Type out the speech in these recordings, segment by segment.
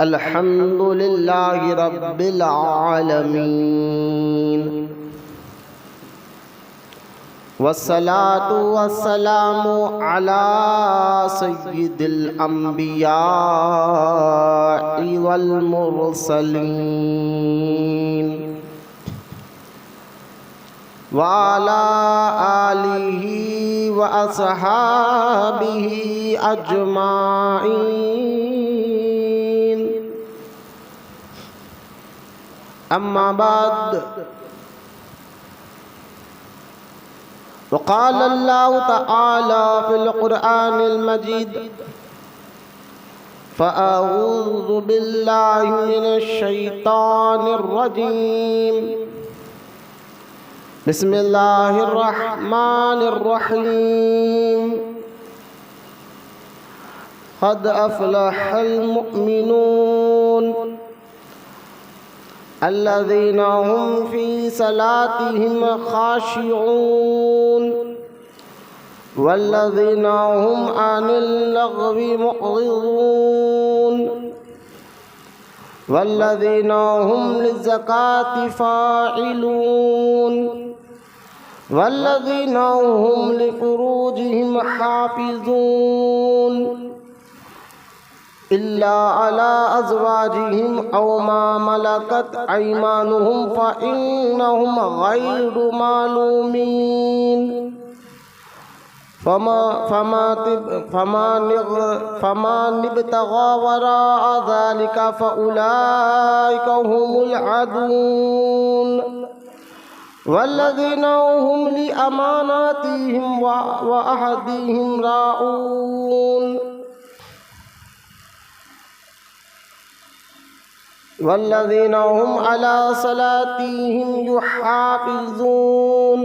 अल्हम्दुलिल्लाहि रब्बिल आलमीन वस्सलातु वस्सलामु अला सय्यिदिल अंबिया'i वल मुरसलीन व अला आलिहि व अस्हाबिहि अजमाइन। अम्मा बाद वक़ाल अल्लाहु तआला फ़िल क़ुरआनिल मजीद फ़अऊज़ु बिल्लाहि मिनश शैतानिर रजीम बिस्मिल्लाहिर रहमानिर रहीम। क़द अफ़लहल मुअमिनून अल्लज़ीना हुम फ़ी सलातिहिम ख़ाशिऊन वल्लज़ीना हुम अनिल लग़वी मुअरिज़ून वल्लज़ीना हुम लिज़्ज़काति फ़ाइलून वल्लज़ीना हुम लिफ़ुरूजिहिम हाफ़िज़ून इल्ला अला अज़वाजिहिम औ मा मलकत अयमानुहुम फ़इन्नहुम गैरु मालूमीन। फमन इब्तग़ा वराअ ज़ालिका फ़उलाइका हुमुल आदून वल्लज़ीना हुम लिअमानातिहिम व अहदिहिम राऊन वल्लज़ीना हुम अला सलातिहिम युहाफ़िज़ून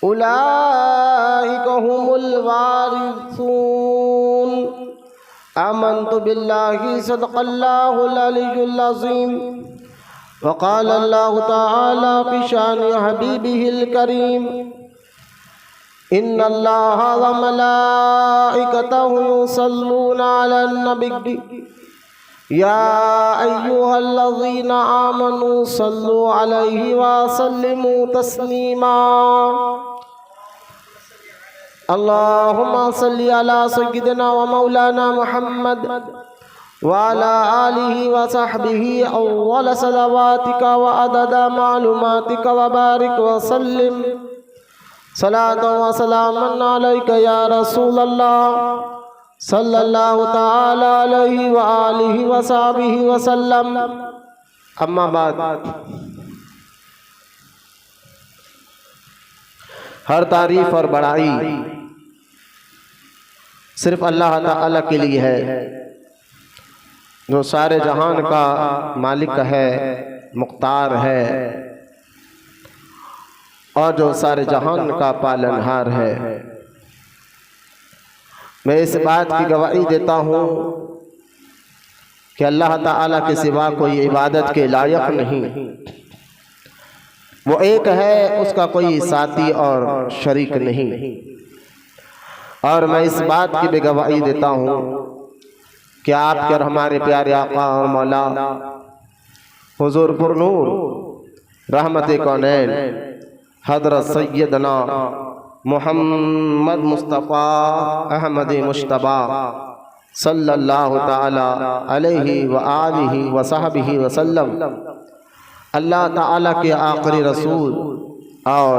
उलाइका हुमुल वारिसून। आमन्तु बिल्लाहि सदक़ल्लाहुल अलियुल अज़ीम। वक़ाल अल्लाहु तआला फ़ी शानि हबीबिहिल करीम इन्नल्लाहा व मलाइकतहु युसल्लूना अलन नबी या अय्युहल्लज़ीना आमनू सल्लु अलैहि व सल्लिमू तस्लीमा। अल्लाहुम्मा सल्लि अला सय्यिदिना व मौलाना मुहम्मद व अला आलिहि व सहबिहि अव्वल सलावातिका व अददा मालूमातिका व बारिक व सल्लिम सलातन व सलामन अलैका या रसूलल्लाह सल्लल्लाहु तआला अलैहि व आलिहि व सहबिहि व सल्लम। अम्मा बाद हर तारीफ और बड़ाई सिर्फ अल्लाह ताला के लिए है जो सारे जहान का मालिक है, मुख्तार है और जो सारे जहान का पालनहार है। मैं इस बात की गवाही देता हूँ कि अल्लाह ताला के सिवा कोई इबादत के लायक नहीं, वो एक है, उसका कोई साथी और शरीक नहीं। और मैं इस बात की भी गवाही देता हूँ कि आपके और हमारे प्यारे आका और मौला हुजूर पुरनूर रहमत कौनैन हज़रत सैयदना मुहम्मद मुस्तफ़ा अहमद मुश्तबा सल्लल्लाहु ताला अलैहि व आलिहि व सहबिहि व सल्लम अल्लाह ताला के आखिरी रसूल और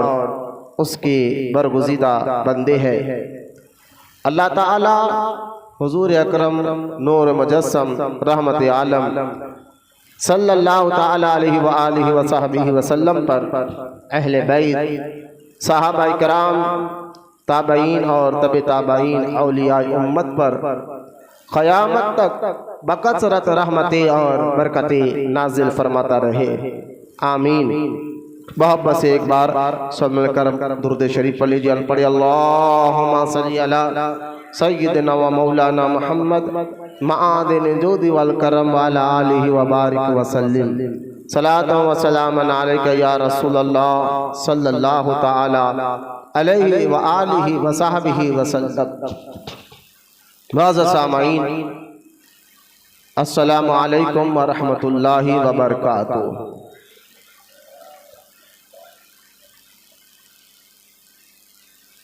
उसके बरगुज़ीदा बंदे हैं। अल्लाह ताला हुजूर अकरम नूर मुजस्सम रहमत आलम सल्लल्लाहु ताला अलैहि व आलिहि व सहबिहि व सल्लम पर अहले बैत सहाबा इकराम ताबईन और तबे ताबईन औलिया उम्मत पर क़यामत तक बकसरत रहमतें और बरकतें नाजिल फरमाता रहे, आमीन। मोहब्बत से एक बार सब मिलकर दुरूद शरीफ पढ़ लीजिए। पढ़िए अल्लाहुम्मा सल्ली अला सय्यिदिना व मौलाना मुहम्मद मआदिन जूदी वल करम व अला आलिहि व बारिक व सल्लिम सलातन व सलामन अलैका या रसूलल्लाह सल्लल्लाहु तआला अलैहि व आलिहि व सहबिहि व सल्लम। वाज़ सामाईन, अस्सलामु अलैकुम व रहमतुल्लाहि व बरकातुहू।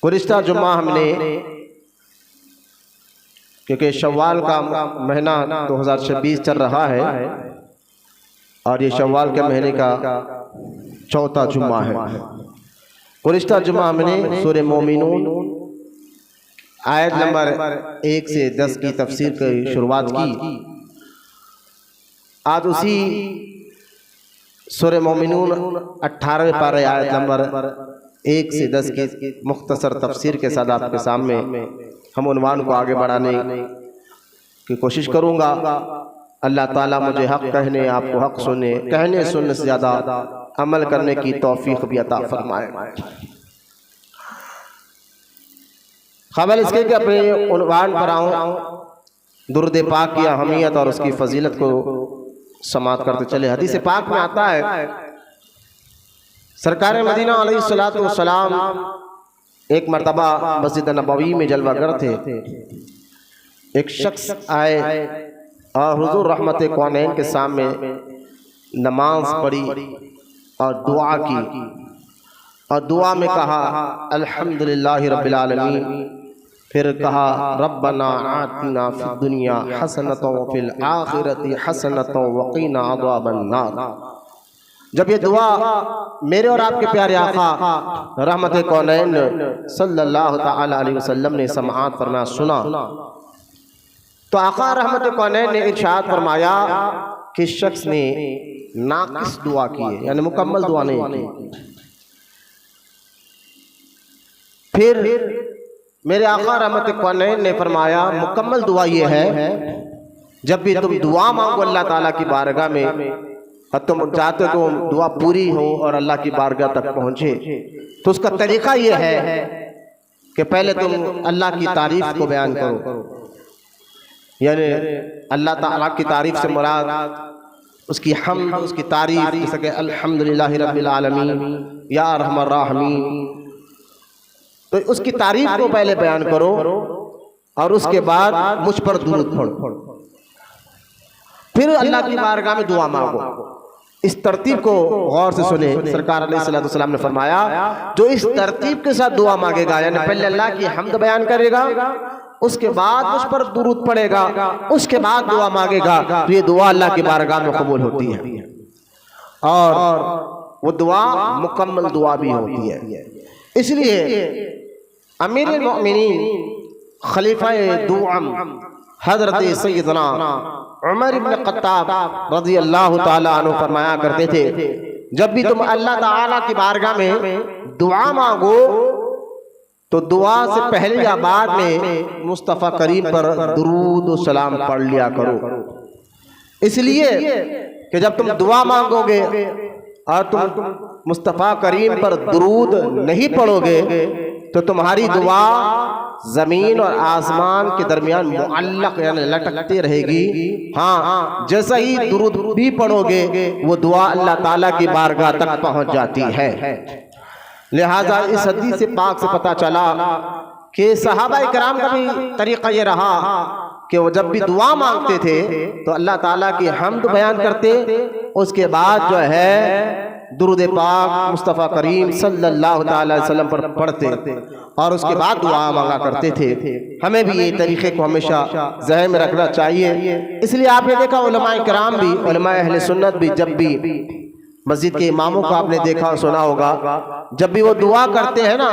गुज़िश्ता जुम्मा हमने, क्योंकि शव्वाल का महीना 2026 चल रहा है और ये शव्वाल के महीने का चौथा जुम्मा है, गुज़िश्ता जुम्मा हमने सूरह मोमिनून आयत नंबर 1 से 10 की तफसीर की शुरुआत की। आज उसी सूरह मोमिनून 18वें पारे आयत नंबर 1 से 10 की मुख्तसर तफसीर के साथ आपके सामने हम उन्वान को आगे बढ़ाने की कोशिश करूँगा। अल्लाह ताला मुझे हक़ कहने, आपको हक़ सुनने, कहने सुनने से ज़्यादा अमल करने की तौफीक भी अता फरमाए। ख़बर इसके कि अपने उन्वान पर आऊँ, दुरूद पाक की अहमियत और उसकी फजीलत को समात करते चले। हदीस पाक में आता है, सरकार मदीना अलैहिस्सलातु वस्सलाम एक मरतबा मस्जिद नबवी में जलवागर थे। एक शख्स आए और हुजूर रहमत कौनैन के सामने नमाज पढ़ी और दुआ की, और दुआ में कहा अल्हम्दुलिल्लाहि रब्बिल आलमीन, फिर कहा रब्बना आतिना फिद दुनिया हसनतन व फिल आखिरति हसनतन व क़ीना अज़ाबन नार। जब ये दुआ मेरे और आपके प्यारे आका रहमत कौनैन सल्लल्लाहु ताला अलैहि वसल्लम ने समाअत फरमाया, सुना, तो आका रहमत कौनैन ने इरशाद फरमाया कि शख्स ने नाक़िस दुआ की है, यानी मुकम्मल दुआ नहीं की। फिर मेरे आका रहमत कौनैन ने फरमाया मुकम्मल दुआ ये है, जब भी तुम दुआ मांगो अल्लाह ताला की बारगाह में और तुम चाहते तो दुआ पूरी हो और अल्लाह की बारगाह तक पहुँचे, तो उसका तरीक़ा ये है कि पहले तुम अल्लाह की तारीफ़ को बयान करो। यानी अल्लाह ताला की तारीफ़ से मुराद उसकी हम्द, उसकी तारीफ़, जैसे कि अल्हम्दुलिल्लाहि रब्बिल आलमीन या रहमान राहीम, तो उसकी तारीफ़ को पहले बयान करो और उसके बाद मुझ पर दुरूद पढ़ो, फिर अल्लाह की बारगाह में दुआ मांगो। इस तरतीब को गौर से सुने। सरकार अलैहिस्सलाम ने फरमाया, जो इस तरतीब के साथ दुआ मांगेगा, यानी पहले अल्लाह की हम्द बयान करेगा, उसके बाद उस पर दुरूद पड़ेगा, उसके बाद दुआ मांगेगा, तो ये दुआ अल्लाह की बारगाह में कबूल होती है और वो दुआ मुकम्मल दुआ भी होती है। इसलिए अमीरुल मोमिनीन खलीफा दुआम हज़रत सैयदना उमर इब्न ख़त्ताब रज़ी अल्लाह ताला अन्हु फरमाया करते थे, जब भी तुम अल्लाह ताला की बारगाह में दुआ मांगो तो दुआ से पहले या बाद में मुस्तफ़ा करीम पर दुरूद और सलाम पढ़ लिया करो। इसलिए कि जब तुम दुआ मांगोगे और तुम मुस्तफ़ा करीम पर दुरूद नहीं पढ़ोगे तो तुम्हारी दुआ ज़मीन और आसमान के दरमियान मुअल्लक़ यानी लटकती रहेगी। हाँ, जैसा ही दुरूद भी पढ़ोगे वो दुआ अल्लाह ताला की बारगाह तक पहुँच जाती है। लिहाजा इस हदीस से पाक से पता चला कि सहाबा इकराम का भी तरीक़ा ये रहा कि वो जब भी दुआ मांगते थे तो अल्लाह ताला की हम्द बयान करते, उसके बाद जो है दुरूद पाक मुस्तफ़ा करीम सल्लल्लाहु अलैहि वसल्लम पर पढ़ते और उसके बाद दुआ मांगा करते थे। हमें भी ये तरीक़े को हमेशा ज़हन में रखना चाहिए। इसलिए आपने देखा उलमाए किराम भी, उलमाए अहले सुन्नत भी, जब भी मस्जिद के इमामों को आपने देखा और सुना होगा, जब भी वो दुआ करते हैं ना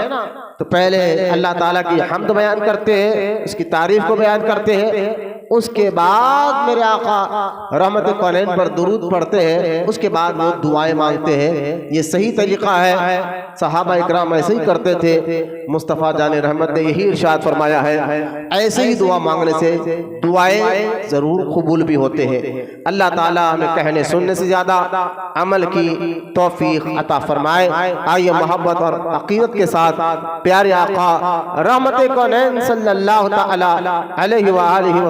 तो पहले अल्लाह ताला की हम्द बयान करते हैं, उसकी तारीफ़ को बयान करते हैं, उसके बाद मेरे आका रहमत कौनैन पर दुरूद पढ़ते हैं, उसके बाद वो दुआएं मांगते हैं। ये सही तरीक़ा है, सहाबा इकराम ऐसे ही करते थे। मुस्तफ़ा जाने रहमत ने यही इरशाद फरमाया है, ऐसे ही दुआ मांगने से दुआएं ज़रूर कबूल भी होते हैं। अल्लाह ताला हमें कहने सुनने से ज़्यादा अमल की तौफीक अता फरमाए। आइए मोहब्बत और अक़ीदत के साथ प्यारे आका रहमत कौनैन सल्लल्लाहु तआला अलैहि व आलिहि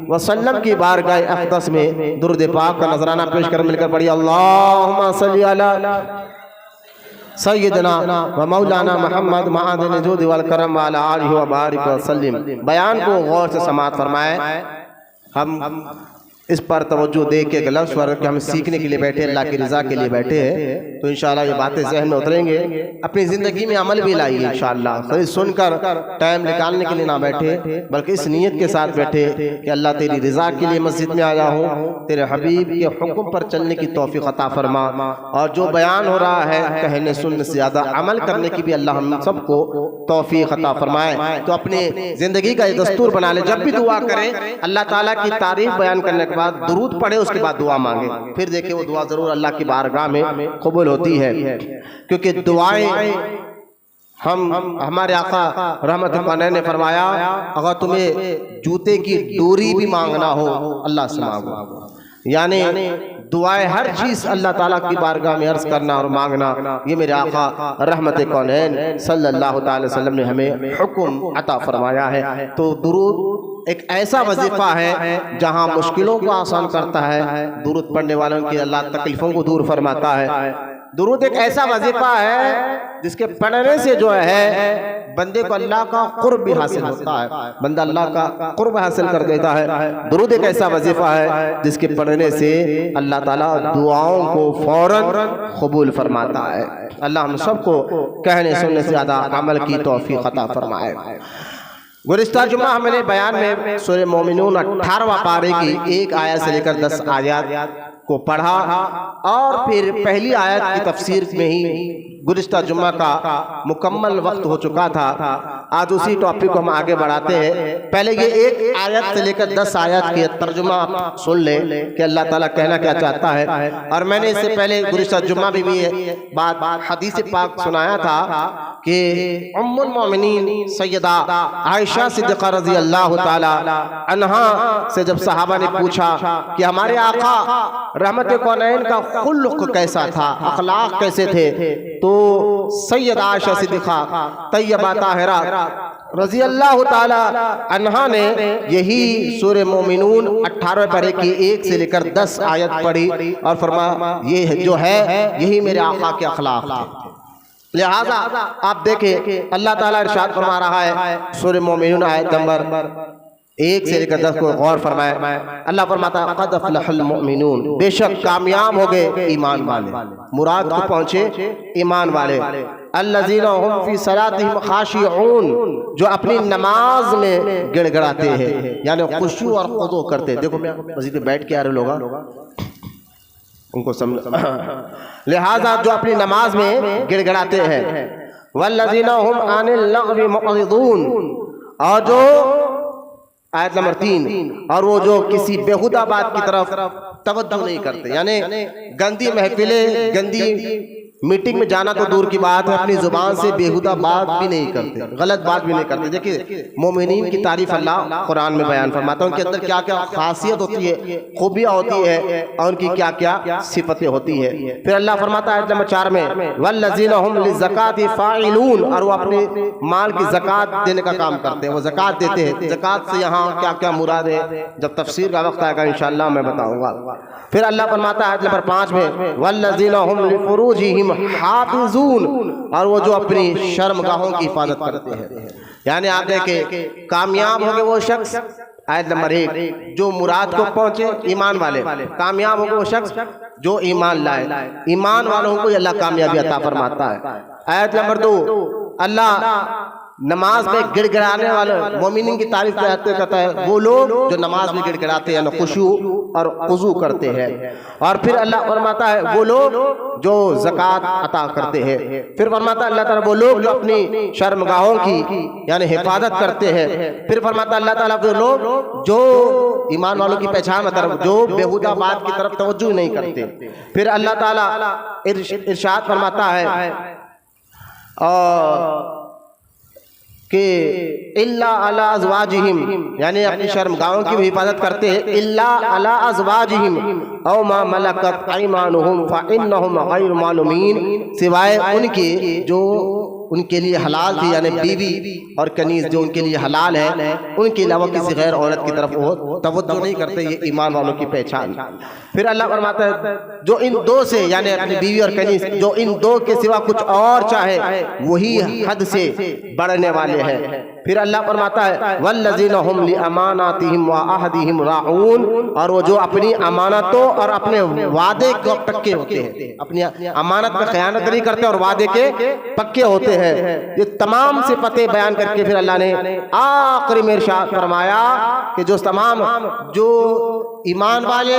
वसल्लम की बारगाह अक़दस में दुरूद पाक का नजराना पेश कर मिलकर पढ़िए, अल्लाहुम्मा सल्ली अला सय्यदना व मौलाना मोहम्मद मआदिन जुद वल करम व अला आलिहि व बारिक व सल्लिम। बयान को गौर से समाअत फरमाएं। हम इस पर तवज्जो दे के गलत स्वर कि हम सीखने के लिए बैठे, अल्लाह की रज़ा के लिए बैठे हैं, तो इंशाअल्लाह ये बातें ज़हन में उतरेंगे। अपनी ज़िंदगी में अमल भी लाइए इंशाअल्लाह। खाली सुनकर टाइम निकालने के लिए ना बैठे, बल्कि इस नीयत के साथ बैठे कि अल्लाह तेरी रज़ा के लिए मस्जिद में आया हूँ, तेरे हबीब के हुक्म पर चलने की तौफीक अता फरमा, और जो बयान हो रहा है कहने सुनने से ज़्यादा अमल करने की भी अल्लाह हम सबको तौफीक अता फरमाए। तो अपनी ज़िंदगी का ये दस्तूर बना ले, जब भी दुआ करें अल्लाह ताला की तारीफ बयान करने के बाद दुरूद पढ़े, उसके बाद दुआ मांगे, फिर देखिए वो दुआ जरूर अल्लाह की बारगाह में कबूल होती है। क्योंकि दुआएं हमारे आका रहमत कौनैन ने फरमाया, अगर तुम्हें जूते की डोरी भी मांगना हो अल्लाह से मांगो। यानी दुआएं हर चीज़ अल्लाह ताला की बारगाह में अर्ज करना और मांगना, ये मेरे आका रहमत कौनैन सल्लल्लाहु अलैहि वसल्लम ने हमें हुक्म अता फरमाया है। तो दुरूद एक ऐसा वजीफा है जहां मुश्किलों को आसान करता है, दुरूद पढ़ने वालों की अल्लाह तकलीफों को दूर फरमाता है। दुरूद एक ऐसा वजीफा है जिसके पढ़ने से जो है बंदे को अल्लाह का कुर्ब भी हासिल होता है, बंदा अल्लाह का कुर्ब हासिल कर देता है। दुरूद एक ऐसा वजीफा है जिसके पढ़ने से अल्लाह ताला दुआओं को फौरन कबूल फरमाता है। अल्लाह हम सबको कहने सुनने से ज़्यादा अमल की तौफीक अता फरमाए। गुज़िश्ता जुम्मा हमने बयान में सूरह मोमिनून 18वां पारे की 1 आयत से लेकर 10 आयत को पढ़ा, और फिर पहली आयत की तफसीर में ही गुज़िश्ता जुम्मा का मुकम्मल वक्त हो चुका था। आज उसी टॉपिक को हम आगे बढ़ाते हैं। पहले ये 1 आयत से लेकर 10 आयत के तर्जुमा आप सुन लें कि अल्लाह ताला कहना क्या चाहता है। और मैंने इससे पहले गुज़िश्ता जुम्मा भी बात हदीस पाक सुनाया था कि उम्मुल मोमिनीन सैयदा आयशा सिद्दीक़ा रज़ी अल्लाह ताला अन्हा से जब सहाबा ने पूछा कि हमारे आका रहमत कौनैन का खुल्क़ कैसा था, अखलाक कैसे थे, तो सैयदा आयशा सिद्दीक़ा तैयबा ताहिरा रज़ी अल्लाह ताला अन्हा ने यही सूरह मोमिनून 18वें पारे की 1 से लेकर 10 आयत पढ़ी और फरमाया ये जो है यही मेरे आका के अखलाक थे। लिहाजा आप देखें अल्लाह ताला इरशाद फरमा रहा है सूरह मोमिनून आयत नंबर 1 से लेकर 10 को गौर फरमाए। अल्लाह फरमाता है क़द अफ़लहल मुमिनून, बेशक कामयाब हो गए ईमान वाले, मुराद को पहुँचे ईमान वाले। अल्लज़ीना हुम फ़ी सलातिहिम ख़ाशिऊन, जो अपनी नमाज में गिड़गिड़ाते हैं, यानी खुशू और ख़ुदू करते हैं। देखो मैं मस्जिद में बैठ के आ रहे लोग उनको समझ, लिहाजा जो अपनी नमाज में गिड़गिड़ाते हैं। वल्लज़ीना हुम अनिल लग़वी मुअरिदून, और जो आयत नंबर 3, और वो जो किसी बेहुदा बात की तरफ तवज्जो नहीं करते, यानी गंदी महफिलें, गंदी मीटिंग में जाना तो दूर की बात है, अपनी जुबान से बेहुदा बात भी नहीं करते, गलत बात भी नहीं करते। देखिए मोमिनीन की तारीफ अल्लाह कुरान में बयान फरमाता है, उनके अंदर क्या क्या खासियत होती है, खूबियाँ होती है, और उनकी क्या क्या सिफतें होती है। फिर अल्लाह फरमाता है आयत नंबर 4 में वल्लज़ीना हुम लिज़्ज़काति फ़ाइलून, और वो अपने माल की ज़कात देने का काम करते हैं, वो ज़कात देते हैं। ज़कात से यहाँ क्या क्या मुराद है, जब तफसीर का वक्त आएगा इंशाअल्लाह मैं बताऊँगा। फिर अल्लाह फरमाता है आयत नंबर 5 में वल्लज़ीना हुम लिफ़ुरूजिहिम हाफ़िज़ून, और वो जो अपनी शर्मगाहों की हिफाजत करते हैं। यानी आप देखें कामयाब हो गए वो शख्स, आयत नंबर 1 जो मुराद को पहुंचे ईमान वाले, कामयाब हो गए वो शख्स जो ईमान लाए, ईमान वालों को अल्लाह कामयाबी अता फरमाता है। आयत नंबर 2 अल्लाह नमाज में गिड़गिड़ाने वाले मोमिनीन की तारीफ करता है, वो लोग जो नमाज में गिड़गिड़ाते हैं, खुशू और खुजू करते हैं। और फिर अल्लाह फरमाता है वो लोग जो ज़कात अता करते हैं। फिर फरमाता है अल्लाह ताला वो लोग जो अपनी शर्मगाहों की यानी हिफाजत करते हैं। फिर फरमाता है अल्लाह ताला वो लोग जो ईमान वालों की पहचान में तरफ जो बेहुदा बात की तरफ तवज्जो नहीं करते। फिर अल्लाह ताला इरशाद फरमाता है कि इल्ला अला अज़वाजिहिम, यानी अपनी शर्मगाहों की भी हिफाजत करते हैं। इल्ला अला अज़वाजिहिम औ मा मलकत अयमानुहुम फ़इन्नहुम गैर मालूमीन, सिवाय उनके जो उनके लिए हलाल थी, यानी बीवी और कनीज जो उनके लिए हलाल है, उनके अलावा किसी गैर औरत की तरफ वो तवज्जो नहीं करते। ये ईमान वालों की पहचान। फिर अल्लाह फरमाता है जो इन दो से यानी अपनी बीवी और कनीज, जो इन दो के सिवा कुछ और चाहे वही हद से बढ़ने वाले हैं। फिर अल्लाह फरमाता है वल्लज़ीना हुम लिअमानातिहिम व अहदिहिम राऊन, और वो जो अपनी अमानतों और अपने वादे को पक्के होते हैं, अपनी अमानत में खयानत नहीं करते और वादे के पक्के होते हैं। ये तमाम सिफतें बयान करके फिर अल्लाह ने आखिरी में इरशाद फरमाया कि जो तमाम जो ईमान वाले,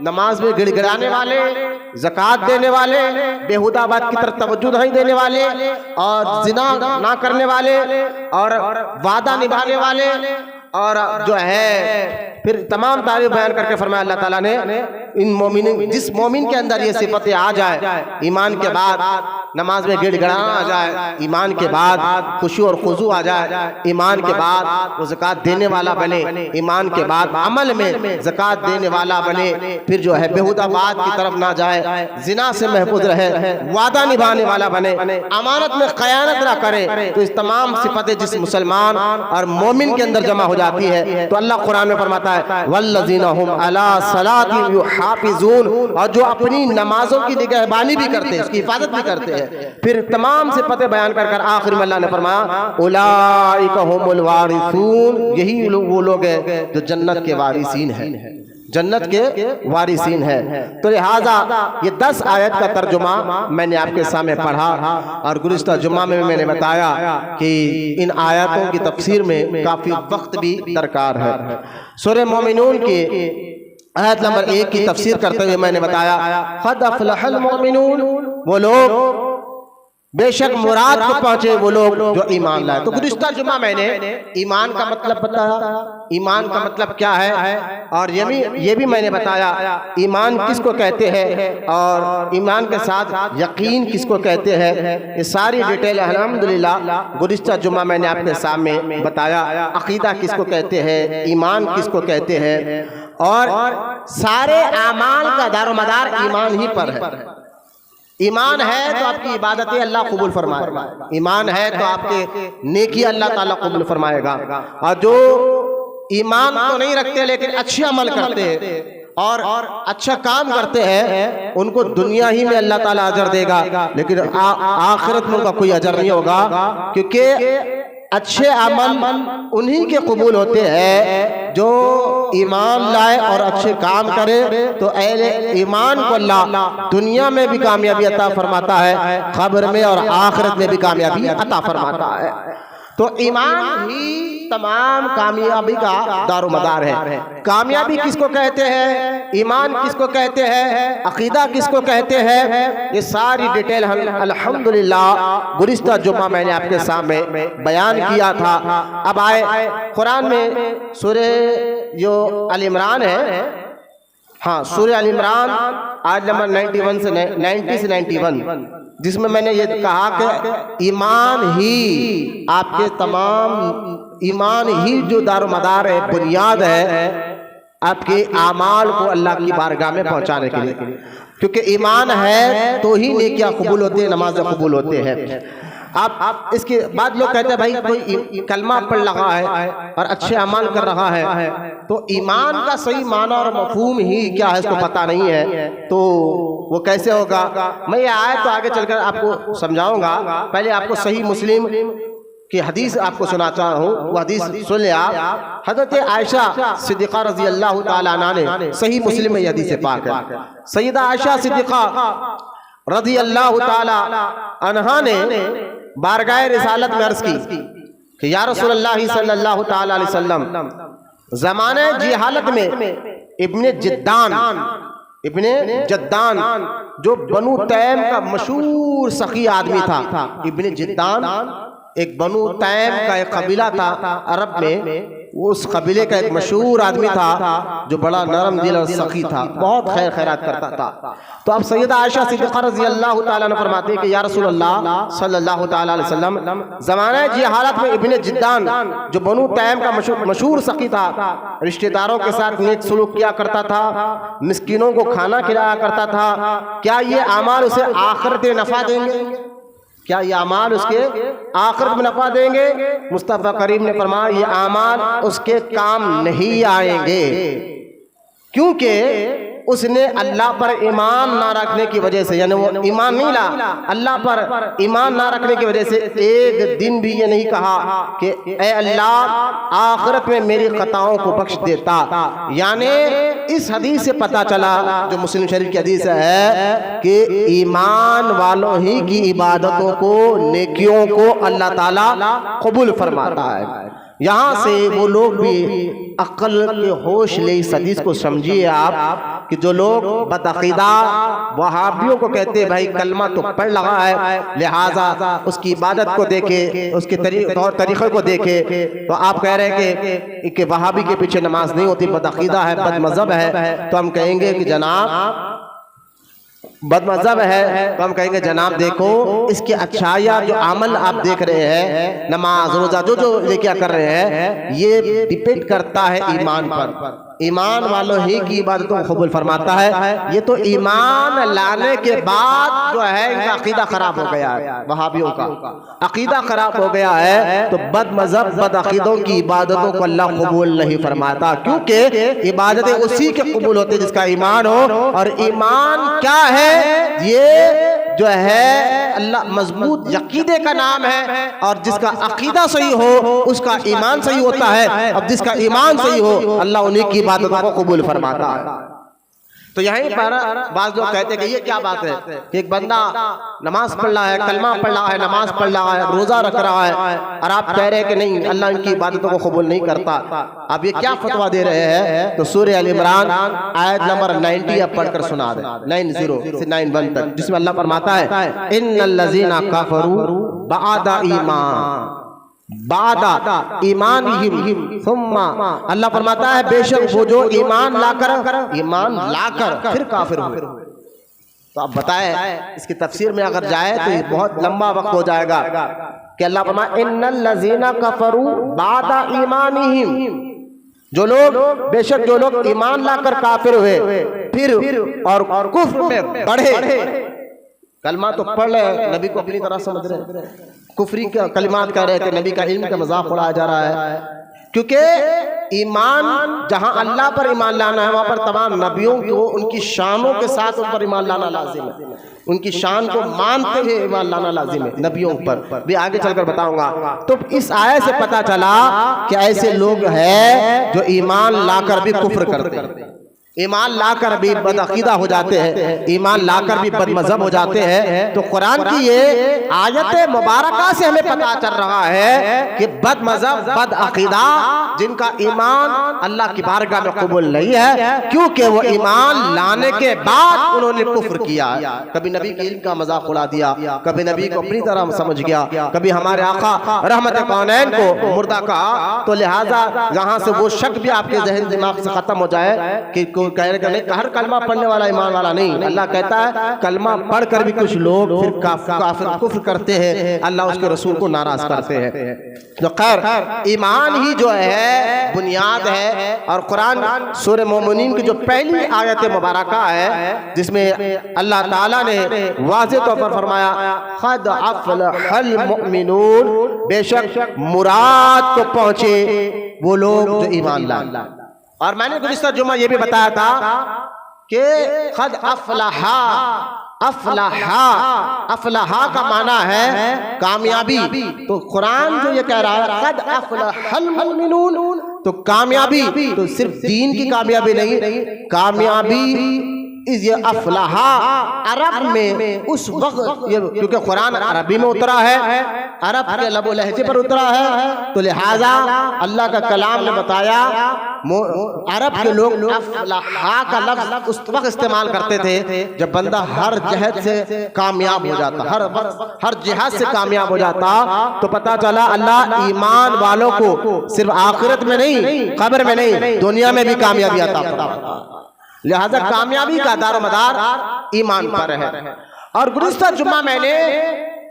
नमाज में गिड़गिड़ाने वाले, ज़कात देने वाले, बेहुदा बात की तरफ तवज्जो नहीं देने वाले, और जिना ना करने वाले, और वादा निभाने वाले, और जो है फिर तमाम तारीफ बयान करके फरमाया अल्लाह ताला ने इन मोमिन, जिस मोमिन के अंदर ये सिफतें आ जाए, ईमान के बाद नमाज में गिड़गिड़ाना आ जाए, ईमान के बाद खुशी और खुजू आ जाए, ईमान के बाद वो ज़कात देने वाला बने, ईमान के बाद अमल में ज़कात देने वाला बने, फिर जो है बेहुदा बात की तरफ ना जाए, जिना से महफूज रहे, वादा निभाने वाला बने, अमानत में खयानत ना करे, तो इस तमाम सिफतें जिस मुसलमान और मोमिन के अंदर जमा हो जाती है, तो अल्लाह कुरान में फरमाता है वल्लज़ीना हुम अला सलातिहिम युहाफ़िज़ून, और जो अपनी नमाजों की निगहबानी भी करते हैं, उसकी हिफाजत भी करते हैं। फिर तमाम सिफतें बयान कर आखिर में अल्लाह ने फरमाया उलाइका हुमुल वारिसून, यही वो लोग हैं जो जन्नत के वारिसीन हैं, जन्नत के वारिसीन है। तो लिहाजा ये 10 आयत का तर्जुमा मैंने आपके सामने पढ़ा, और गुज़िश्ता जुम्मा में मैंने बताया कि इन आयतों की तफसीर में काफ़ी वक्त भी दरकार है। सूरह मोमिनून की आयत नंबर 1 की तफसीर करते हुए मैंने बताया क़द अफ़लहल मोमिनून, वो लोग बेशक मुराद को पहुंचे वो लोग जो ईमान लाए। तो गुज़िश्ता जुम्मा मैंने ईमान का मतलब बताया, ईमान का मतलब क्या है, और ये भी मैंने बताया ईमान किसको कहते हैं और ईमान के साथ यकीन किसको कहते हैं। ये सारी डिटेल अल्हम्दुलिल्लाह गुज़िश्ता जुम्मा मैंने आपके सामने बताया। अकीदा किसको कहते हैं, ईमान किसको कहते हैं, और सारे आमाल का दारोमदार ईमान ही पर है। ईमान है तो आपकी इबादतें अल्लाह कबूल फरमाएगा, ईमान है तो आपके नेकी अल्लाह ताला कबूल फरमाएगा। और जो ईमान तो नहीं रखते लेकिन अच्छे अमल करते हैं और अच्छा काम करते हैं, उनको दुनिया ही में अल्लाह ताला अजर देगा, लेकिन आखिरत में उनका कोई अजर नहीं होगा, क्योंकि अच्छे अमल उन्हीं के कबूल होते हैं जो ईमान लाए और अच्छे काम करे। तो अहले ईमान को अल्लाह दुनिया में भी कामयाबी अता फरमाता है, क़ब्र में और आखिरत में भी कामयाबी अता फरमाता है। तो ईमान ही तमाम कामयाबी का दारोमदार है। कामयाबी किसको कहते हैं, ईमान किसको कहते हैं, अकीदा किसको कहते हैं, ये सारी डिटेल अल्हम्दुलिल्लाह गुज़िश्ता जुम्मा मैंने आपके सामने बयान किया था। अब आए कुरान में सूरह जो अल इमरान है, हाँ सूरह अल इमरान आयत नंबर 90 से 91, जिसमें मैंने ये कहा कि ईमान ही आपके तमाम, ईमान ही जो दारोमदार है, बुनियाद है आपके आमाल को अल्लाह की बारगाह में पहुंचाने के लिए, क्योंकि ईमान है तो ही नेकियां कबूल होते हैं, नमाज़ें कबूल होते हैं। आप इसके बाद लोग कहते हैं भाई कोई कलमा पढ़ रहा है और अच्छे अमल कर रहा है, तो ईमान का सही माना और मफहूम ही क्या है इसको पता नहीं है, तो वो कैसे होगा। मैं ये आयत तो आगे चलकर आपको समझाऊंगा, पहले आपको सही मुस्लिम की हदीस आपको सुनाता हूँ, वो हदीस सुन ले आप। हज़रत आयशा सिद्दीक़ा रज़ी अल्लाह ताला अन्हा ने, सही मुस्लिम में ये हदीस पाक है, सैयदा आयशा सिद्दीक़ा रज़ी अल्लाह ताला अन्हा ने बारगाह रिसालत में अर्ज़ की कि या रसूलल्लाह सल्लल्लाहु ताला अलैहि वसल्लम, ज़माने जिहालत में इब्ने जद्दान जो बनु तैम का मशहूर सखी आदमी था, इब्ने जद्दान एक बनु तैम का एक कबीला था अरब में, उस कबीले का एक मशहूर आदमी था जो बड़ा नरम दिल और सखी था, बहुत खैर खैरात करता था। तो अब सैयदा आयशा सिद्दीक़ा रज़ी अल्लाह ताला अन्हा फरमाते हैं कि या रसूलल्लाह सल्लल्लाहु ताला अलैहि वसल्लम, ज़माने की हालत में इब्ने जिद्दान जो बनु तैम का मशहूर सखी था, रिश्तेदारों के साथ नेक सलूक किया करता था, मिस्कीनों को खाना खिलाया करता था, क्या ये आमाल उसे आखिरत में नफ़ा देंगे, क्या ये आमाल उसके आखिरत में नफा देंगे। मुस्तफ़ा करीम ने फरमाया ये आमाल उसके काम नहीं आएंगे, क्योंकि उसने अल्लाह पर ईमान ना रखने की वजह से, यानी वो ईमान नहीं ला, अल्लाह पर ईमान ना रखने की वजह से एक दिन भी ये नहीं कहा कि ऐ अल्लाह आखिरत में मेरी खताओं को बख्श देता। यानी इस हदीस से पता चला, जो मुस्लिम शरीफ की हदीस है, कि ईमान वालों ही की इबादतों को, नेकियों को अल्लाह ताला कबूल फरमाता है। यहाँ से वो लोग भी अक्ल के होश ले इस हदीस को समझिए आप, कि जो लोग बदअकीदा वहाबियों को कहते हैं भाई कलमा तो पढ़ रहा है, लिहाजा उसकी इबादत को देखे, उसके तौर तरीक़े को देखे, तो आप कह रहे हैं कि वहाबी के पीछे नमाज नहीं होती, बदअकीदा है, बदमज़हब है, तो हम कहेंगे कि जनाब बदमज़हब है, तो हम कहेंगे जनाब देखो इसकी अच्छाइयाँ, जो अमल आप देख रहे हैं, नमाज रोज़ा जो ये क्या कर रहे हैं, ये डिपेंड करता है ईमान पर। ईमान वालों ही की इबादतों को कबूल फरमाता है। ये तो ईमान लाने के बाद जो है इनका अकीदा खराब हो गया है, वहाबियों का अकीदा खराब हो गया है, तो बदमज़हब बदअकीदों की इबादतों को अल्लाह कबूल नहीं फरमाता, क्योंकि इबादतें उसी के कबूल होती है जिसका ईमान हो। और ईमान क्या है? ये जो है अल्लाह मजबूत यकीदे का नाम है, और जिसका अकीदा सही हो उसका ईमान सही होता है। अब जिसका ईमान सही हो अल्लाह उन्हीं की इबादतों को कबूल फरमाता है। तो यहीं पर बाज़ लोग कहते हैं कि ये क्या बात है कि एक बंदा नमाज पढ़ रहा है, कलमा पढ़ रहा है, नमाज पढ़ रहा है, रोज़ा रख रहा है, और आप कह रहे हैं कि नहीं अल्लाह इनकी इबादतों को कबूल नहीं करता। आप ये क्या फतवा दे रहे हैं? तो सूरह अल इमरान आयत नंबर 90 आप पढ़कर सुना दें, 90 से 91 तक, जिसमें अल्लाह फरमाता है इन्नल लज़ीना कफ़रू बअदा ईमान बादा ईमान ही सुम्मा, अल्लाह फरमाता है बेशक वो जो ईमान लाकर फिर काफिर हुए। तो आप बताएं इसकी तफसीर में अगर जाए तो ये बहुत लंबा वक्त हो जाएगा कि अल्लाह फरमाता है इन्नल लज़ीना कफ़रू बादा ईमानिहिम, जो लोग बेशक जो लोग ईमान लाकर काफिर हुए फिर और कुफ्र में बढ़े। कलमा तो पढ़ रहे, नबी को अपनी तरह समझ रहे, कुफरी के कलिमात कह रहे थे, नबी का इल्म का मजाक उड़ाया जा रहा है। क्योंकि ईमान जहां अल्लाह पर ईमान लाना है, वहां पर तमाम नबियों को उनकी शानों के साथ उन पर ईमान लाना लाजिम है, उनकी शान को मानते हुए ईमान लाना लाजिम है। नबियों पर भी आगे चलकर बताऊंगा। तो इस आयत से पता चला कि ऐसे लोग हैं जो ईमान लाकर भी कुफ्र करते हैं, ईमान लाकर भी बदअकीदा हो जाते हैं, ईमान लाकर भी बदमज़हब हो जाते हैं। तो कुरान की ये आयत मुबारका से हमें पता चल रहा है कि बदमज़हब बदअकीदा जिनका ईमान अल्लाह की बारगाह में कबूल नहीं है, क्योंकि वो ईमान लाने के बाद उन्होंने कुफ्र किया, कभी नबी के इल्म का मजाक उड़ा दिया, कभी नबी को अपनी तरह समझ गया, कभी हमारे आका रहमत कौनैन को मुर्दा कहा। तो लिहाजा यहाँ से वो शक भी आपके ज़हन दिमाग से खत्म हो जाए कि कह रहे नहीं हर कलमा पढ़ने वाला ईमान वाला नहीं। अल्लाह कहता है कलमा पढ़कर भी कुछ लोग फिर काफिर कुफ्र करते हैं, अल्लाह उसके रसूल को नाराज करते हैं। तो खैर ईमान ही जो है बुनियाद है। और कुरान सूरह मोमिनीन की जो पहली आयत मुबारका है, जिसमें अल्लाह ताला ने वाज़ेह तौर पर फरमाया क़द अफ़लहल मुमिनून, बेशक मुराद को पहुंचे वो लोग जो ईमान लाए। और मैंने गुज़िश्ता जुम्मा ये भी बताया था कि क़द अफ़लहा, अफ़लहा का माना है कामयाबी। तो कुरान जो ये कह रहा है क़द अफ़लहल मुमिनून, तो कामयाबी तो सिर्फ दीन की कामयाबी नहीं, कामयाबी इस ये अफ़लहा अरब में उस वक्त, क्योंकि कुरान अरबी में उतरा है, अरब के लबो लहजे पर उतरा है, तो लिहाजा अल्लाह का कलाम ने बताया अरब के लोग अफ़लहा का लफ्ज़ उस वक्त इस्तेमाल करते थे जब बंदा हर जहद से कामयाब हो जाता, हर जिहाद से कामयाब हो जाता। तो पता चला अल्लाह ईमान वालों को सिर्फ आखिरत में नहीं, कब्र में नहीं, दुनिया में भी कामयाबी अता फरमाता। लिहाजा कामयाबी का दारोमदार ईमान पर है। और गुज़िश्ता जुम्मा मैंने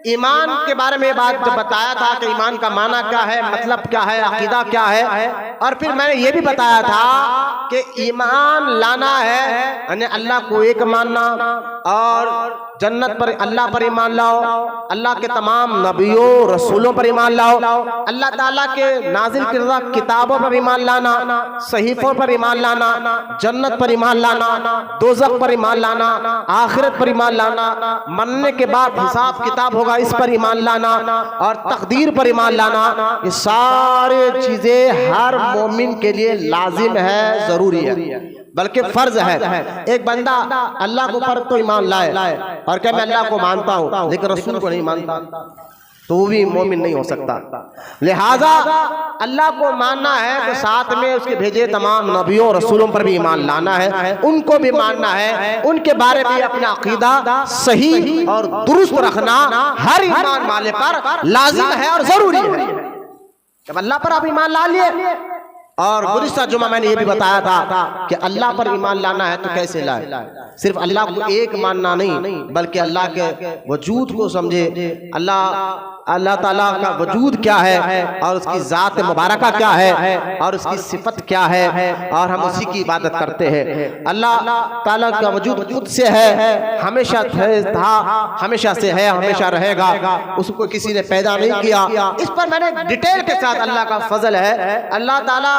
ईमान के बारे में बात जब बताया था कि ईमान का माना क्या है, मतलब क्या है, अकीदा क्या है, और फिर मैंने ये भी बताया था कि ईमान लाना है यानी अल्लाह को एक मानना और जन्नत पर, अल्लाह पर ईमान लाओ, अल्लाह के तमाम नबियों रसूलों पर ईमान लाओ, अल्लाह ताला के नाजिल किरदा किताबों पर ईमान लाना, सहीफों पर ईमान लाना, जन्नत पर ईमान लाना, दोज़ख पर ईमान लाना, आखिरत पर ईमान लाना, मरने के बाद हिसाब किताब होगा इस पर ईमान लाना और तकदीर पर ईमान लाना। ये सारे चीजें हर मोमिन के लिए लाजिम है, जरूरी है, बल्कि फर्ज है। एक बंदा अल्लाह के ऊपर तो ईमान लाए और क्या मैं अल्लाह को मानता हूँ लेकिन रसूल को नहीं मानता, तो वो भी मोमिन नहीं हो सकता। लिहाजा अल्लाह को मानना है तो साथ में उसके भेजे तमाम नबियों रसूलों पर भी ईमान लाना है, उनको भी मानना है, उनके बारे में अपना अकीदा सही और दुरुस्त रखना हर ईमान वाले पर लाजिम है और जरूरी है। जब अल्लाह पर आप ईमान ला लिए, और गुज़िश्ता जुमा मैंने ये भी बताया था कि अल्लाह पर ईमान लाना है तो कैसे लाए, सिर्फ अल्लाह को एक मानना नहीं बल्कि अल्लाह के वजूद को समझे, अल्लाह ताला का वजूद क्या है और उसकी ज़ात मुबारका क्या है और उसकी सिफत क्या है, और हम उसी की इबादत करते हैं। अल्लाह ताला का वजूद खुद से है, हमेशा था, हमेशा से है, हमेशा रहेगा, उसको किसी ने पैदा नहीं किया। इस पर मैंने डिटेल के साथ अल्लाह का फजल है, अल्लाह ताला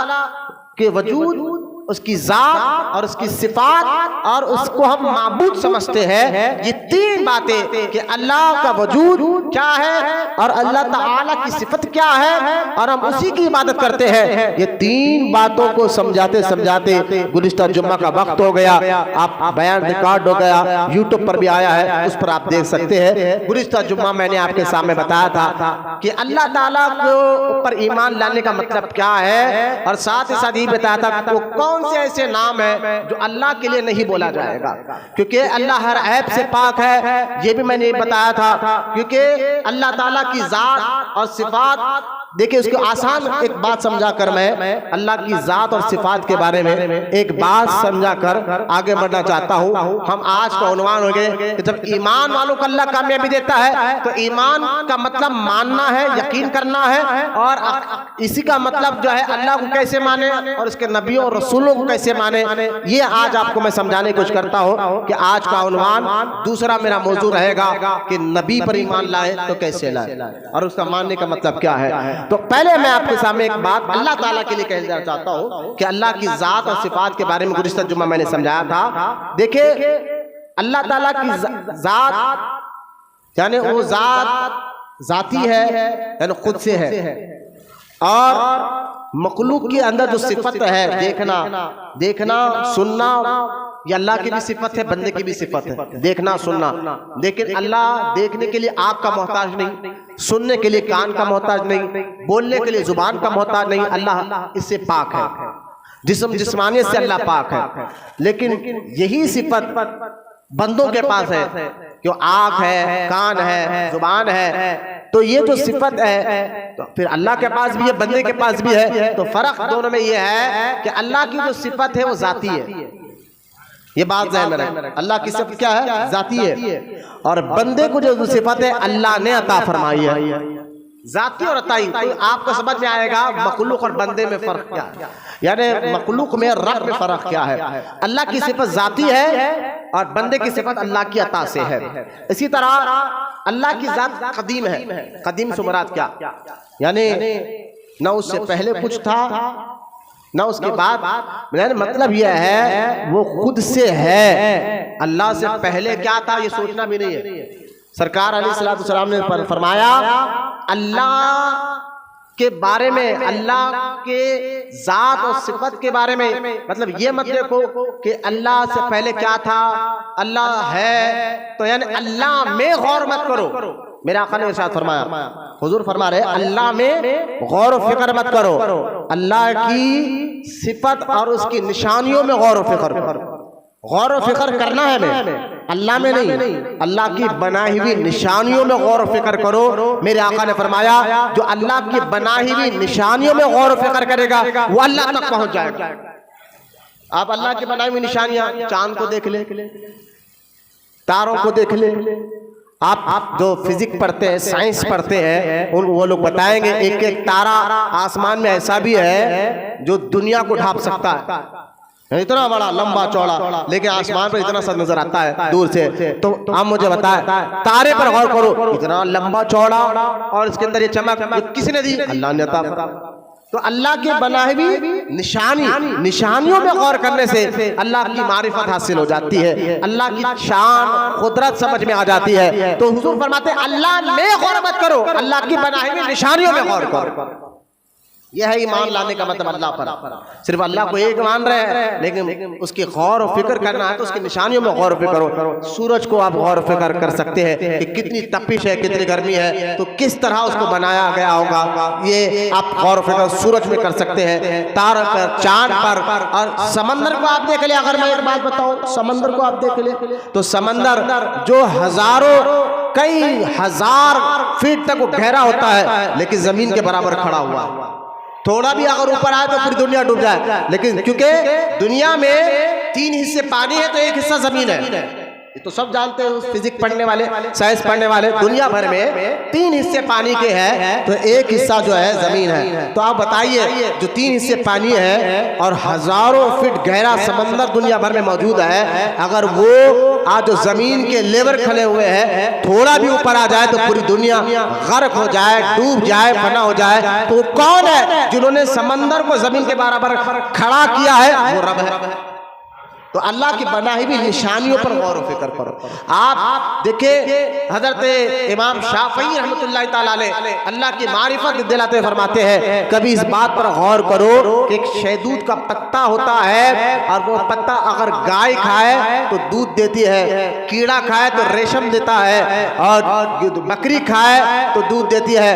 के वजूद, उसकी जात और उसकी सिफात और उसको हम माबूद समझते हैं। ये तीन बातें कि अल्लाह का वजूद क्या है और अल्लाह ताला की सिफत क्या है और हम उसी की इबादत करते हैं, ये तीन बातों को समझाते समझाते गुज़िश्ता जुम्मा का वक्त हो गया। आप बयान रिकॉर्ड हो गया, यूट्यूब पर भी आया है, उस पर आप देख सकते हैं। गुज़िश्ता जुम्मा मैंने आपके सामने बताया था कि अल्लाह ताला के ऊपर ईमान लाने का मतलब क्या है, और साथ ही साथ ये बताया था कि कौन से ऐसे नाम है जो अल्लाह के लिए नहीं बोला जाएगा, क्योंकि अल्लाह हर ऐब से पाक है, ये भी मैंने बताया था। क्योंकि अल्लाह ताला की जात और सिफात, देखिए उसको आसान एक बात समझा कर मैं अल्लाह की जात और सिफात के बारे में एक बात समझा कर आगे बढ़ना चाहता हूँ। हम आज का उन्वान हो गए कि जब ईमान वालों को अल्लाह कामयाबी देता है तो ईमान का मतलब मानना है, यकीन करना है, और इसी का मतलब जो है अल्लाह को कैसे माने और उसके नबियों और रसूलों को कैसे माने, ये आज आपको मैं समझाने की कोशिश करता हूँ। कि आज का उन्वान दूसरा मेरा मौजू रहेगा कि नबी पर ईमान लाए तो कैसे लाए और उसका मानने का मतलब क्या है। तो पहले मैं आपके सामने एक बात अल्लाह ताला के लिए कहना चाहता हूँ कि अल्लाह की जात और सिफात के बारे में गुज़िश्ता जुम्मा मैंने समझाया था। देखिए अल्लाह ताला की जात यानी वो जात जाती है यानी खुद से है, और मखलूक के अंदर जो सिफत है देखना सुनना, ये अल्लाह की भी सिफत है, बंदे की भी सिफत है, देखना सुनना। लेकिन अल्लाह देखने के लिए आँख का मोहताज नहीं, सुनने के लिए कान का मोहताज नहीं, बोलने के लिए जुबान का मोहताज नहीं, अल्लाह इससे पाक है, जिस्मानियत से अल्लाह पाक है। लेकिन यही सिफत बंदों के पास है, क्यों आँख है, कान है, जुबान है, तो ये जो सिफत है तो फिर अल्लाह के पास भी है, बंदे के पास भी है। तो फर्क दोनों में ये है कि अल्लाह की जो सिफत है वो जाती है, ये बात ज़हन में रहे, अल्लाह की सिफत क्या है, जाती है, और बंदे को जो सिफत है अल्लाह ने अता फरमाई है, जाती और अताई। तो आपको समझ में आएगा मखलूक और बंदे में फर्क क्या है, यानी मखलूक में रब में फर्क क्या है। अल्लाह की सिफत जाती है और बंदे की सिफत अल्लाह की अता से है। इसी तरह अल्लाह की जात कदीम है, कदीम से मुराद क्या, यानी न उससे पहले कुछ था न उसके बाद, मतलब यह है वो खुद से है, अल्लाह से पहले क्या था ये सोचना भी नहीं है। सरकार अलैहिस्सलाम ने फरमाया अल्लाह के बारे में, अल्लाह के जात और सिफत के बारे में, मतलब ये मत देखो कि अल्लाह से पहले क्या था, अल्लाह है, तो यानी अल्लाह में गौर मत करो। मेरे आका ने इरशाद फरमाया, हुजूर फरमा रहे अल्लाह में गौर फिक्र मत करो, अल्लाह की सिफत और उसकी निशानियों में गौर फिक्र करना है हमें, अल्लाह में नहीं, अल्लाह की बनाई हुई निशानियों में गौर फिक्र करो। मेरे आका ने फरमाया जो अल्लाह की बनाई हुई निशानियों में गौर फिक्र करेगा वो अल्लाह तक पहुंच जाएगा। आप अल्लाह की बनाई हुई निशानियां, चांद को देख ले, तारों को देख ले, आप जो फिजिक्स पढ़ते हैं, साइंस पढ़ते हैं, वो लोग बताएंगे एक एक तारा आसमान में ऐसा भी है जो दुनिया को ढांप सकता है, इतना बड़ा लंबा चौड़ा, लेकिन आसमान पर इतना सा नजर आता है दूर से। तो आप मुझे बताएं, तारे पर गौर करो, इतना लंबा चौड़ा और इसके अंदर ये चमक किसने दी? अल्लाह ने अता। तो अल्लाह के बनाए भी निशानियों में गौर करने से अल्लाह की मारिफत हासिल हो जाती है, अल्लाह की शान कुदरत समझ में आ जाती है। तो हुजूर फरमाते हैं अल्लाह में गौर मत करो, अल्लाह की बनाई हुई निशानियों में गौर करो। यह है ईमान लाने का मतलब अल्लाह पर। सिर्फ अल्लाह को एक मान रहे हैं, लेकिन उसकी गौर और फिक्र करना है तो उसकी निशानियों में गौर और फिक्र करो। सूरज को आप गौर और फिक्र कर सकते हैं कि कितनी तपिश है, कितनी गर्मी है, तो किस तरह उसको बनाया गया होगा, ये आप गौर और फिक्र सूरज में कर सकते हैं, तारों पर, चांद पर। और समंदर को आप देख ले, अगर मैं एक बात बताऊं, समंदर को आप देख ले तो समंदर जो कई हजार फीट तक गहरा होता है, लेकिन जमीन के बराबर खड़ा हुआ, थोड़ा भी अगर ऊपर आए तो पूरी दुनिया डूब जाए। लेकिन क्योंकि दुनिया में 3 हिस्से पानी है तो 1 हिस्सा जमीन है, ये तो सब जानते हैं, फिजिक्स पढ़ने वाले, साइंस पढ़ने वाले। दुनिया भर में 3 हिस्से पानी के हैं तो 1 हिस्सा जो है जमीन है। तो आप बताइए, जो 3 हिस्से पानी है और हजारों फीट गहरा समंदर दुनिया भर में मौजूद है, अगर वो आज जो जमीन के लेवल खड़े हुए हैं थोड़ा भी ऊपर आ जाए तो पूरी दुनिया गर्क हो जाए, डूब जाए, फना हो जाए, तो कौन है जिन्होंने समंदर को जमीन के बराबर खड़ा किया है? वो रब है। तो अल्लाह की बनाई हुई निशानियों पर गौर और फिक्र करो। आप देखिए, हजरत इमाम शाफई रहमतुल्लाह ताला अलैह अल्लाह की मारिफत दिलाते फरमाते हैं, कभी इस बात पर गौर करो कि एक शहदूद का पत्ता होता है और वो पत्ता अगर गाय खाए तो दूध देती है, कीड़ा खाए तो रेशम देता है, और बकरी खाए तो दूध देती है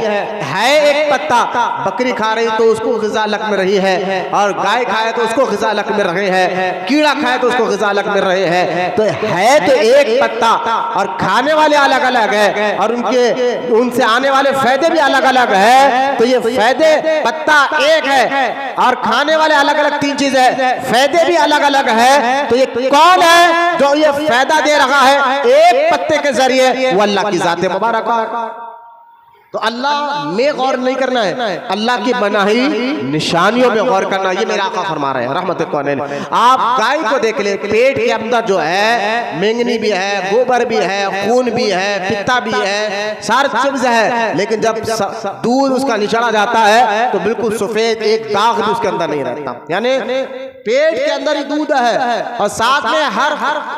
एक पत्ता, बकरी खा रही तो उसको ग़िज़ा लग में रही है, और गाय खाए तो उसको ग़िज़ा लग में रहे है, कीड़ा खाए तो उसको ग़िज़ा लग में रहे हैं। तो है तो एक पत्ता, और खाने वाले अलग अलग है, और उनसे आने वाले फायदे भी अलग अलग है। तो ये फायदे, पत्ता एक है और खाने वाले अलग अलग 3 चीज है, फायदे भी अलग अलग है। तो ये कौन है जो ये फायदा दे रहा है एक पत्ते के जरिए? वो अल्लाह की ज़ात मुबारक है। तो अल्लाह में गौर नहीं करना है, अल्लाह की बनाई निशानियों में गौर करना। ये मेरा आका फरमा रहे हैं रहमत कौनैन। आप गाय को देख ले, पेट के अंदर जो है मेंगनी भी है, गोबर भी है, खून भी है, पित्ता भी है, सारी चीज है, लेकिन जब दूध उसका निचड़ा जाता है तो बिल्कुल सफेद, एक दाग भी उसके अंदर नहीं रहता। यानी पेट के अंदर ही दूध है, और साथ में हर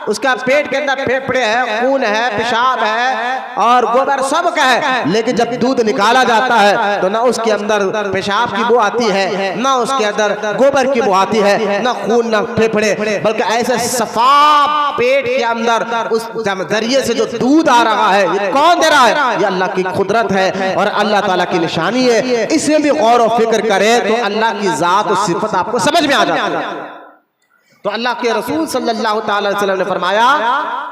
उसका पेट के अंदर फेफड़े है, खून है, पेशाब है और गोबर सब का है, लेकिन जब दूध निकाला जाता है तो ना उसके अंदर पेशाब की बू आती है, ना उसके अंदर गोबर की बू आती है, ना खून, ना फेफड़े, बल्कि ऐसे सफा पेट के अंदर उस जरिए से जो दूध आ रहा है, ये कौन दे रहा है? ये अल्लाह की कुदरत है और अल्लाह ताला की निशानी है। इसमें भी गौर और फिक्र करें तो अल्लाह की जात और सिफत आपको समझ में आ जाती है। तो अल्लाह के रसूल सल्लल्लाहु अलैहि वसल्लम ने फरमाया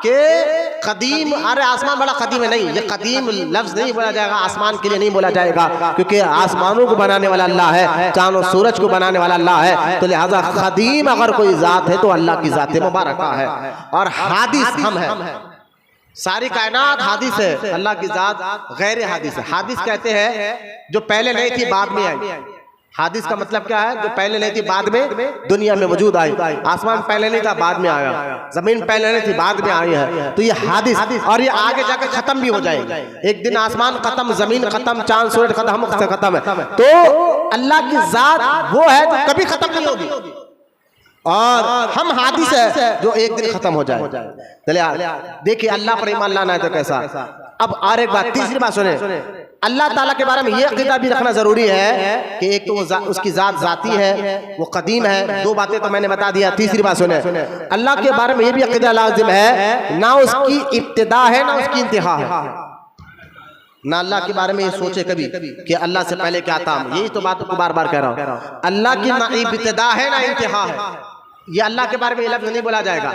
कि कदीम, अरे आसमान बड़ा कदीम है, नहीं, ये कदीम लफ्ज नहीं बोला जाएगा, आसमान के लिए नहीं बोला जाएगा, क्योंकि आसमानों को बनाने वाला अल्लाह है, चांद और सूरज को बनाने वाला अल्लाह है। तो लिहाजा कदीम अगर कोई जात है तो अल्लाह की जात मुबारक है। और हादिस हम है, सारी कायनात हादिस है, अल्लाह की जात गैर हादिस है। हादिस कहते हैं जो पहले नहीं थी बाद में आई। हादिस का मतलब क्या है? जो पहले नहीं थी बाद में दुनिया में वजूद आई। आसमान पहले नहीं था बाद में आया, जमीन पहले नहीं थी बाद में आई है। तो ये हादिस, और ये आगे जाकर खत्म भी हो जाएगी। एक दिन आसमान खत्म, जमीन खत्म, चांद सूरज खत्म है। तो अल्लाह की जात वो है जो कभी खत्म नहीं होगी, और हम हादिस है जो एक दिन खत्म हो जाए। चलिए देखिए, अल्लाह पर ईमान लाना है तो कैसा। अब और एक बात, तीसरी बात सुने, अल्लाह ताला के बारे में ये अक़ीदा भी रखना जरूरी है कि एक तो वो उसकी जात जाती है, वो कदीम है, 2 बातें तो मैंने बता दिया। तीसरी बात सुने, अल्लाह के बारे में ये भी अक़ीदा लाजिम है, ना उसकी इब्तिदा है ना उसकी इंतहा है। ना अल्लाह के बारे में ये सोचे कभी कि अल्लाह से पहले क्या था। यही तो बात को बार बार कह रहा हूँ, अल्लाह की ना इब्तिदा है ना इंतहा है। ये अल्लाह के बारे में ये लफ्ज़ नहीं बोला जाएगा,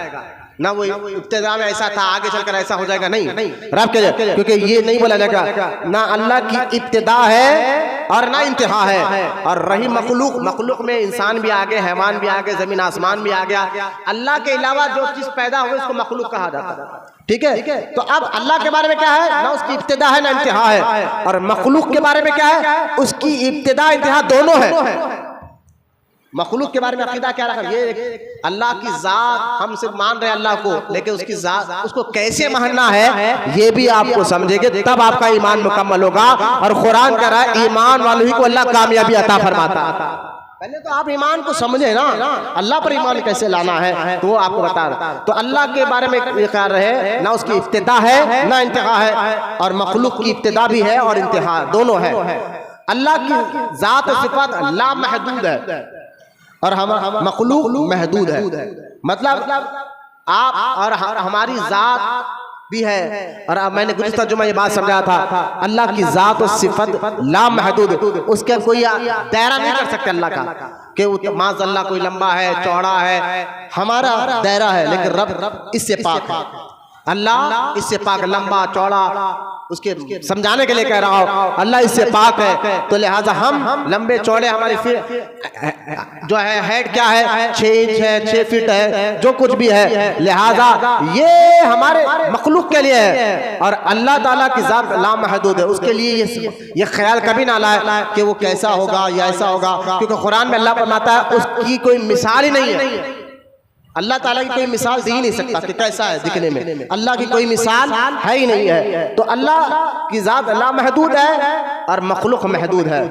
ना वो इब्तिदा में ऐसा था आगे चलकर ऐसा हो जाएगा, नहीं रब के, क्योंकि ये नहीं बोला जाएगा। ना अल्लाह की इब्तिदा है और ना इंतहा है। और रही मखलूक, मखलूक में इंसान भी आ गए, हैवान भी आ गए, जमीन आसमान भी आ गया। अल्लाह के अलावा जो चीज पैदा हुई उसको मखलूक कहा जाता है। ठीक है, तो अब अल्लाह के बारे में क्या है, ना उसकी इब्तिदा है ना इंतहा है। और मखलूक के बारे में क्या है, उसकी इब्तिदा इंतहा दोनों है। मखलूक के बारे में अकीदा क्या रखा, ये अल्लाह की जात हम सिर्फ मान रहे हैं अल्लाह को, लेकिन उसकी जात उसको कैसे मानना है ये भी आपको समझेंगे, तब आपका ईमान मुकम्मल होगा। और कुरान कह रहा है ईमान वालों ही को अल्लाह कामयाबी अता फरमाता। पहले तो आप ईमान को समझे ना, अल्लाह पर ईमान कैसे लाना है तो वो आपको बता रहा। तो अल्लाह के बारे में ये कह रहे हैं, ना उसकी इब्तिदा है ना इंतहा है, और मखलूक की इब्तिदा भी है और इंतहा दोनों है। अल्लाह की जात और सिफात ला महदूद है और हम मखलूक महदूद है। मतलब आप और हमारी जात भी है। और मैंने गुज़िश्ता जुमा ये बात समझाया था, अल्लाह की जात और सिफत ला महदूद, उसके कोई दायरा नहीं कर सकते अल्लाह का कि माज़अल्लाह कोई लंबा है चौड़ा है, हमारा दायरा है। लेकिन रब इससे पाक है, अल्लाह इससे पाक, लंबा चौड़ा उसके समझाने के लिए कह रहा हूँ, अल्लाह इससे पाक है। तो लिहाजा हम लंबे चौड़े, हमारी जो है हेड क्या है 6 इंच है, 6 फीट है, जो कुछ भी है, लिहाजा ये हमारे मखलूक के लिए है। और अल्लाह ताला की जात लामहदूद है, उसके लिए ये ख्याल कभी ना लाए कि वो कैसा होगा या ऐसा होगा, क्योंकि कुरान में अल्लाह फरमाता है उसकी कोई मिसाल ही नहीं है। अल्लाह ताला की कोई मिसाल दे ही नहीं सकता कि कैसा है दिखने में, अल्लाह की कोई मिसाल है ही नहीं है। तो अल्लाह की जात लामहदूद है और मखलूक महदूद है।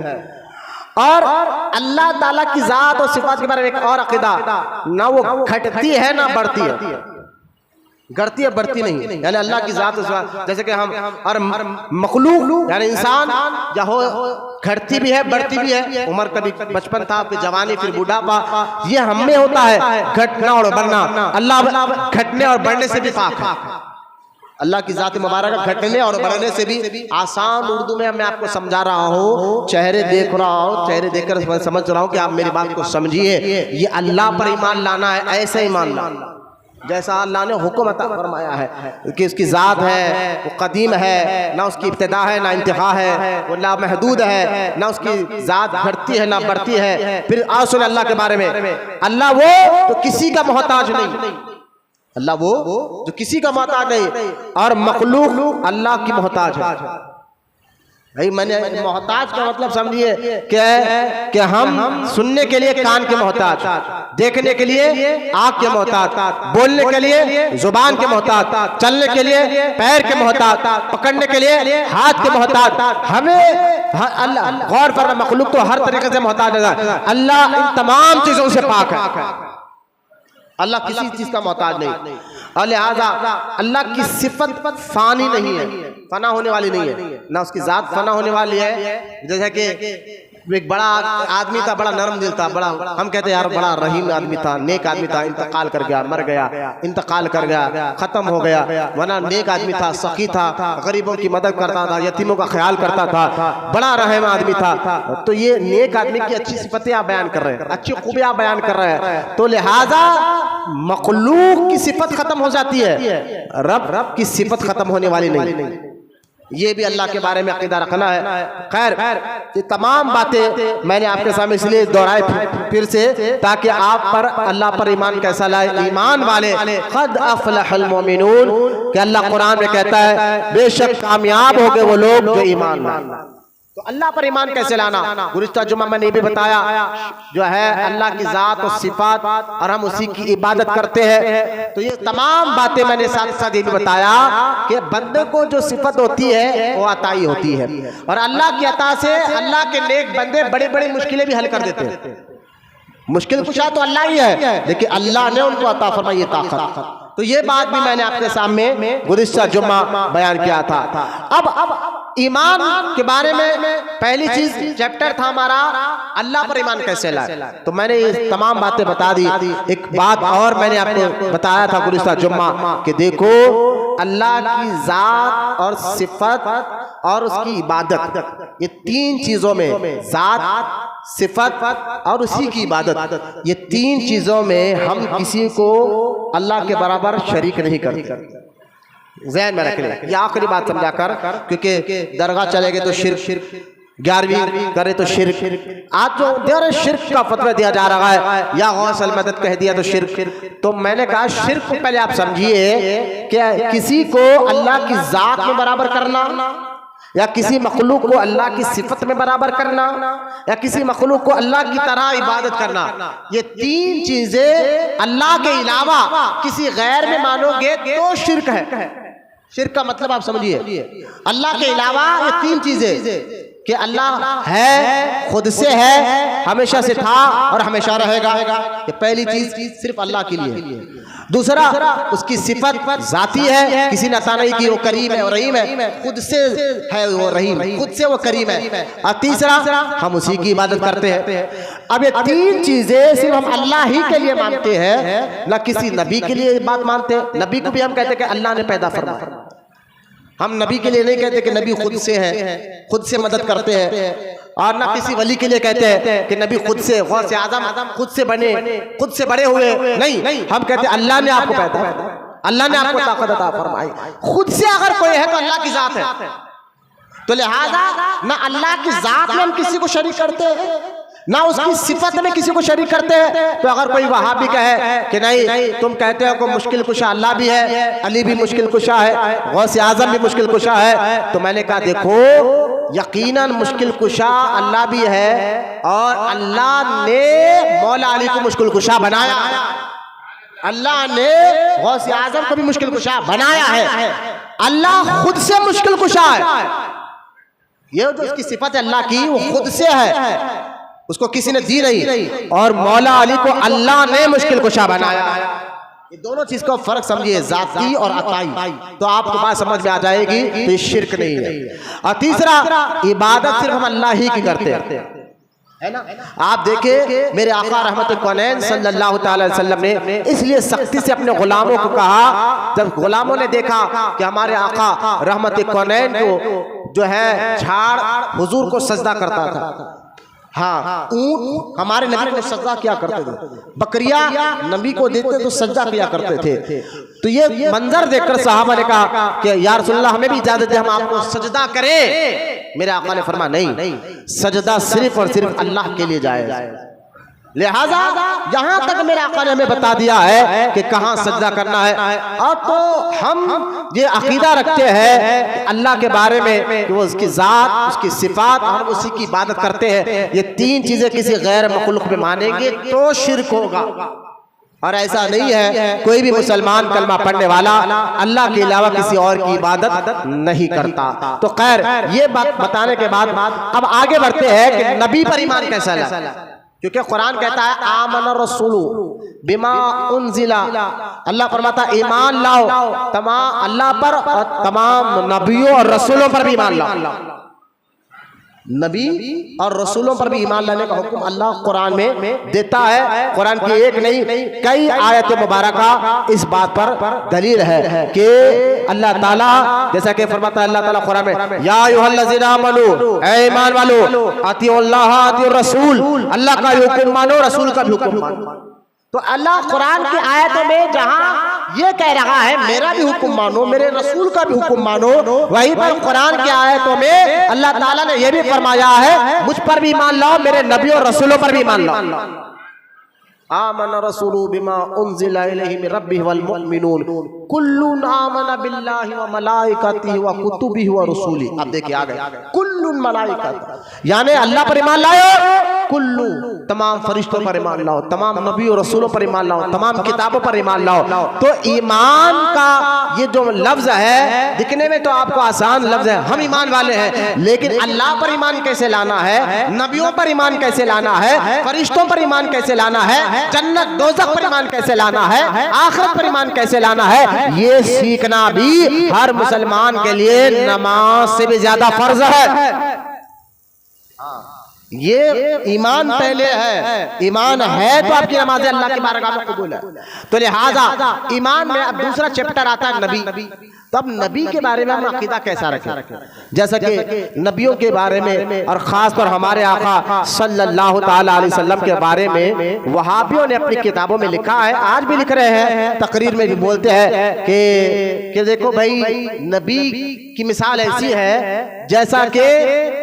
और अल्लाह ताला की जात और सिफात के बारे में एक और अकीदा, ना वो घटती है ना बढ़ती है, घटती है बढ़ती नहीं। यानी अल्लाह की जात और सिफात, जैसे कि हम और मखलूक यानी इंसान या हो घटती भी है बढ़ती भी है। उम्र कभी बचपन था, फिर जवानी, फिर बुढ़ापा, ये हम में होता है घटना और बढ़ना। अल्लाह घटने और बढ़ने से भी पाक है। अल्लाह की जात मुबारक घटने और बढ़ने से भी। आसान उर्दू में मैं आपको समझा रहा हूँ, चेहरे देख रहा हूँ, चेहरे देखकर समझ रहा हूँ कि आप मेरी बात को समझिए। ये अल्लाह पर ईमान लाना है, ऐसे ईमान लाना जैसा अल्लाह ने हुक्म अता फरमाया है कि उसकी ज़ात है, वो कदीम है, ना उसकी इब्तिदा है ना इंतहा है, वो ला महदूद है, ना उसकी ज़ात घटती है ना बढ़ती है। फिर आओ सुन अल्लाह के बारे में, अल्लाह वो तो किसी का मोहताज नहीं, अल्लाह वो जो किसी का मोहताज नहीं, और मखलूक अल्लाह की मोहताज है। भाई मैंने मोहताज का मतलब समझिए कि हम सुनने के लिए कान के मोहताज, देखने के लिए आँख के मोहताज, बोलने के लिए जुबान के मोहताज, चलने के लिए पैर के मोहताज, पकड़ने के लिए हाथ के मोहताज। हमें अल्लाह गौर फरमा, मखलूक तो हर तरीके से मोहताज है, अल्लाह इन तमाम चीजों से पाक है, अल्लाह किसी चीज का मोहताज नहीं। और लिहाजा अल्लाह की सिफत फानी नहीं है, फना होने वाली नहीं है, ना उसकी जात फना होने वाली है। जैसे कि एक बड़ा आदमी था, बड़ा नरम दिल था, बड़ा हम कहते हैं यार बड़ा रहीम आदमी था, नेक आदमी था, इंतकाल कर गया, मर गया, इंतकाल कर गया, खत्म हो गया, वरना नेक आदमी था, सखी था, गरीबों की मदद करता था, यतीमों का ख्याल करता था, बड़ा रहम आदमी था। तो ये नेक आदमी की अच्छी सिफतें आप बयान कर रहे हैं, अच्छी खूबियां आप बयान कर रहे हैं। तो लिहाजा मखलूक की सिफत खत्म हो जाती है, रब की सिफत खत्म होने वाली नहीं। ये भी अल्लाह के बारे में अकीदा रखना है। खैर ये तमाम बातें मैंने आपके सामने इसलिए दोहराई फिर से, ताकि आप पर अल्लाह पर ईमान कैसा लाए। ईमान वाले क़द अफ़लहल मोमिनून, कि अल्लाह कुरान में कहता है बेशक कामयाब हो गए वो लोग जो ईमान लाए। तो अल्लाह पर ईमान कैसे लाना, गुज़िश्ता जुमा मैंने भी बताया, जो है अल्लाह की ज़ात और सिफात, और हम उसी की इबादत करते हैं। तो ये तमाम बातें मैंने साथ साथ ये भी बताया कि बंदे को जो सिफत होती है वो अताई होती है, और अल्लाह की अता से अल्लाह के नेक बंदे बड़ी बड़ी मुश्किलें भी हल कर देते हैं। मुश्किल कुशा तो अल्लाह ही है, लेकिन अल्लाह ने उनको अता फरमाई ये ताकत। तो ये बात भी मैंने आपके सामने गुज़िश्ता जुम्मा बयान किया था। अब ईमान के बारे में पहली चीज चैप्टर था हमारा अल्लाह पर ईमान कैसे लाए, तो मैंने ये तमाम बातें बता दी। एक बात और मैंने आपको बताया था गुज़िश्ता जुम्मा कि देखो अल्लाह की ज़ात और सिफत और उसकी इबादत, ये तीन चीजों में, ज़ात, सिफत और उसी की इबादत, ये तीन चीजों में हम किसी को अल्लाह के बराबर शरीक नहीं करते। ज़हन में रख लें, ये आखिरी बात समझा कर, क्योंकि दरगाह चले गए तो शिर्क 11वीं करे तो शिर्क। आज जो देर शिर्क का फतवा दिया जा रहा है या गौस अल मदद कह दिया तो शिर्क। तो मैंने कहा शिर्क को पहले आप समझिए कि किसी को अल्लाह की जात में बराबर करना, या किसी मखलूक को अल्लाह की सिफत में बराबर करना, या किसी मखलूक को अल्लाह की तरह इबादत करना, ये तीन चीजें अल्लाह के अलावा किसी गैर में मानोगे तो शिर्क है। शिर्क का मतलब आप समझिए, अल्लाह के अलावा ये तीन चीजें कि अल्लाह है, खुद से है, हमेशा से था और हमेशा रहेगा, ये पहली चीज सिर्फ अल्लाह के लिए। दूसरा, उसकी सिफत जाती है, किसी ने अता नहीं कि वो करीम है और रहीम है, खुद से है वो रहीम, खुद से वो करीम है। और तीसरा, हम उसी की इबादत करते हैं। अब ये तीन चीजें सिर्फ हम अल्लाह ही के लिए मानते हैं, ना किसी नबी के लिए बात मानते हैं। नबी को भी हम कहते हैं कि अल्लाह ने पैदा फरमाया। हम नबी के लिए नहीं कहते कि नबी खुद से है, खुद से मदद करते हैं। और ना किसी वली के लिए कहते हैं कि नबी खुद से गौस आज़म खुद से बने, खुद से बड़े हुए। नहीं, हम कहते हैं अल्लाह ने आपको पैदा, अल्लाह ने आपको ताकत अता फरमाई। खुद से अगर कोई है तो अल्लाह की जात है। तो लिहाजा ना अल्लाह की जात में हम किसी को शरीक करते हैं, ना उसकी सिफत में किसी को शरीक करते हैं। तो अगर कोई वहाबी कहे कि नहीं तुम कहते हो को मुश्किल कुशा अल्लाह भी है, अली भी मुश्किल कुशा है, गौस आज़म भी मुश्किल कुशा है, तो मैंने कहा देखो यकीनन मुश्किल कुशा अल्लाह भी है और अल्लाह ने मौला अली को मुश्किल कुशा बनाया, अल्लाह ने गौस आज़म को भी मुश्किल कुशा बनाया है। अल्लाह खुद से मुश्किल कुशा है। ये जो उसकी सिफत है अल्लाह की वो खुद से है, उसको किसी ने दी नहीं। और मौला अली को अल्लाह ने मुश्किल कुशा बनाया। ये दोनों चीज का फर्क समझिए, जाती और अताई, तो आपको बात समझ में आ जाएगी। तो ये शिर्क नहीं है। और तीसरा, इबादत सिर्फ हम अल्लाह ही की करते हैं, है ना। आप देखिए मेरे आका रहमत कौनैन सल्लल्लाहु अलैहि वसल्लम ने इसलिए सख्ती से अपने गुलामों को कहा, जब गुलामों ने देखा कि हमारे आका रहमत कौनैन को जो है झाड़ हुजूर को सजदा करता था, हाँ ऊंट हमारे नबी को सजदा किया करते थे, बकरिया नबी को देते तो सजदा किया करते थे। तो ये मंजर देखकर सहाबा ने कहा कि या रसूलल्लाह हमें भी इजाजत है हम आपको सजदा करें। मेरे आका ने फरमाया नहीं, सजदा सिर्फ और सिर्फ अल्लाह के लिए जाएगा। लिहाजा यहाँ तक मेरे आका ने हमें बता दिया है कि कहाँ सजदा करना है। और तो हम ये अकीदा रखते हैं कि अल्लाह के बारे में कि वो उसकी जात, उसकी सिफात, हम उसी की इबादत करते हैं। ये तीन चीजें किसी गैर मखलूक में मानेंगे तो शिर्क होगा। और ऐसा नहीं है, कोई भी मुसलमान कलमा पढ़ने वाला अल्लाह के अलावा किसी और की इबादत नहीं करता। तो खैर ये बात बताने के बाद अब आगे बढ़ते हैं कि नबी पर ईमान कैसा लाए, क्योंकि कुरान कहता है आमन रसूलु बिमा उनजिला, अल्लाह फरमाता ईमान लाओ तमाम अल्लाह पर और तमाम नबियों और रसूलों पर भी ईमान लाओ। नबी और रसूलों पर भी ईमान लाने का हुक्म अल्लाह कुरान में देता है। कुरान की एक नहीं कई आयत मुबारका इस बात पर दलील है कि अल्लाह ताला जैसा कि फरमाता है अल्लाह ताला कुरान में या अय्युहल्लज़ीना आमनू, ऐ ईमान वालो अतिउल्लाह अतिउर रसूल, अल्लाह का भी हुक्म मानो रसूल का भी हुक्म मानो। तो अल्लाह कुरान की आयतों में जहां ये कह रहा है मेरा भी हुक्म मानो, मेरे रसूल का भी हुक्म मानो, वहीं पर कुरान की आयतों में अल्लाह ताला ने यह भी फरमाया है मुझ पर भी ईमान लाओ, मेरे नबी और रसूलों पर भी ईमान लाओ। आमन रसूलु बिमा उनजिला इलैहि मिन रब्बिहि वल मुमिनून कुल्लुन आमन बिल्लाहि व मलाइकतिहि व कुतुबिहि व रुसूलिहि। अब देखिए आ गए कुल्लुन मलाइकत, यानी अल्लाह पर ईमान लाओ, कुल्लू तमाम फरिश्तों पर ईमान लाओ, तमाम नबी और रसूलों पर ईमान लाओ, तमाम किताबों पर ईमान लाओ। तो ईमान का ये जो लफ्ज है दिखने में तो आपको आसान लफ्ज है, हम ईमान वाले हैं, लेकिन अल्लाह पर ईमान कैसे लाना है, नबियों पर ईमान कैसे लाना है, फरिश्तों पर ईमान कैसे लाना है, जन्नत दोज़ख पर ईमान कैसे लाना है, आखिरत पर ईमान कैसे लाना है, ये सीखना भी हर मुसलमान के लिए नमाज से भी ज्यादा फर्ज है। ये ईमान पहले है, ईमान है तो आपकी नमाज़ें अल्लाह की बारगाह में कबूल है। तो लिहाजा ईमान में अब दूसरा चैप्टर आता है नबी। तब नबी के बारे में हम अकीदा कैसा रखें, जैसा कि नबियों के बारे में और ख़ास तौर हमारे आका सल्लल्लाहु ताला अलैहि वसल्लम के बारे में वहाबियों ने अपनी किताबों में लिखा है, आज भी लिख रहे हैं, तकरीर में भी बोलते हैं कि देखो भाई नबी की मिसाल ऐसी है जैसा कि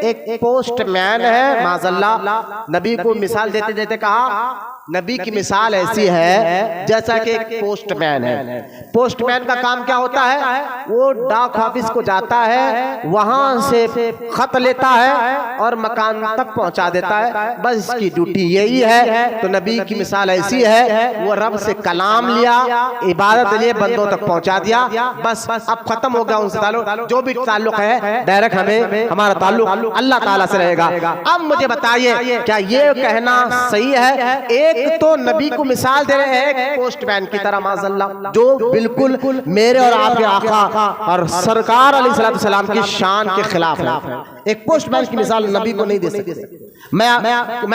एक पोस्टमैन है, माज़अल्लाह नबी को मिसाल देते देते कहा नबी की मिसाल ऐसी है जैसा कि एक पोस्टमैन है। पोस्टमैन का काम क्या होता है? वो डाक ऑफिस को जाता है, वहां से खत लेता है और मकान तक पहुंचा देता है, बस इसकी ड्यूटी यही है। तो नबी की मिसाल ऐसी है, वो रब से कलाम लिया, इबादत लिए बंदों तक पहुंचा दिया, बस अब खत्म हो गया उनसे ताल्लुक। जो भी ताल्लुक है डायरेक्ट हमारा ताल्लुक अल्लाह ताला से रहेगा। अब मुझे बताइए क्या ये कहना सही है? एक तो नबी को मिसाल दे रहे हैं एक पोस्टमैन की तरह, माज़अल्लाह, जो बिल्कुल मेरे और आपके आका और सरकार अलैहिस्सलाम की शान के खिलाफ है। एक पोस्टमैन की मिसाल नबी को नहीं दे सकते। मैं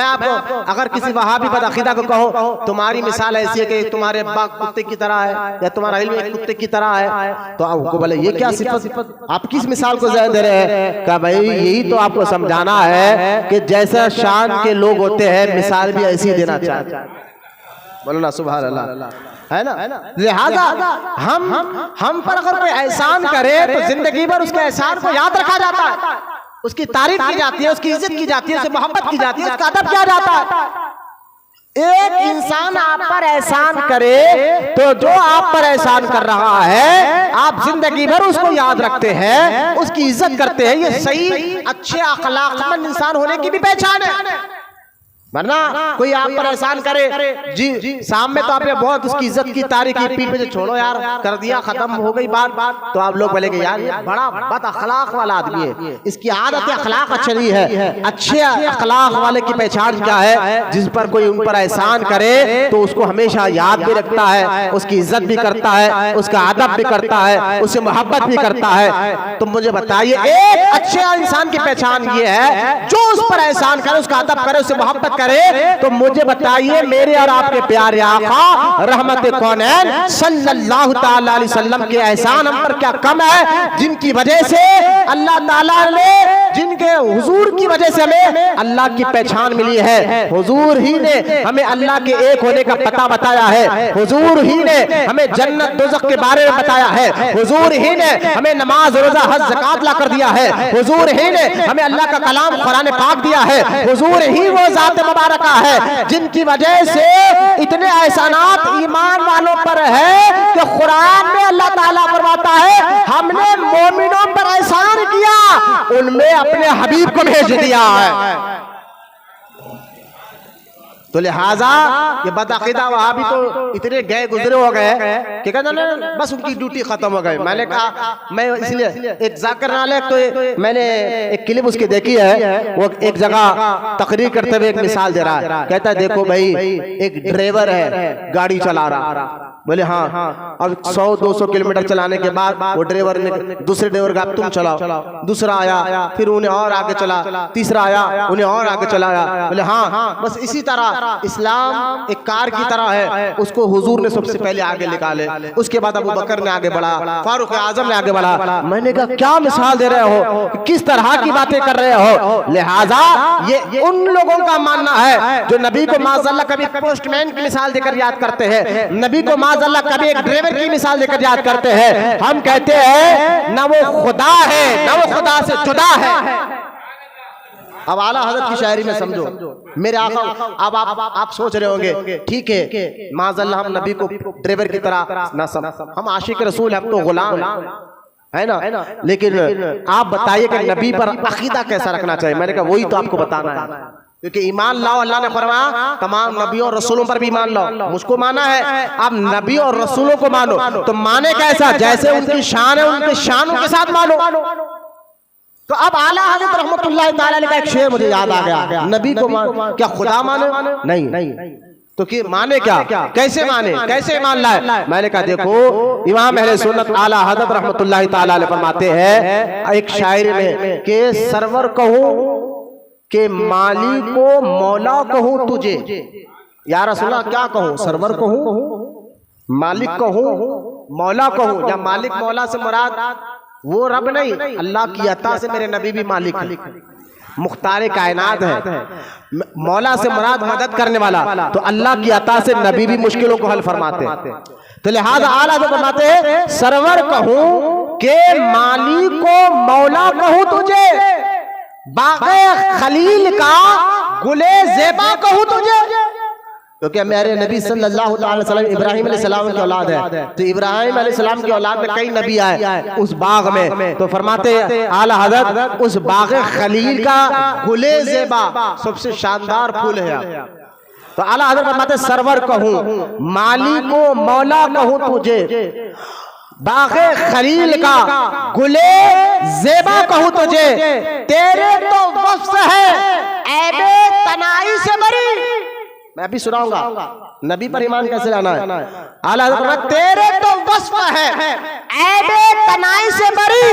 आपको अगर किसी वहाबी बदअकीदा को कहो तुम्हारी मिसाल ऐसी है कि तुम्हारे अब्बा कुत्ते की तरह है या तुम्हारा इल्म एक कुत्ते की तरह है, तो आपको बोले ये क्या सिफत, आप किस मिसाल को दे रहे हैं? क्या भाई यही तो आपको समझाना है कि जैसा शान के लोग होते हैं मिसाल भी ऐसी देना चाहिए। बोलो ना सुभान अल्लाह, है ना? लिहाजा हम पर अगर कोई एहसान करे तो जिंदगी भर उसके एहसान को याद रखा जाता है, उसकी तारीफ की जाती है, उसकी इज्जत की जाती है, उसे मोहब्बत की जाती है, उसका अदब किया जाता है। एक इंसान आप पर एहसान करे तो जो आप पर एहसान कर रहा है आप जिंदगी भर उसको याद रखते हैं, उसकी इज्जत करते हैं। ये सही अच्छे अखलाकमंद इंसान होने की भी पहचान है। वरना कोई आप पर एहसान करे जी सामने तो आपने बहुत उसकी इज्जत की तारीफ की, पीठ पे से छोड़ो यार कर दिया, खत्म हो गई बात, तो आप लोग बोलेंगे यार ये बड़ा बद अखलाक वाला आदमी है, इसकी आदत अखलाक अच्छी नहीं है। अच्छे अखलाक वाले की पहचान क्या है? जिस पर कोई उन पर एहसान करे तो उसको हमेशा याद भी रखता है, उसकी इज्जत भी करता है, उसका अदब भी करता है, उससे मोहब्बत भी करता है। तो मुझे बताइए एक अच्छे इंसान की पहचान ये है जो उस पर एहसान करे, उसका अदब करे, उससे मोहब्बत करे। तो मुझे बताइए मेरे और आपके प्यारे आका रहमत कौनैन सल्लल्लाहु ताला अलैहि वसल्लम के एहसान हम पर क्या कम है, जिनकी वजह से अल्लाह ताला ने, जिनके हुजूर की वजह से हमें अल्लाह की पहचान मिली है। हुजूर ही ने हमें अल्लाह के एक होने का पता बताया है, हुजूर ही ने हमें जन्नत दोज़ख के बारे में बताया है, हुजूर ही ने हमें नमाज रोजा हज ज़कात ला कर दिया है, हुजूर ही ने हमें अल्लाह का कलाम कुरान पाक दिया है, हुजूर ही वो ज़ात मुबारका है जिनकी वजह से इतने एहसानात ईमान वालों पर है कि कुरान में अल्लाह ताला फरमाता है हमने मोमिनों पर एहसान किया, उनमें अपने हबीब को भेज दिया है। तो लिहाजा ये बदअकीदा वहाबी तो इतने गए गुजरे हो गए कि कहते ना बस उनकी ड्यूटी खत्म हो गई। मैंने कहा मैं इसलिए एक जाकिर नालक तो मैंने एक क्लिप उसकी देखी है, वो एक जगह तकरीर करते हुए एक मिसाल दे रहा है, कहता है देखो भाई एक ड्राइवर है गाड़ी चला रहा, बोले हाँ, अब 100-200 किलोमीटर चलाने के बाद वो ड्राइवर ने दूसरे ड्राइवर का तुम चलाओ, दूसरा आया, फिर उन्हें और आगे चला, तीसरा आया, उन्हें और आगे चलाया, बोले हाँ बस इसी तरह इस्लाम एक कार की तरह है, उसको हुजूर ने सबसे पहले आगे निकाले, उसके बाद अबू बकर ने आगे बढ़ा, फारूक आजम ने आगे बढ़ा। मैंने कहा क्या मिसाल दे रहे हो, किस तरह की बातें कर रहे हो? लिहाजा ये उन लोगों का मानना है जो नबी को माज़अल्लाह कभी पोस्टमैन की मिसाल देकर याद करते हैं, नबी को माज़अल्लाह कभी एक ड्राइवर की मिसाल देकर याद करते हैं। हम कहते हैं ना वो खुदा है ना वो खुदा से जुदा है। अब आला हज़रत की शायरी में समझो मेरे आका, अब आप सोच रहे होंगे ठीक है माज़अल्लाह हम नबी को ड्राइवर की तरह ना समझ, हम आशिक रसूल, हम तो गुलाम है ना, लेकिन आप बताइए कि नबी पर अकीदा कैसा रखना चाहिए? मैंने कहा वही तो आपको बताना है, क्योंकि ईमान लाओ, अल्लाह ने फरमाया तमाम नबियों और रसूलों पर भी ईमान लाओ, मुझको माना है, आप नबी और रसूलों को मानो, तो माने कैसा? जैसे उनकी शान है उनके शानों के साथ मानो। तो अब आला हज़रत रहमतुल्लाह ताला अलैह का एक शेर मुझे याद आ गया, नबी को क्या खुदा माने? नहीं, तो कि माने क्या, कैसे माने, कैसे मान लाए? मैंने कहा देखो इमाम अहले सुन्नत आला हज़रत रहमतुल्लाह ताला अलैह फरमाते हैं एक शायरी में कि सरवर कहूं के माली को मौला कहूं तुझे, या रसूला क्या कहूं, सरवर कहूं, मालिक कहूं, मौला कहूं? या मालिक मौला से मुराद वो रब नहीं, अल्लाह की अता से मेरे नबी भी मालिक है, मुख्तार कायनात है। मौला से मुराद मदद करने वाला, तो अल्लाह की अता से नबी भी मुश्किलों को हल फरमाते हैं। तो लिहाजा आला से फरमाते हैं सरवर कहूं के मालिक को मौला कहूं तुझे, बाग़े खलील का गुले ज़ेबा कहूँ तुझे, क्योंकि मेरे नबी सल्लल्लाहु अलैहि वसल्लम इब्राहिम अलैहिस्सलाम की औलाद है, तो इब्राहिम अलैहिस्सलाम की औलाद में कई नबी आए उस बाग में। तो फरमाते आला हज़रत उस बाग़े खलील का गुले ज़ेबा सबसे शानदार फूल है। तो आला हज़रत फरमाते सरवर कहूँ, मालिको मौला कहूँ तुझे, बाग़े खलील का गुले ज़ेबा कहूँ तुझे, तेरे तो वस्फ़ है ऐबे तनाई से बरी। मैं अभी सुनाऊंगा नबी पर ईमान कैसे लाना है। आला हज़रत तेरे तो वस्फ़ है ऐबे तनाई से बरी,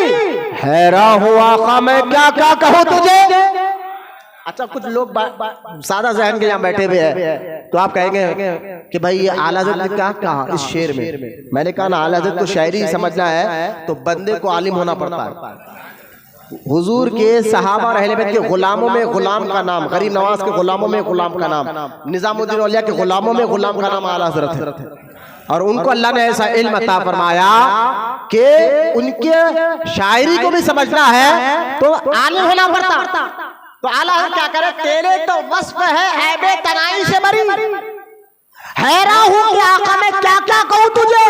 हैरान हुआ आका मैं क्या क्या कहूँ तुझे। अच्छा, कुछ लोग सादा ज़हन के यहाँ बैठे हुए हैं, तो आप कहेंगे कि भाई ये आला हज़रत ने क्या कहा इस शेर में। मैंने कहा ना, आला हज़रत को शायरी समझना है तो बंदे को आलिम होना पड़ता है। हुजूर के सहाबा और अहले बैत के गुलामों में गुलाम का नाम, गरीब नवाज के गुलामों में गुलाम का नाम, निजामुद्दीन औलिया के गुलामों में गुलाम का नाम आला हज़रत है। और उनको अल्लाह ने ऐसा इल्म अता फरमाया कि उनके शायरी को भी समझना है तो आलिम होना पड़ता। तो आला क्या करे, तेरे तो वस्फ़ है ऐबे तनाई से बरी, हैरान हूँ कि आका मैं क्या क्या कहूँ तुझे।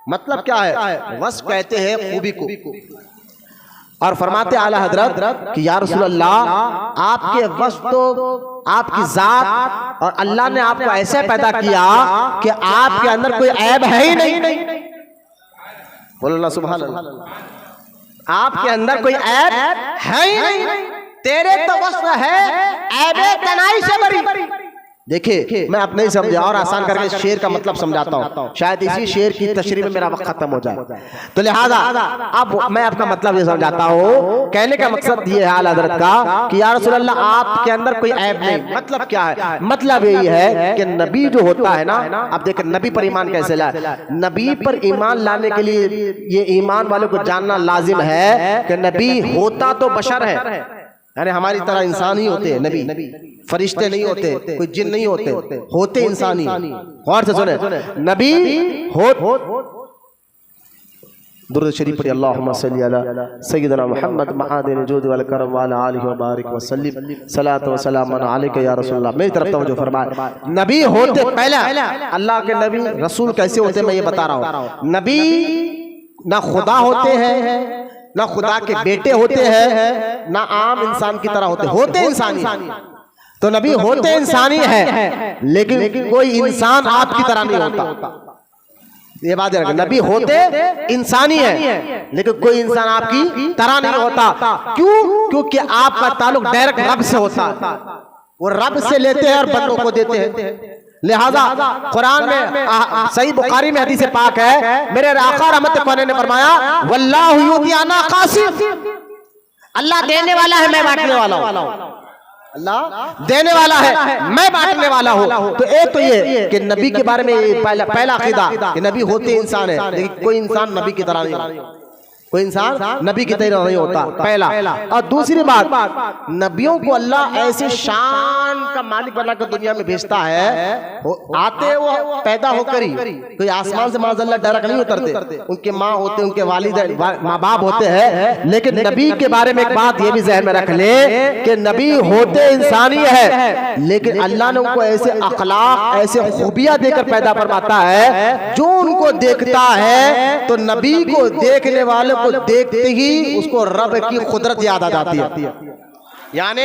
मतलब क्या है, वस्फ़ कहते हैं खूबी को। और फरमाते आला हज़रत कि या रसूल अल्लाह, आपके वस्फ़ तो आपकी ज़ात और अल्लाह ने आपको ऐसे पैदा किया कि आपके अंदर कोई ऐब है ही नहीं। बोलो ना सुभान अल्लाह, आपके अंदर कोई ऐब है ही नहीं, तेरे तो वस्फ़ है ऐबे तनाई से बरी। देखिए मैं अब नहीं समझा और आसान करके शेर का मतलब समझाता हूँ, शायद इसी शेर की तशरीह में मेरा वक्त खत्म हो जाए। तो लिहाजा अब मैं आपका मतलब ये समझाता हूँ। कहने का मकसद ये है आला हज़रत का कि या रसूल अल्लाह आपके अंदर कोई ऐब नहीं। मतलब क्या है, मतलब यही है कि नबी जो होता है ना, अब देखिए नबी पर ईमान कैसे लाए। नबी पर ईमान लाने के लिए ये ईमान वालों को जानना लाजिम है कि नबी होता तो बशर है, यानी हमारी तरह इंसान ही होते हैं। नबी फरिश्ते नहीं होते, कोई जिन नहीं होते इंसान ही। और से सुने, नबी दुरूद शरीफ पढ़िए, अल्लाहुम्मा सल्ली अला सय्यिदना मुहम्मद मआदिन जूद वल करम व अला आलिहि व बारिक व सल्लिम सलात व सलाम अलैका या रसूलल्लाह। मेरी तरफ तवज्जो फरमाए। नबी होते पहला अल्लाह के नबी रसूल कैसे होते मैं ये बता रहा हूँ। नबी ना खुदा होते हैं, ना खुदा के बेटे होते हैं, ना आम इंसान की तरह होते इंसानी। तो नबी होते इंसानी है, लेकिन कोई इंसान आपकी तरह नहीं होता। ये बात है, नबी होते इंसानी है लेकिन कोई इंसान आपकी तरह नहीं होता। क्यों? क्योंकि आपका ताल्लुक डायरेक्ट रब से होता है, वो रब से लेते हैं और बंदों को देते हैं। लिहाजा कुरान में सही बुखारी में हदीस पाक है, मेरे आका रहमत ने फरमाया वल्लाहु युती अना कासिम, अल्लाह देने वाला है मैं बांटने वाला हूँ। अल्लाह देने वाला है मैं बांटने वाला हूँ। तो एक तो ये कि नबी के बारे में पहला अकीदा कि नबी होते इंसान है, लेकिन कोई इंसान नबी की तरह नहीं, कोई इंसान नबी की तरह नहीं होता, पहला। और दूसरी बात, नबियों को अल्लाह ऐसे शान का मालिक बनाकर दुनिया में भेजता है, आते वो पैदा होकर ही कोई आसमान से माज़अल्लाह डायरेक्ट नहीं उतरते, उनके माँ होते, उनके वालिद माँ बाप होते हैं। लेकिन नबी के बारे में एक बात ये भी ज़हन में रख ले कि नबी होते इंसानी है, लेकिन अल्लाह ने उनको ऐसे अखलाक, ऐसे खूबियां देकर पैदा फरमाता है जो उनको देखता है तो नबी को देखने वाले को देखते ही उसको रब की कुदरत याद आ जाती है। यानी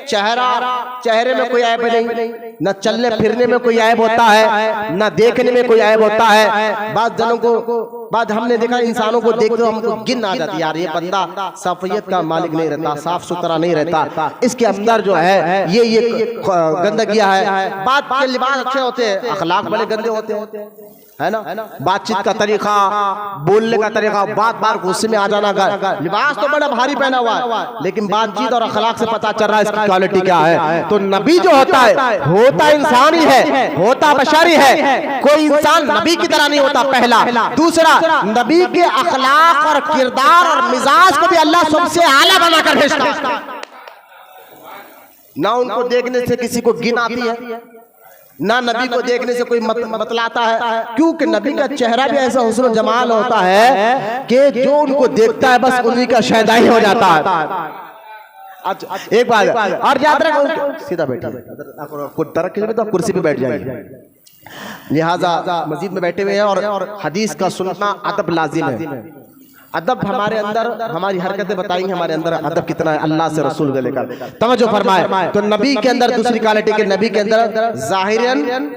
चेहरे में कोई ऐब नहीं, न चलने फिरने में कोई ऐब होता है, न देखने में कोई ऐब होता है। बाद हमने देखा इंसानों को देखते हमको गिन आ जाती है, यार ये बंदा सफियत का मालिक नहीं रहता, साफ सुथरा नहीं रहता, इसके अंदर जो है ये गंदगियां है। बात के लिबास अच्छे होते हैं, अखलाक बड़े गंदे होते हैं, है ना। बातचीत का तरीका, बोलने का तरीका, बार गुस्से में आ जाना, लिबास तो बड़ा भारी पहना हुआ है, लेकिन बातचीत और अखलाक से पता चल रहा है इसकी क्वालिटी क्या है। तो नबी जो होता है होता इंसान ही है, होता बशरी है, कोई इंसान नबी की तरह नहीं होता, पहला। दूसरा, नबी के अखलाक और किरदार और मिजाज को भी अल्लाह सबसे आला बनाकर भेजता है। ना उनको देखने से किसी को गिन आती है, ना नबी को देखने से कोई बतलाता है, क्योंकि नबी का चेहरा भी ऐसा हुस्न जमाल होता है कि जो उनको देखता है बस उन्हीं का शैदा ही हो जाता है। एक बात और याद रखो, सीधा बैठिए, तरक के लिए तो कुर्सी पे बैठ जाइए। लिहाजा मस्जिद में बैठे हुए हैं और हदीस का सुनना अदब लाजिम है। अदब हमारे अंदर, हमारी हरकतें बताएंगे हमारे अंदर अदब कितना है अल्लाह से रसूल को लेकर। तवज्जो फरमाए। तो नबी के अंदर दूसरी क्वालिटी के, नबी के अंदर ज़ाहिरन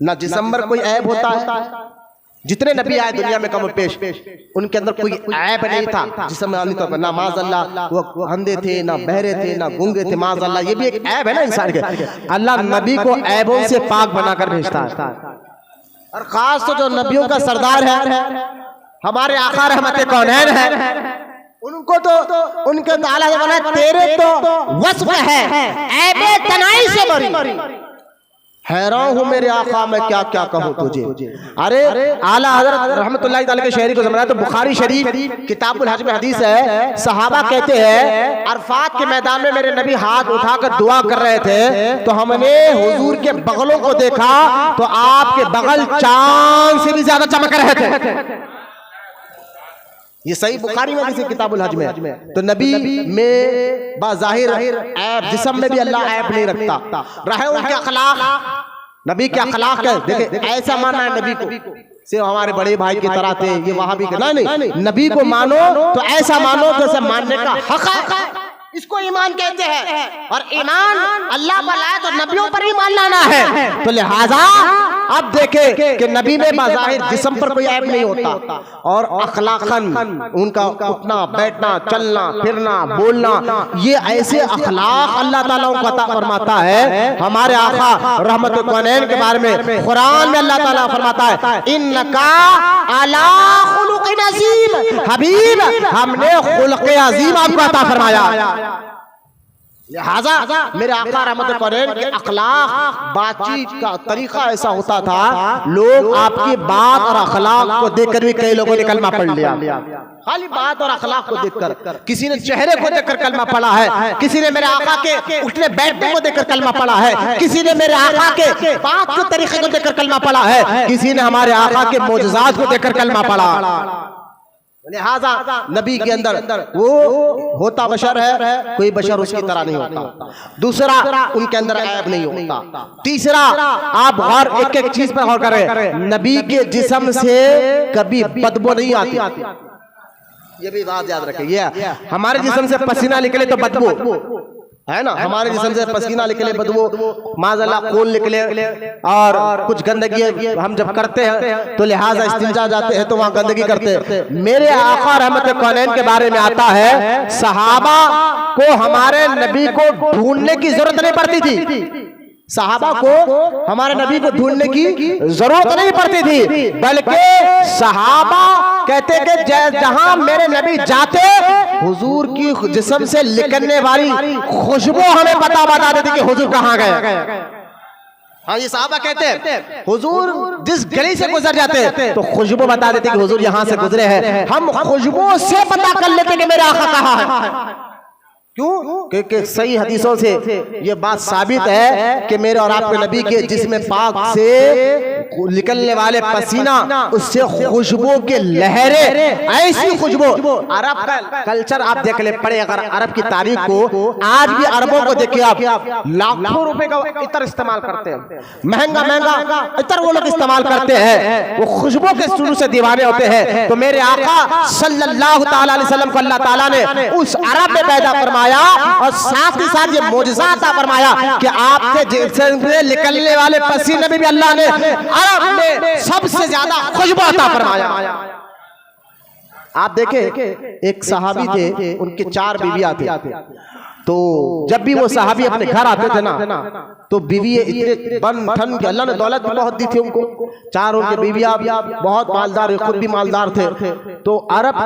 ना जिस्म पर कोई ऐब होता है। जितने नबी आए दुनिया में कम पेश, उनके अंदर कोई ऐब नहीं था जिस्मानी तौर पर। ना माज़अल्लाह वो अंधे थे, ना बहरे थे, ना गूंगे थे, माज़अल्लाह। ये भी एक ऐब है ना इंसान के। अल्लाह नबी को ऐबों से पाक बनाकर भेजता है। और खास तो जो नबियों का सरदार है, हमारे आका रहमत कौनैन है, उनको तो उनके तो आला ज़माना तेरे तो वस्फ है ऐबे तनाई से भरी। हैरान हूँ मेरे आका, मैं क्या क्या कहूँ तुझे। अरे आला हज़रत रहमतुल्लाहि तआला के शहरी को ज़माना, तो बुखारी शरीफ किताबुल हज में हदीस है, सहाबा कहते हैं अरफात के मैदान में मेरे नबी हाथ उठाकर दुआ कर रहे थे, तो हमने हुजूर के बगलों को देखा तो आपके बगल चांद से भी ज्यादा चमक रहे थे। ये सही बुखारी में किसी किताबुल हज में। तो नबी में बाज़ाहिर ऐब, जिस्म में भी अल्लाह ऐब नहीं रखता। रहे उनके अखलाक, नबी के अखलाक है। देखिए ऐसा मानना है नबी को सिर्फ हमारे बड़े भाई की तरह थे, ये वहां भी नहीं, नबी को मानो तो ऐसा मानो जैसे मानने का हक है। इसको ईमान कहते हैं। और ईमान अल्लाह पर लाए तो नबियों पर ईमान लाना है। तो लिहाजा अब देखे कि नबी में बाज़ाहिर जिस्म पर कोई ऐब नहीं होता, और अखलाकन उनका उठना बैठना चलना फिरना बोलना, ये ऐसे अखलाक अल्लाह ताला उनको अता फरमाता है। हमारे आका रहमत कौनैन के बारे में कुरान में अल्लाह ताला फरमाता है, इन्नका अला खुलुक़िन अज़ीम, हबीब हमने खुल्क़े अज़ीम आपको अता फरमाया। लिहाजा मेरे आका रहमत कौनैन के अखलाक, बातचीत का तरीका ऐसा होता था, लोग आपकी बात और अखलाक को देखकर भी कई लोगों ने कलमा पढ़ लिया। खाली बात और अखलाक को देखकर, किसी ने चेहरे को देखकर कलमा पढ़ा है, किसी ने मेरे आका के उठने बैठने को देखकर कलमा पढ़ा है, किसी ने मेरे आका के बात के तरीके को देखकर कलमा पढ़ा है, किसी ने हमारे आका के मोजज़ात को देखकर कलमा पढ़ा। लिहाजा नबी के अंदर वो होता बशर है, कोई बशर उसकी तरह नहीं होता। दूसरा, उनके अंदर ऐब नहीं होता। तीसरा, आप और एक एक चीज पर गौर करें, नबी के जिस्म से कभी बदबू नहीं आती। ये भी बात याद रखिए। हमारे जिस्म से पसीना निकले तो बदबू है ना, हमारे जिस्म से पसीना निकले बदबू, माज़अल्लाह खून निकले और कुछ गंदगी हम जब करते हैं तो लिहाजा इस्तिंजा जाते हैं तो वहां गंदगी करते हैं। मेरे आका रहमत कौनैन के बारे में आता है, सहाबा को हमारे नबी को ढूंढने की जरूरत नहीं पड़ती थी। सहाबा को हमारे नबी को ढूंढने की जरूरत नहीं पड़ती थी, बल्कि सहाबा कहते कि जहां मेरे नबी जाते हुजूर की जिस्म से निकलने वाली खुशबू हमें पता बता देती कि हुजूर कहां गए। हाँ, ये सहाबा कहते हैं हुजूर जिस गली से गुजर जाते तो खुशबू बता देते कि हुजूर यहां से गुजरे हैं। हम खुशबू से पता कर लेते कि मेरा आका कहां है। क्यों? क्योंकि सही हदीसों से ये बात साबित है कि मेरे और आपके नबी के जिस्म पाक से निकलने वाले पसीना, उससे खुशबू के लहरें, ऐसी खुशबू। अरब का कल्चर आप देख ले पड़े, अगर अरब की तारीख को आज भी अरबों को देखिए आप, लाखों रुपए का इतर इस्तेमाल करते हैं, महंगा महंगा इतर वो लोग इस्तेमाल करते हैं, वो खुशबू के शुरू से दीवाने होते हैं। तो मेरे आका सल्लल्लाहु ताला अलैहि वसल्लम को अल्लाह ताला ने उस अरब में पैदा फरमाया, और साथ ही साथ ये मोजज़ा अता फरमाया कि आपसे जिससे निकलने वाले पसीने में भी अल्लाह ने अरब में सबसे ज्यादा खुशबू अता फरमाया। आप देखें एक सहाबी थे, उनके 4 बीवियां थी। तो जब भी वो सहाबी अपने घर आते थे ना, तो बीवी इतने बन ठन के, अल्लाह ने दौलत भी बहुत दी थी उनको, 4 उनके बीवियां बहुत मालदार, खुद भी मालदार थे। तो अरब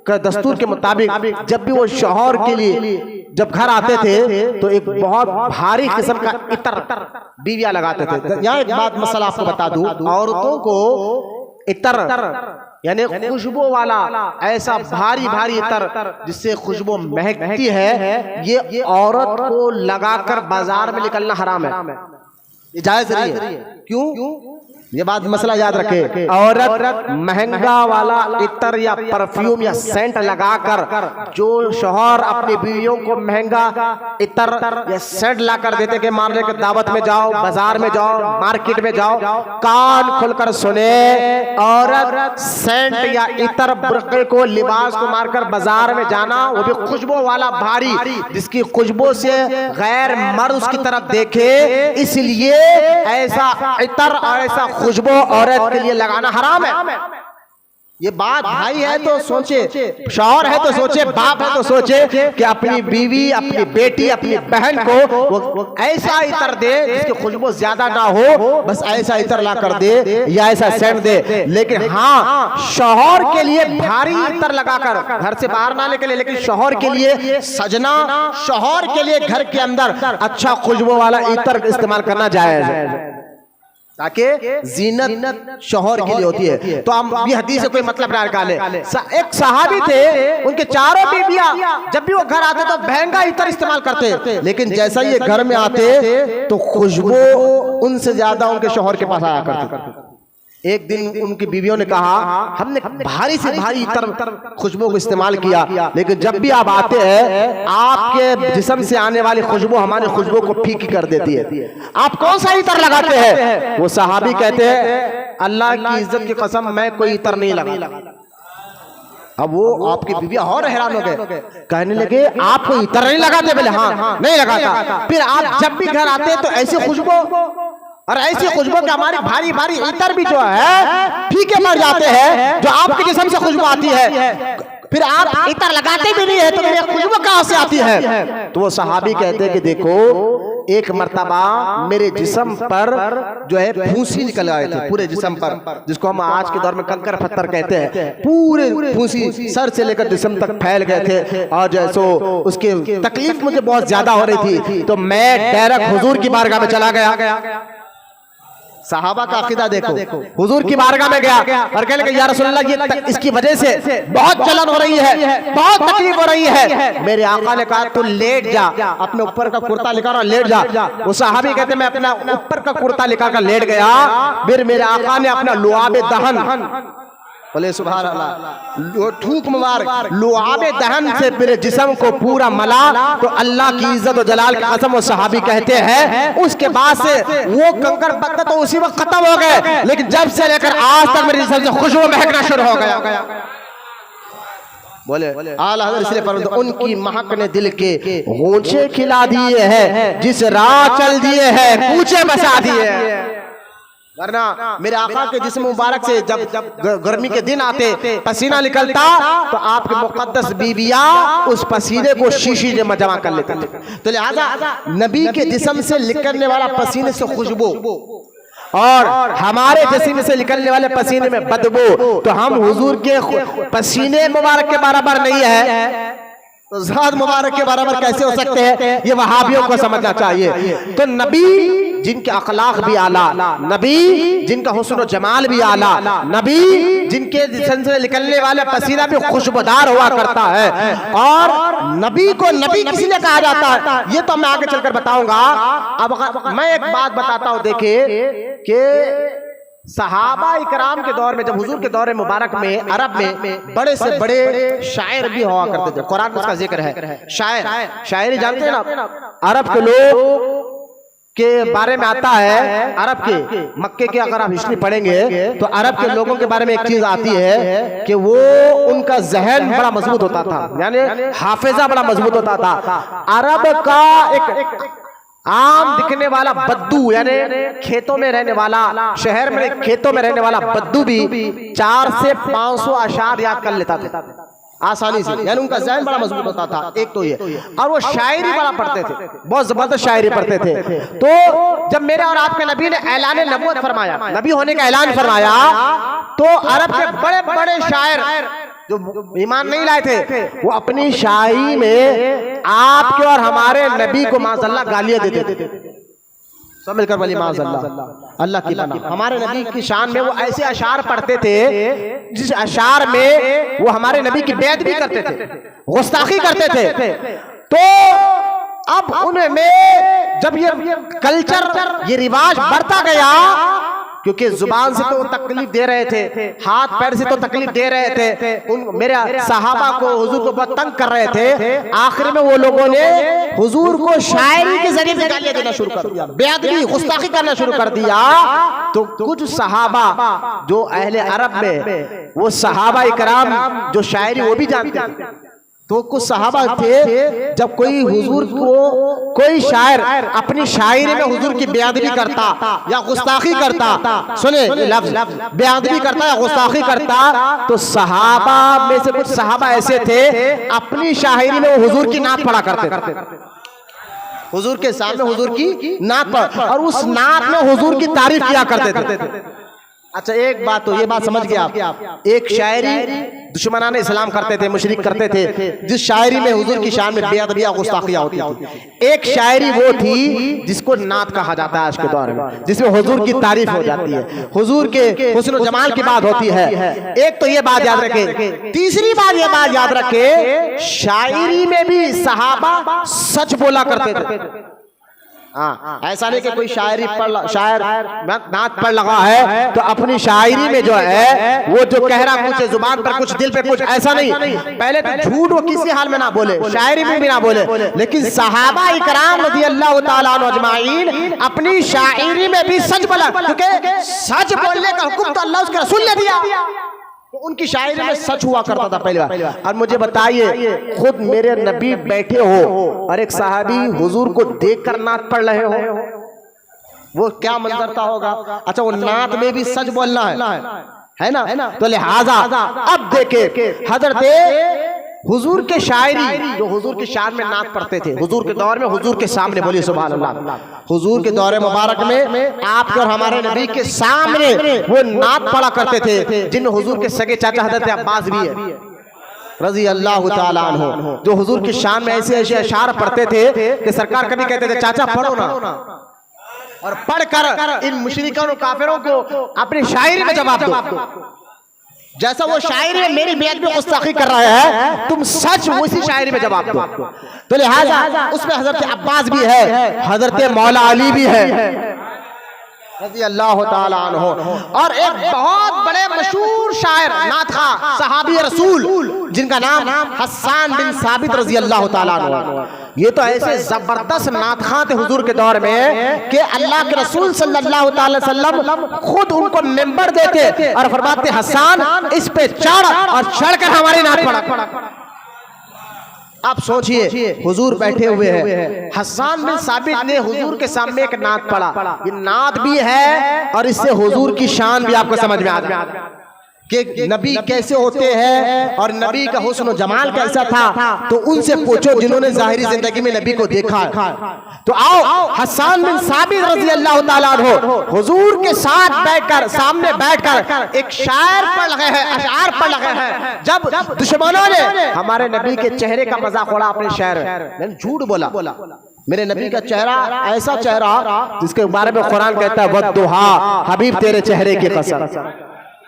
के दस्तूर के मुताबिक जब भी वो शौहर के लिए जब घर आते थे तो एक बहुत भारी किस्म का इतर बीवियां लगाते थे। यहाँ एक बात मसला आपको बता दूं, औरतों को इतर यानी खुशबू वाला ऐसा भारी भारी इतर जिससे खुशबू महकती है, ये औरत को लगाकर बाजार में निकलना हराम है, ये जायज नहीं है। क्यों? ये बात मसला याद रखे। औरत महंगा वाला इत्र या परफ्यूम या सेंट लगाकर, जो शौहर अपनी बीवियों को महंगा इत्र या सेंट लाकर देते कि मारने के दावत में जाओ, बाजार में जाओ, मार्केट में जाओ, कान खुलकर सुने, औरत सेंट या इत्र बुर्के को, लिबास को मारकर बाजार में जाना, वो भी खुशबू वाला भारी, जिसकी खुशबू से गैर मर्द उसकी तरफ देखे, इसलिए ऐसा इत्र और ऐसा खुशबू औरत के लिए लगाना हराम है। ये बात भाई है तो सोचे, शौहर है तो सोचे, बाप है तो सोचे कि अपनी बीवी, अपनी बेटी, अपनी बहन को वो ऐसा इत्र दे जिसकी खुशबू ज्यादा ना हो, बस ऐसा इत्र ला कर दे या ऐसा सेंट दे। लेकिन हाँ, शौहर के लिए भारी इत्र लगाकर घर से बाहर ना लेके, लेकिन शौहर के लिए सजना, शौहर के लिए घर के अंदर अच्छा खुशबू वाला इत्र इस्तेमाल करना जायज है, ताकि जीनत शौहर के लिए होती है। तो हम ये हदीस से कोई मतलब ना निकाले। एक सहाबी थे, उनके चारों बीबियां जब भी वो घर आते तो महंगा इत्र इस्तेमाल करते, लेकिन जैसा ये घर में आते तो खुशबू उनसे ज्यादा उनके शौहर के पास आया करती। एक दिन उनकी बीवियों ने कहा, हमने भारी से भारी इत्र खुशबू को इस्तेमाल किया, लेकिन जब भी आप आते हैं आपके जिस्म से आने वाली खुशबू हमारी खुशबू को फीकी कर देती है। आप कौन सा इत्र लगाते हैं? वो सहाबी कहते हैं, अल्लाह की इज्जत की कसम मैं कोई इत्र नहीं लगा। अब वो आपकी बीवियां और हैरान हो गए, कहने लगे आप कोई इत्र नहीं लगाते? बोले हाँ नहीं लगाता। फिर आप जब भी घर आते हैं तो ऐसी खुशबू, और ऐसी खुशबू कि हमारी भारी भारी इत्र भी जो है फीके मर जाते हैं, जो आपके जिस्म से खुशबू आती है, फिर आप इत्र लगाते भी नहीं है तो मेरी खुशबू कहां से आती है? तो वो सहाबी कहते हैं कि देखो, एक मर्तबा मेरे जिस्म पर जो है फूंसी निकल आए थे, पूरे जिस्म पर, जिसको हम आज के दौर में कंकर पत्थर कहते हैं, पूरे फूंसी सर से लेकर जिस्म तक फैल गए थे, और जैसो उसकी तकलीफ मुझे बहुत ज्यादा हो रही थी, तो मैं डायरेक्ट हुजूर की बारगाह में चला गया। सहाबा का अकीदा देखो, हुजूर की बारगाह में गया और कहने लगे, या रसूलल्लाह, ये इसकी वजह से बहुत जलन हो रही है, बहुत तकलीफ हो रही है। मेरे आका ने कहा, तू लेट जा, अपने ऊपर का कुर्ता लेकर और लेट जा। वो सहाबी कहते, मैं अपना ऊपर का कुर्ता लेकर कर लेट गया। फिर मेरे आका ने अपना लुआबे दहन, बोले सुभान अल्लाह, थूक मुबारक, लुआबे दहन से मेरे जिस्म को पूरा मला। तो अल्लाह की इज्जत और जलाल की कसम, वो सहाबी कहते हैं, उसके बाद से वो कंकर पत्थर तो उसी वक्त खत्म हो गए, लेकिन जब से लेकर आज तक मेरे जिस्म से खुशबू महकना शुरू हो गया। बोले आला हज़रत इसलिए फरमाते, उनकी महक ने दिल के होंठे खिला दिए हैं, जिस राह चल दिए हैं कूचे बसा दिए हैं। वरना मेरे आका के जिस्म मुबारक से जब गर्मी के दिन आते पसीना निकलता तो आपके मुकद्दस बीबियां उस पसीने को शीशी में जमा कर लेते थे। तो लिहाजा नबी के जिस्म से निकलने वाला पसीने से खुशबू और हमारे जिस्म से निकलने वाले पसीने में बदबू, तो हम हुजूर के पसीने मुबारक के बराबर नहीं है, तो ज़ात मुबारक के बराबर कैसे हो सकते हैं? ये वहाबियों को समझना चाहिए। तो नबी जिनके अखलाक भी आला, नबी जिनका हुस्न जमाल भी आला, नबी जिनके जिस्म से निकलने वाले पसीना भी खुशबूदार हुआ करता है, और नबी को नबी किस लिए कहा जाता है ये तो मैं आगे चलकर बताऊंगा। अब मैं एक बात बताता हूं, देखिए कि सहाबा इकराम के दौर में, जब हुजूर के दौर मुबारक में अरब में बड़े से बड़े शायर भी हुआ करते थे, कुरान में उसका जिक्र है। शायरी जानते हैं ना, अरब के लोग के बारे में आता है, अरब के मक्के के अगर आप हिस्ट्री पढ़ेंगे तो अरब के लोगों के बारे में एक चीज आती है कि वो उनका जहन बड़ा मजबूत होता था, यानी हाफिजा बड़ा मजबूत होता था। अरब का एक आम दिखने वाला बद्दू, यानी खेतों में रहने वाला, शहर में खेतों में रहने वाला बद्दू भी 400 से 500 अशार याद कर लेता था आसानी से, यानी उनका ज़हन बड़ा मजबूत होता था। एक तो ये, और वो शायरी बड़ा पढ़ते थे, बहुत जबरदस्त शायरी पढ़ते थे। तो जब मेरे और आपके नबी ने ऐलान नबूवत फरमाया, नबी होने का ऐलान फरमाया, तो अरब के बड़े बड़े शायर जो ईमान नहीं लाए थे, वो अपनी शायरी में आपके और हमारे नबी को माज़अल्लाह गालियां देते थे। सब मिलकर बोलिए माज़अल्लाह, अल्लाह की पनाह। हमारे नबी की शान में वो ऐसे अशार पढ़ते थे जिस अशार में वो हमारे नबी की बेइज्जती भी करते थे, गुस्ताखी करते थे। तो अब उनमें जब ये कल्चर, ये रिवाज बढ़ता गया क्योंकि जुबान से तो तकलीफ दे रहे थे, हाथ पैर से तो तकलीफ दे रहे थे, उन मेरे सहाबा को हुजूर को बहुत तंग कर रहे थे। आखिर में वो लोगों ने हुजूर को शायरी के जरिए से गालियां देना शुरू कर दिया, बेअदबी गुस्ताखी करना शुरू कर दिया। तो कुछ सहाबा जो अहले अरब में वो सहाबा इकराम जो शायरी वो भी जानते थे, तो कुछ सहाबा थे जब कोई हुजूर को कोई शायर अपनी शायरी में हुजूर की बेअदबी करता या गुस्ताखी करता, सुने लफ्ज बेअदबी करता या गुस्ताखी करता, तो सहाबा में से कुछ सहाबा ऐसे थे अपनी शायरी में वो हुजूर की नात पढ़ा करते, हुजूर के सामने हुजूर की नात पढ़ और उस नात में हुजूर की तारीफ किया करते थे। अच्छा एक बात तो ये बात समझ गए आप, एक शायरी दुश्मनान इस्लाम करते थे, मुशरिक करते थे, जिस शायरी में हुजूर की शान में बेअदबियां गुस्ताखियां होती थी। एक शायरी वो थी जिसको नात कहा जाता है आज के दौर में, जिसमें हुजूर की तारीफ हो जाती है, हुजूर के हुस्न और जमाल की बात होती है। एक तो ये बात याद रखे। तीसरी बात ये बात याद रखे, शायरी में भी सहाबा सच बोला करते थे। हाँ, ऐसा नहीं कि कोई शायरी शायर नात पढ़ लगा है तो अपनी शायरी में जो है वो जो कह रहा कुछ जुबान पर कुछ दिल पे कुछ, ऐसा नहीं। पहले तो झूठ वो किसी हाल में ना बोले, शायरी में भी ना बोले, लेकिन सहाबा इकराम रज़ियल्लाहु ताला अन्हुम अजमाइन अपनी शायरी में भी सच बोला, क्योंकि सच बोलने का हुक्म तो अल्लाह उसके रसूल ने दिया। तो उनकी शायरी में सच हुआ करता था पहले बार। और मुझे बताइए, खुद मेरे नबी बैठे हो और एक सहाबी हुजूर को देखकर नात पढ़ रहे हो, वो क्या मंजर का होगा। अच्छा वो नात में भी सच बोलना है ना, तो लिहाजा अब देखे हजरत हुजूर के शायरी जो हुजूर की शान में नात पढ़ते थे, हुजूर के दौर में हुजूर के सामने, बोलिए सुभान अल्लाह, हुजूर के दौरे मुबारक में आपके और हमारे नबी के सामने वो नात पढ़ा करते थे, जिनमें हुजूर के सगे चाचा हजरत अब्बास भी है रजी अल्लाह ताला अन्हु, जो हुजूर की शान में ऐसे ऐसे अशार पढ़ते थे कि सरकार कभी कहते थे चाचा पढ़ो ना, और पढ़कर इन मुशरिकों और काफिरों को अपनी शायरी में जवाब दो। जैसा वो शायरी में मेरी बेअदबी में गुस्ताखी कर रहा है, तुम सच उसी शायरी में जवाब दो। तो लिहाजा उसमें हजरत अब्बास भी है, हजरत मौला अली भी है रज़ी अल्लाह ताला अन्हु, और एक बहुत बड़े मशहूर शायर नातखा सहाबी रसूल जिनका नाम हस्सान बिन साबित रज़ी अल्लाह ताला अन्हु। ये तो ऐसे जबरदस्त नातखा थे हुजूर के दौर में कि अल्लाह के रसूल सल्लल्लाहु अलैहि वसल्लम खुद उनको मिंबर देते और फरमाते हस्सान इस पे चढ़ और चढ़कर हमारी नात पढ़ा। आप सोचिए हुजूर बैठे हुए हैं, हस्सान बिन साबित ने हुजूर के सामने एक नात पढ़ा। ये नात भी है और इससे हुजूर की शान भी आपको समझ में आ जाए कि नबी कैसे होते हैं और नबी का हुस्न जमाल कैसा था। तो उनसे पूछो जिन्होंने जाहिरी जिंदगी में नबी को देखा है। तो आओ हस्सान बिन साबित रज़ी अल्लाह ताला अन्हु हुजूर के साथ बैठकर, सामने बैठकर एक शायर पढ़ रहे हैं, अशआर पढ़ रहे हैं। जब दुश्मनों ने हमारे नबी के चेहरे का मजाक उड़ा अपने शहर में, झूठ बोला मेरे नबी का चेहरा ऐसा चेहरा जिसके बारे में कुरान कहता है वद्दुहा हबीब तेरे चेहरे की कसम,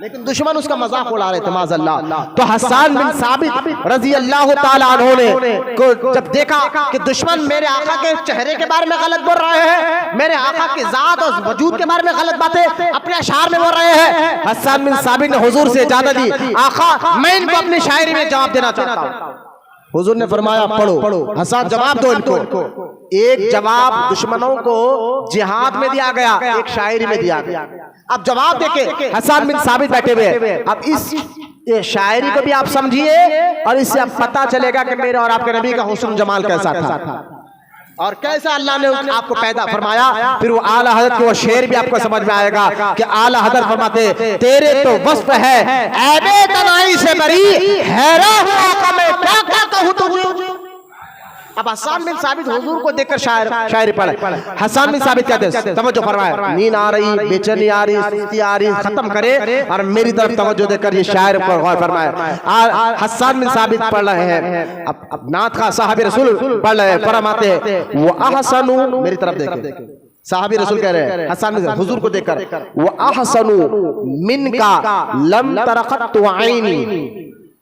लेकिन दुश्मन उसका मजाक उड़ा रहे थे माज़अल्लाह। तो हस्सान बिन साबित रज़ी अल्लाह ताला अन्हु ने को जब देखा कि दुश्मन मेरे आका के चेहरे के बारे में गलत बोल रहे हैं, मेरे आका की जात और वजूद के बारे में गलत बातें अपने अशार में बोल रहे हैं, हस्सान बिन साबित ने हुजूर से इजाजत दी, आका मैं इनको अपनी शायरी में जवाब देना चाहता हूँ। हुजूर ने फरमाया पढ़ो, हस्सान जवाब दो इनको। एक जवाब दुश्मनों को जिहाद में दिया गया, एक शायरी में दिया गया। अब जवाब देके हस्सान बिन साबित बैठे हुए। अब इस शायरी को भी आप समझिए और इससे अब पता चलेगा कि मेरे और आपके नबी का हुस्न जमाल कैसा था और कैसा अल्लाह ने आपको पैदा फरमाया। फिर वो आला हज़रत के वो शेर भी आपको समझ में आएगा कि आला हज़रत फरमाते तेरे तो वस्फ है ऐबे तनाई से बरी, हैरान हुआ कि मैं क्या क्या कहूं तुझे। अब हस्सान बिन साबित हुजूर को देखकर शायरी पढ़े। हस्सान बिन साबित कहते हैं तवज्जो फरमाए, नींद आ रही, बेचैनी आ रही, सुस्ती आ रही, खत्म करे और मेरी तरफ तवज्जो देकर ये शायर पर गौर फरमाए। हस्सान बिन साबित पढ़ रहे हैं, अब नात का साहबी रसूल पढ़ रहे हैं, फरमाते हैं वो अहसनु, मेरी तरफ देखें, साहबी रसूल कह रहे हैं हस्सान बिन हुजूर को देखकर वो अहसनु मिनका लम तरक़त ऐनी,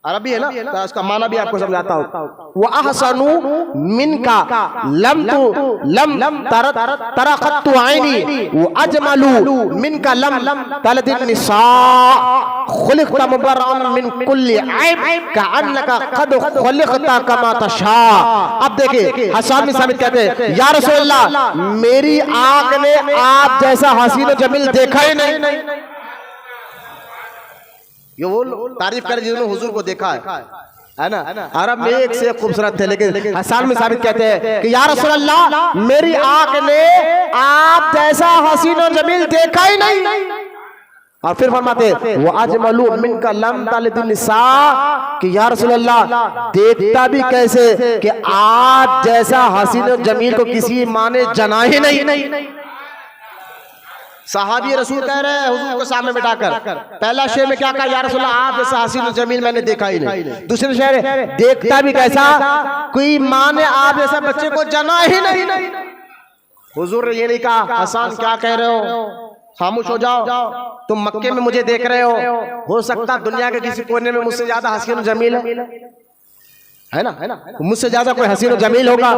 अरबी है ना, तो उसका माना भी आपको समझाता हूँ। वो अहसनु मिनका लम तरक़त्तु आइनी वो अजमलू मिनका लम तलदिन निसा खुलिक़ता मुबर्रअन मिन कुल्ली ऐब कअन्नका क़द खुलिक़ता कमा तशा। अब देखिए हसन बिन साबित कहते हैं या रसूलल्लाह मेरी आंख ने आप जैसा हसीन जमील देखा ही नहीं। ये वो तारीफ कर जिन्होंने हुजूर को देखा है ना। अरब में एक से खूबसूरत थे, लेकिन हसन में साबित कहते हैं कि या रसूल अल्लाह मेरी आंख ने आप जैसा हसीन और जमील देखा ही नहीं। और फिर फरमाते वो अजमलू मिनका लम तलिदिन निसा कि या रसूल अल्लाह देखता भी कैसे कि आप जैसा हसीन और जमील को किसी माँ ने जना ही नहीं। सहाबी रसूल कह रहे हैं हुजूर को सामने बिठाकर, पहला शेर में क्या कहा, या रसूल अल्लाह आप जैसा हसीन और जमील मैंने देखा ही नहीं। दूसरे शेर देखता भी कैसा, कोई माँ ने आप जैसा बच्चे को जना ही नहीं। हुजूर ने ये नहीं कहा हसन क्या कह रहे हो, खामोश हो जाओ, तुम मक्के में मुझे देख रहे हो सकता दुनिया के किसी कोने में मुझसे ज्यादा हसीन और जमील है ना, मुझसे ज्यादा कोई हसीन और जमील होगा।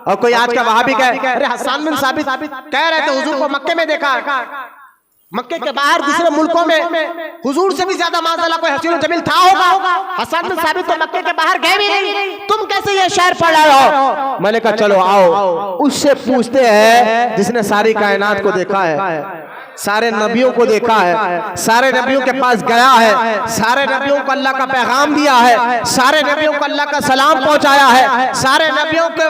और कोई आज का वहां भी कहे अरे हसन बिन साबित कह रहे थे हुजूर को मक्के में देखा, मक्के के बाहर दूसरे मुल्कों में हुजूर से भी ज्यादा माशाल्लाह कोई हसीन और जमील था होगा। हसन बिन साबित तो मक्के के बाहर गए भी नहीं, तुम कैसे ये शायर पढ़ रहे हो। मैंने कहा चलो आओ उससे पूछते हैं जिसने सारी कायनात को देखा है, सारे नबियों को देखा है, सारे नबियों के पास गया है, सारे नबियों को अल्लाह का पैगाम दिया है, सारे नबियों को अल्लाह का सलाम पहुंचाया है, सारे नबियों के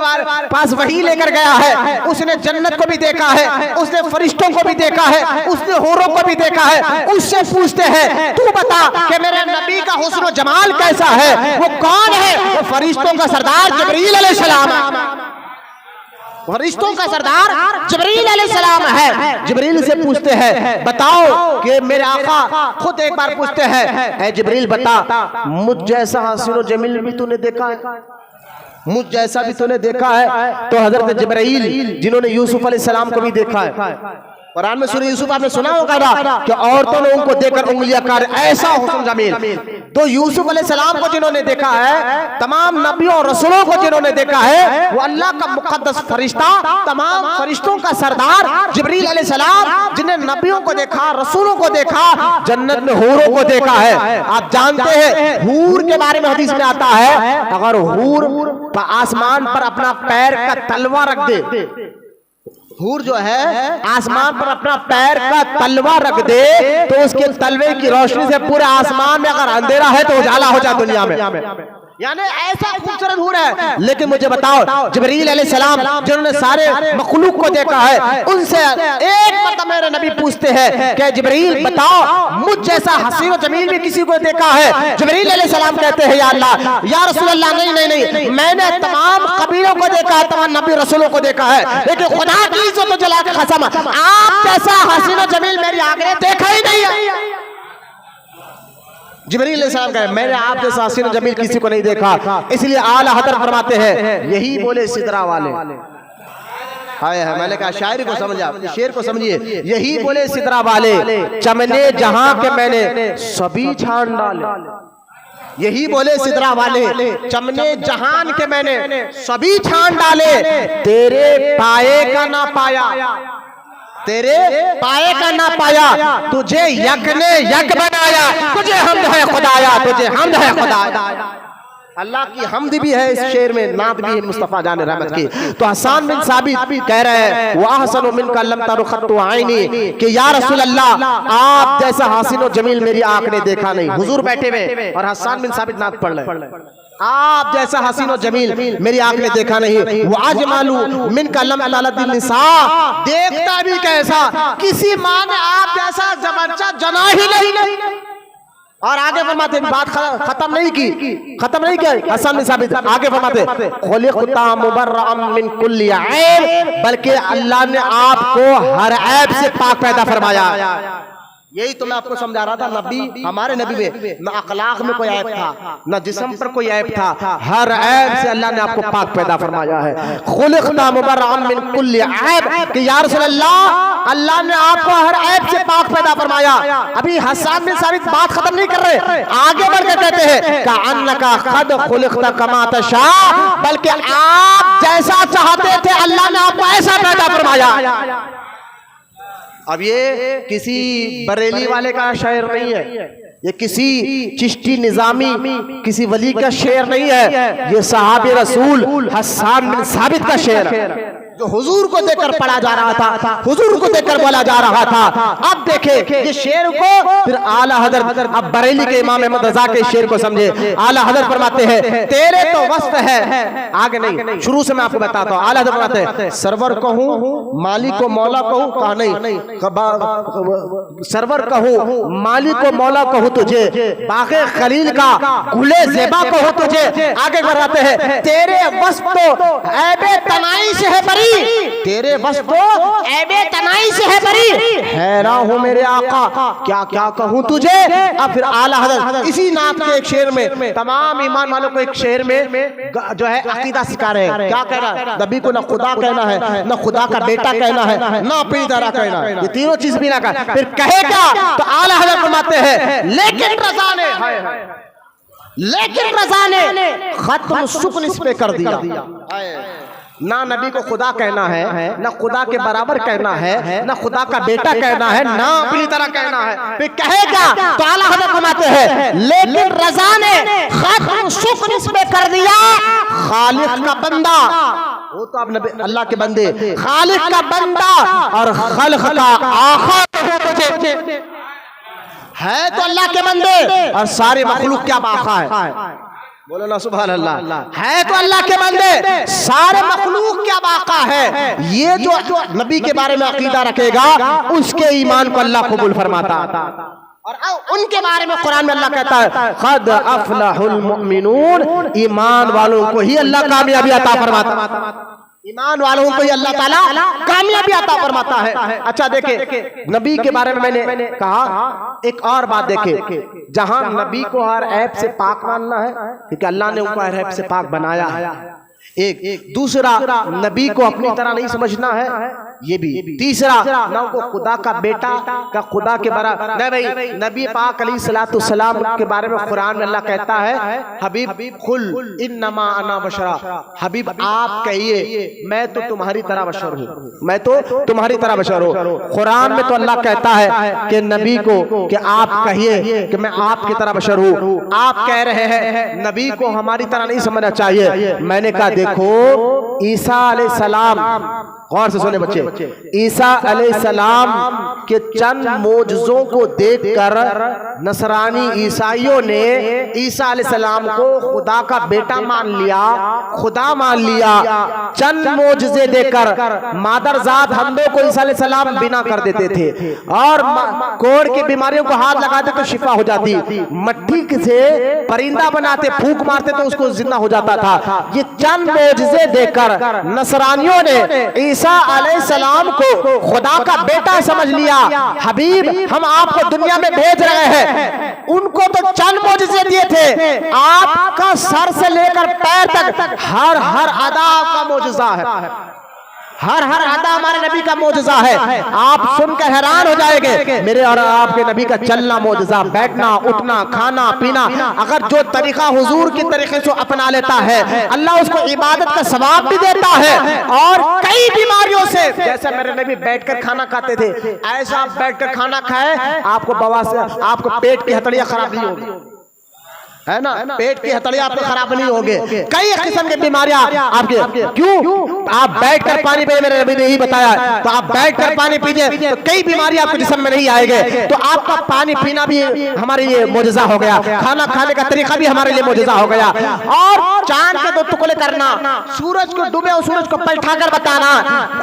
पास वही लेकर गया है। उसने जन्नत को भी देखा है, उसने फरिश्तों को भी देखा है, उसने हूरों को भी देखा है। उससे पूछते हैं तू बता कि मेरे नबी का हुस्न और जमाल कैसा है, वो कौन है। वो फरिश्तों का सरदार जिब्रील अलैहिस्सलाम, फरिश्तों का सरदार जिब्रील अलैहिस्सलाम है। जिब्रील से पूछते हैं बताओ कि मेरे आका खुद एक बार पूछते हैं ऐ जिब्रील बता मुझ जैसा हसीन और जमील भी तूने देखा है, मुझ जैसा भी तूने देखा है। तो हजरत जिब्रील जिन्होंने यूसुफ अलैहिस्सलाम को भी देखा है, कुरान में सूरह यूसुफ आपने सुना होगा कि औरतों ने उनको देखकर उंगलियां काट, ऐसा हुस्न जमील। तो यूसुफ अलैहिस्सलाम को जिन्होंने देखा है, तमाम नबियों और रसूलों को जिन्होंने देखा है, वो अल्लाह का मुकद्दस फरिश्ता, तमाम फरिश्तों का सरदार जिब्रील अलैहिस्सलाम, जिन्हें नबियों को देखा, रसूलों को देखा, जन्नत में हूरों को देखा है। आप जानते हैं हूर के बारे में हदीस में आता है अगर हूर आसमान पर अपना पैर का तलवा रख दे, हूर जो है आसमान पर अपना पैर का तलवा रख दे तो उसके तलवे की रोशनी से पूरे आसमान में अगर अंधेरा है तो उजाला हो जाए दुनिया में, यानी ऐसा खूबसूरत हूर है। लेकिन मुझे बताओ जिब्रील अलैहिस्सलाम जिन्होंने सारे मखलूक को देखा है, उनसे एक मरतबा मेरे नबी पूछते हैं कि जिब्रील बताओ मुझ जैसा हसीन और जमील भी किसी को देखा है। जिब्रील अलैहिस्सलाम कहते हैं या अल्लाह या रसूल अल्लाह नहीं, मैंने तमाम कबीलों को देखा है, तमाम नबी रसूलों को देखा है, लेकिन खुदा की इज्जत जला के कसम आप जैसा हसीन और जमील मेरी आंखें देखा ही नहीं है। जिब्रील अलैहिस्सलाम कहे मैंने आप जैसा हसीन और जमील किसी को नहीं देखा। इसलिए आला हज़रत फरमाते हैं यही बोले सिदरा वाले, हाय हाय मैंने कहा शायरी को समझा, शेर को समझिए, यही बोले सिदरा वाले चमने जहां के मैंने सभी छान डाले। यही बोले सिदरा वाले चमने जहान के मैंने सभी छान डाले, तेरे पाए का ना पाया, तेरे पाए का ना पाया, तुझे यक ने यक बनाया, तुझे हमद है खुदाया, तुझे हमद है खुदाया। अल्लाह की हमद भी है इस शेर में, नात भी है मुस्तफा जान रहमत की। तो हसन बिन साबित कह रहे हैं वो अहसन मिनका लम तरक़त्तु आइनी कि या रसूल अल्लाह आप जैसा हसीन और जमील मेरी आंख ने देखा नहीं। हुजूर बैठे हुए और हसन बिन साबित नात पढ़ रहे, आप जैसा हसीन और जमील मेरी आंख ने देखा नहीं। वो अजमलू मिनका लम तलिदिन निसा, देखता भी कैसा किसी माँ ने आप जैसा बच्चा जना ही नहीं। और आगे फरमाते बात खत्म नहीं किया हसन बिन साबित, आगे फरमाते खुलिक़ता मुबर्रअन मिन कुल्ली ऐब, बल्कि अल्लाह ने आपको हर ऐब से पाक पैदा फरमाया। यही तो मैं आपको समझा रहा था, नबी हमारे नबी में न अखलाक में कोई ऐब था, न जिस्म पर कोई ऐब था, हर ऐब से अल्लाह ने आपको पाक पैदा फरमाया है। खुलिक़्ता मुबर्रअन मिन कुल्ली ऐब कि या रसूल अल्लाह, अल्लाह ने आपको हर ऐब से पाक पैदा फरमाया। अभी हसन बिन साबित बात खत्म नहीं कर रहे, आगे बढ़कर कहते हैं का अन्नका क़द खुलिक़्ता कमा तशा, बल्कि आप जैसा चाहते थे अल्लाह ने आपको ऐसा पैदा फरमाया। अब ये किसी बरेली वाले का शेर नहीं है, ये किसी चिश्ती निजामी किसी वली का शेर नहीं है, ये सहाबे रसूल हसन बिन साबित का शेर है जो हुजूर को देखकर पढ़ा जा रहा था, हुजूर को देखकर बोला जा रहा था। अब देखे ये शेर को, फिर आला हज़रत, अब बरेली के इमाम अहमद रज़ा के शेर को समझे। आला हज़रत फरमाते हैं तेरे तो वस्फ है, आगे नहीं शुरू से मैं आपको बताता हूँ। आला हज़रत फरमाते हैं सरवर कहूँ मालिक को मौला कहूँ, कहा नहीं सरवर कहूँ मालिक को मौला कहूँ तुझे, बाग़े खलील का गुले ज़ेबा कहूँ तुझे। आगे बढ़ाते हैं तेरे वस्फ तो ऐबे तनाई से है बरी, तेरे वस्फ तो ऐबे तनाई से है बरी, हैरान हूँ मेरे आका क्या क्या कहूँ तुझे। अब फिर आला हज़रत इसी नात के एक शेर में तमाम ईमान वालों को एक शेर में जो है अकीदा सिखा रहे हैं। क्या कह रहा है, नबी को न खुदा कहना है, न खुदा का बेटा कहना है, न अपनी तरह कहना है, ये तीनों चीज भी ना कहा। फिर कहे क्या, तो आला हज़रत फरमाते हैं लेकिन रज़ा ने खत्म शुक्र इस पे कर दिया। ना नबी को खुदा कहना है, ना खुदा के बराबर कहना है, ना खुदा का बेटा कहना है, ना अपनी तरह कहना है। फिर कहेगा तो आला हज़रत फरमाते हैं लेकिन रज़ा ने खत्म शुक्र इस पे कर दिया। खालिक का बंदा, वो तो आप नबी अल्लाह के बंदे, खालिक का बंदा और खल्क़ का आखा है तो अल्लाह के बंदे और सारे मखलूक क्या आका है, बोलो ना सुभान अल्लाह। है तो अल्लाह के बंदे, सारे मखलूक क्या बाका है। ये जो नबी के बारे में अकीदा रखेगा उसके ईमान को अल्लाह कबूल फरमाता। और उनके बारे में कुरान में अल्लाह कहता है क़द अफ़लहुल मुमिनून, ईमान वालों को ही अल्लाह कामयाबी अता फरमाता, ईमान वालों को ही अल्लाह ताला कामयाबी अता फरमाता है। अच्छा देखे नबी के बारे में मैंने कहा एक और बात देखे, जहां नबी को हर ऐब से पाक मानना है क्योंकि अल्लाह ने उनको हर ऐब से पाक बनाया है, एक दूसरा नबी को अपनी तरह नहीं समझना है, ये भी तीसरा ना उनको खुदा का बेटा का खुदा के बराबर नहीं भाई। नबी पाक अलैहिस्सलातु सलाम के बारे में कुरान में अल्लाह कहता है हबीब कुल इन्नमा अना बशरा, हबीब आप कहिए मैं तो तुम्हारी तरह बशर हूँ, मैं तो तुम्हारी तरह बशर हूँ। कुरान में तो अल्लाह कहता है कि नबी को कि आप कहिए कि मैं आपकी तरह बशर हूँ। आप कह रहे हैं नबी को हमारी तरह नहीं समझना चाहिए। मैंने कहा देखो ईसा अलैहिस्सलाम, गौर से सुने बच्चे, ईसा अलैहिस्सलाम के चंद मोजज़ों को देखकर नसरानी ईसाइयों ने ईसा अलैहिस्सलाम को खुदा का बेटा मान लिया, खुदा मान लिया। चंद मोजज़े देकर मादरजात हमदों को ईसा अलैहिस्सलाम बिना कर देते थे और कोढ़ की बीमारियों को हाथ लगाते तो शिफा हो जाती, मट्टी से परिंदा बनाते फूंक मारते तो उसको जिंदा हो जाता था। ये चंद मोजज़े देकर नसरानियों ने ईसा अलैहिस्सलाम को खुदा का बेटा समझ लिया। हबीब हम आपको दुनिया में भेज रहे हैं, उनको तो चंद मोजज़े दिए थे, आपका सर से लेकर पैर तक हर अदा का मोजज़ा है, हर अदा हमारे नबी का मोजज़ा है। आप सुनकर हैरान हो जाएंगे, मेरे और आपके नबी का चलना मोजज़ा, बैठना उठना खाना पीना। अगर जो तरीका हुजूर की तरीके से अपना लेता है अल्लाह उसको इबादत का सवाब भी देता है। और कई बीमारियों से, जैसे मेरे नबी बैठकर खाना खाते थे, ऐसा आप बैठकर खाना खाए आपको बवासीर, आपको पेट की हथड़ियां खराब नहीं होगी, है ना, पेट की हथड़ियां आपको खराब नहीं होंगे। कई किस्म की बीमारियां आपके, क्यों आप बैठकर पानी पिए, मेरे नबी ने यही बताया। तो आप बैठकर पानी पीजिए तो कई बीमारियां आपके जिस्म में नहीं आएंगे। तो आपका पानी पीना भी हमारे लिए मोजज़ा हो गया, खाना खाने का तरीका भी हमारे लिए मोजज़ा हो गया। और चांद के 2 टुकड़े करना, सूरज को डूबे और सूरज को पलटा कर बताना,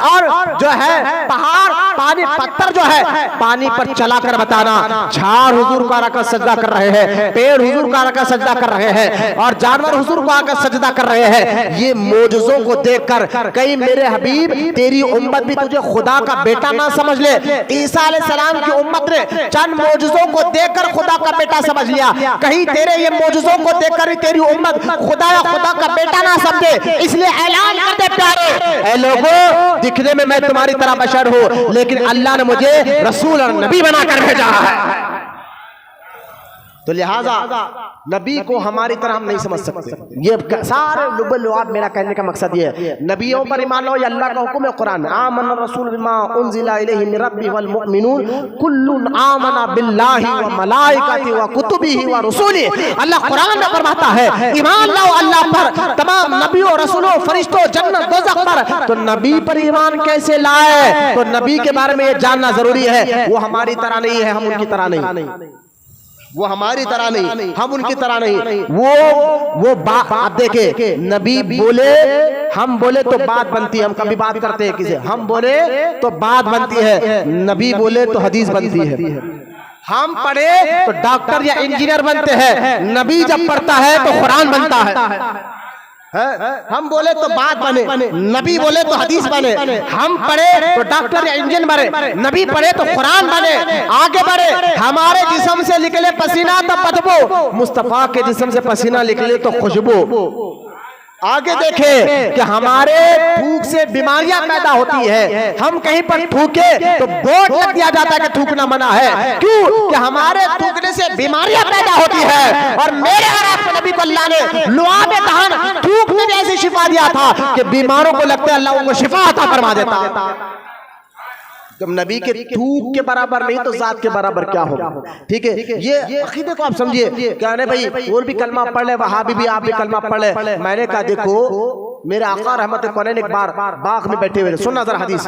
और जो है पहाड़ पानी पत्थर जो है पानी पर चला कर बताना, झाड़ हुजूर को आकर सजदा कर रहे हैं, पेड़ हुजूर को आकर सजदा कर रहे हैं, और जानवर हुजूर को आकर सजदा कर रहे हैं। ये मौजज़ों को देखकर कहीं मेरे हबीब तेरी उम्मत भी तुझे खुदा का बेटा ना समझ ले। ईसा अलैहिस्सलाम की उम्मत ने चंद मौजज़ों को देखकर खुदा का बेटा समझ लिया, कहीं तेरे ये मौजज़ों को देखकर तेरी उम्मत खुदा या खुदा का बेटा ना समझे। इसलिए ऐलान कर दे प्यारे, ऐ लोगों, दिखने में मैं तुम्हारी तरह बशर हूं, लेकिन अल्लाह ने मुझे रसूल और नबी बनाकर भेजा है। तो लिहाजा नबी को हमारी तरह हम नहीं समझ सकते। ये सारे लुब मेरा कहने का मकसद ये है, नबियों पर ईमान लो, ये अल्लाह का हुक्म है। कुरान आमन रसूल बिमा उनजिला इलैहि मिन रब्बिहि वल मुमिनून कुल्लुन आमना बिल्लाहि व मलाइकतिहि व कुतुबिहि व रुसुलिहि। अल्लाह कुरान में फरमाता है ईमान लाओ अल्लाह पर, तमाम नबियों, रसूलों, फरिश्तों, जन्नत, दोज़ख पर। तो नबी पर ईमान कैसे लाए? तो नबी के बारे में ये जानना जरूरी है। वो हमारी तरह नहीं है, हम उनकी तरह नहीं, वो हमारी तरह नहीं, हम उनकी तरह नहीं। वो आप देखे, नबी बोले, हम बोले तो बात बनती है। हम कभी बात करते हैं किसी, हम बोले तो बात बनती है, नबी बोले तो हदीस बनती है। हम पढ़े तो डॉक्टर या इंजीनियर बनते हैं, नबी जब पढ़ता है तो कुरान बनता है। हम बोले तो बात बने, नबी बोले तो हदीस बने। हम पढ़े तो डॉक्टर या इंजीनियर बने, नबी पढ़े तो कुरान बने। आगे बढ़े, हमारे जिस्म से निकले पसीना तो बदबू, मुस्तफा के जिस्म से पसीना निकले तो खुशबू। आगे देखे कि हमारे थूक से बीमारियां पैदा होती है, हम कहीं पर थूके तो बोर्ड लग दिया जाता है कि थूकना मना है। क्यों? कि हमारे थूकने से बीमारियां पैदा होती है। और मेरे और आपके नबी को अल्लाह ने लुआब दहन थूकने में ऐसी शिफा दिया था कि बीमारों को लगता है अल्लाह उनको शिफा अता फरमा देता। जब नबी के थूक के बराबर नहीं तो जात के बराबर क्या होगा? ठीक है, ये अकीदे को आप समझिए। क्या है भाई, और भी कलमा पढ़ ले, वहाबी भी आप भी कलमा पढ़ ले। मैंने कहा देखो, मेरे आका रहमत कौनैन एक बार बाग में बैठे हुए थे, सुनना जरा हदीस,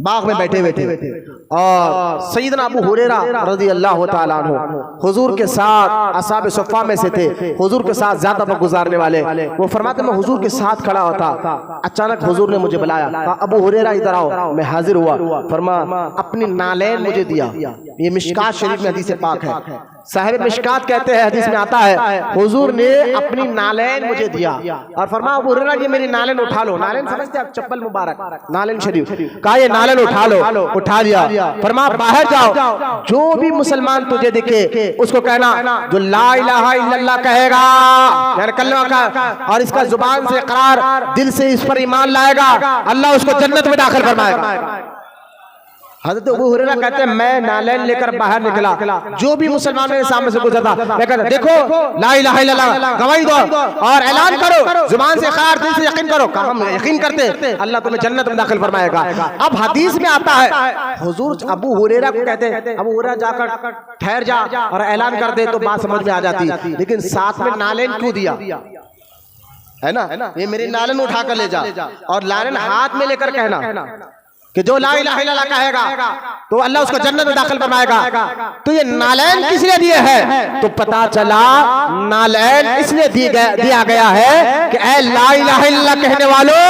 बाग में बैठे हुए थे और सैयदना अबू हुरैरा रज़ी अल्लाह तआला अन्हु हुजूर के साथ असहाब सुफ़ा में से थे, हुजूर के साथ ज्यादा वक्त गुजारने वाले। वो फरमाते मैं हुजूर के साथ खड़ा होता, अचानक हुजूर ने मुझे बुलाया, कहा अबू हुरैरा इधर आओ। मैं हाजिर हुआ, फरमा अपनी नालैन मुझे दिया। ये मिशकात शरीफ में हदीस पाक है, साहिब मिशकात कहते हैं, हदीस में आता है हुजूर ने अपनी नालैन मुझे दिया और फरमाया अबू हुरैरा ये मेरी नालैन उठा लो। नालैन समझते आप? चप्पल मुबारक, नालैन शरीफ। कहा ये नालैन उठा लो, उठा दिया। फरमाया बाहर जाओ, जो भी मुसलमान तुझे दिखे उसको कहना जो ला इलाहा इल्लल्लाह कहेगा, यानी कलमा का, और इसका जुबान से इकरार, दिल से इस पर ईमान लाएगा, अल्लाह उसको जन्नत में दाखिल फरमाएगा। हज़रत अबू हुरैरा कहते हैं मैं नालैन लेकर बाहर निकला, जो भी मुसलमान मेरे सामने से गुजरता मैं कहता देखो ला इलाहा इल्लल्लाह गवाही दो और ऐलान करो, जुबान से इक़रार, दिल से यकीन करो। हम यकीन करते अल्लाह तुम्हें जन्नत में दाखिल फरमाएगा। अब हदीस में आता है हुजूर अबू हुरैरा को कहते हैं अबू हुरैरा जाकर ठहर जा और ऐलान कर दे तो बात समझ में आ जाती, लेकिन साथ में नालैन क्यों दिया है ना? ये मेरी नालैन उठा कर ले जा और नालैन हाथ में लेकर कहना कि जो ला इलाहा इल्लल्लाह कहेगा तो अल्लाह उसको जन्नत में दाखिल फरमाएगा। तो ये नालैन किस लिए दिए हैं? तो पता चला नालैन इसलिए दिया गया है कि ऐ ला इलाहा इल्लल्लाह कहने वालों,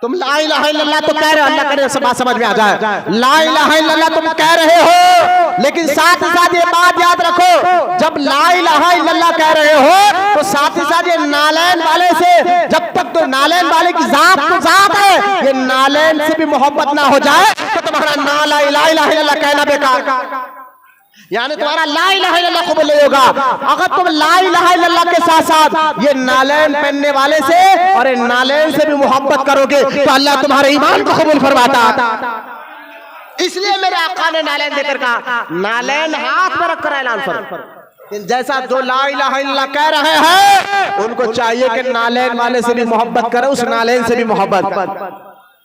तुम ला इलाहा इल्लल्लाह तो कह रहे हो, अल्लाह करे सब बात समझ में आ जाए। ला इलाहा इल्लल्लाह तुम कह रहे हो, लेकिन साथ ही साथ ये बात याद रखो, जब ला इलाहा इल्लल्लाह कह रहे हो तो साथ ही साथ ये नालैन वाले से, जब तक तो नालैन वाले की जात तो जात है, ये नालैन से भी मोहब्बत ना हो जाए तो तुम्हारा ला इलाहा इल्लल्लाह कहना बेकार, यानी तुम्हारा ला इलाहा इल्लल्लाह कबूल नहीं होगा। अगर तुम ला इलाहा इल्लल्लाह के साथ साथ ये नालैन पहनने वाले से और ये नालैन से भी मोहब्बत करोगे तो अल्लाह तुम्हारे ईमान को कबूल फरमाता। इसलिए मेरे आका ने नालैन देकर कहा नालैन हाथ में रखकर ऐलान करो। जैसा जो ला इलाहा इल्लल्लाह कह रहे हैं उनको चाहिए कि नालैन वाले से भी मोहब्बत करो, उस नालैन से भी मोहब्बत।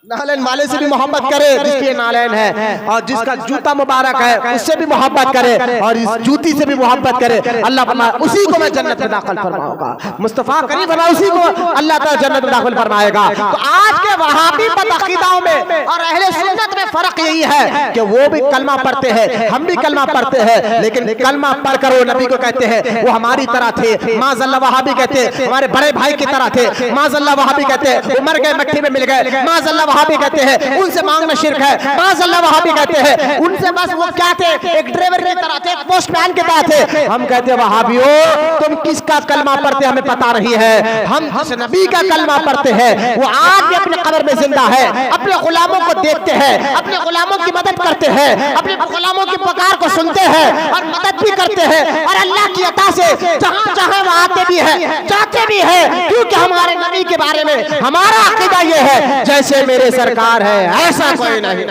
नालैन वाले से भी मोहब्बत करे जिसके नालैन है, और जिसका जूता मुबारक है उससे भी मोहब्बत करे, और इस जूती से भी मोहब्बत करे। अल्लाह फरमाए उसी को मैं जन्नत में दाखिल फरमाऊंगा। मुस्तफा करीम फरमाए उसी को अल्लाह ताला जन्नत में दाखिल फरमाएगा। तो आज के वहाबी बदअकीदाओं में और अहले सुन्नत में फर्क यही है कि वो भी कलमा पढ़ते हैं, हम भी कलमा पढ़ते हैं, लेकिन कलमा पढ़कर वो नबी को कहते हैं वो हमारी तरह थे। माज़अल्लाह वहाबी कहते हैं हमारे बड़े भाई की तरह थे। माज़अल्लाह वहाबी कहते हैं वो मर गए मिट्टी में मिल गए। माज़अल्लाह वहाबी कहते हैं उनसे मांगना शिर्क है। माज़अल्लाह वहाबी कहते हैं उनसे बस वो क्या थे, एक ड्राइवर की तरह थे, एक पोस्टमैन की तरह थे। हम कहते हैं वहाबियों तुम किसका कलमा पढ़ते हमें पता नहीं है, हम जिस नबी का कलमा पढ़ते हैं वो आज भी अपने कब्र में जिंदा है, अपने गुलामों को देखते हैं, अपने गुलामों की मदद करते हैं, अपने गुलामों की पुकार को सुनते हैं और मदद भी करते हैं, और अल्लाह की अता से जहां जहां वो आते भी है, जाते भी है, क्योंकि हमारे नबी के बारे में हमारा अकीदा ये है जैसे मेरे सरकार है ऐसा कोई नहीं,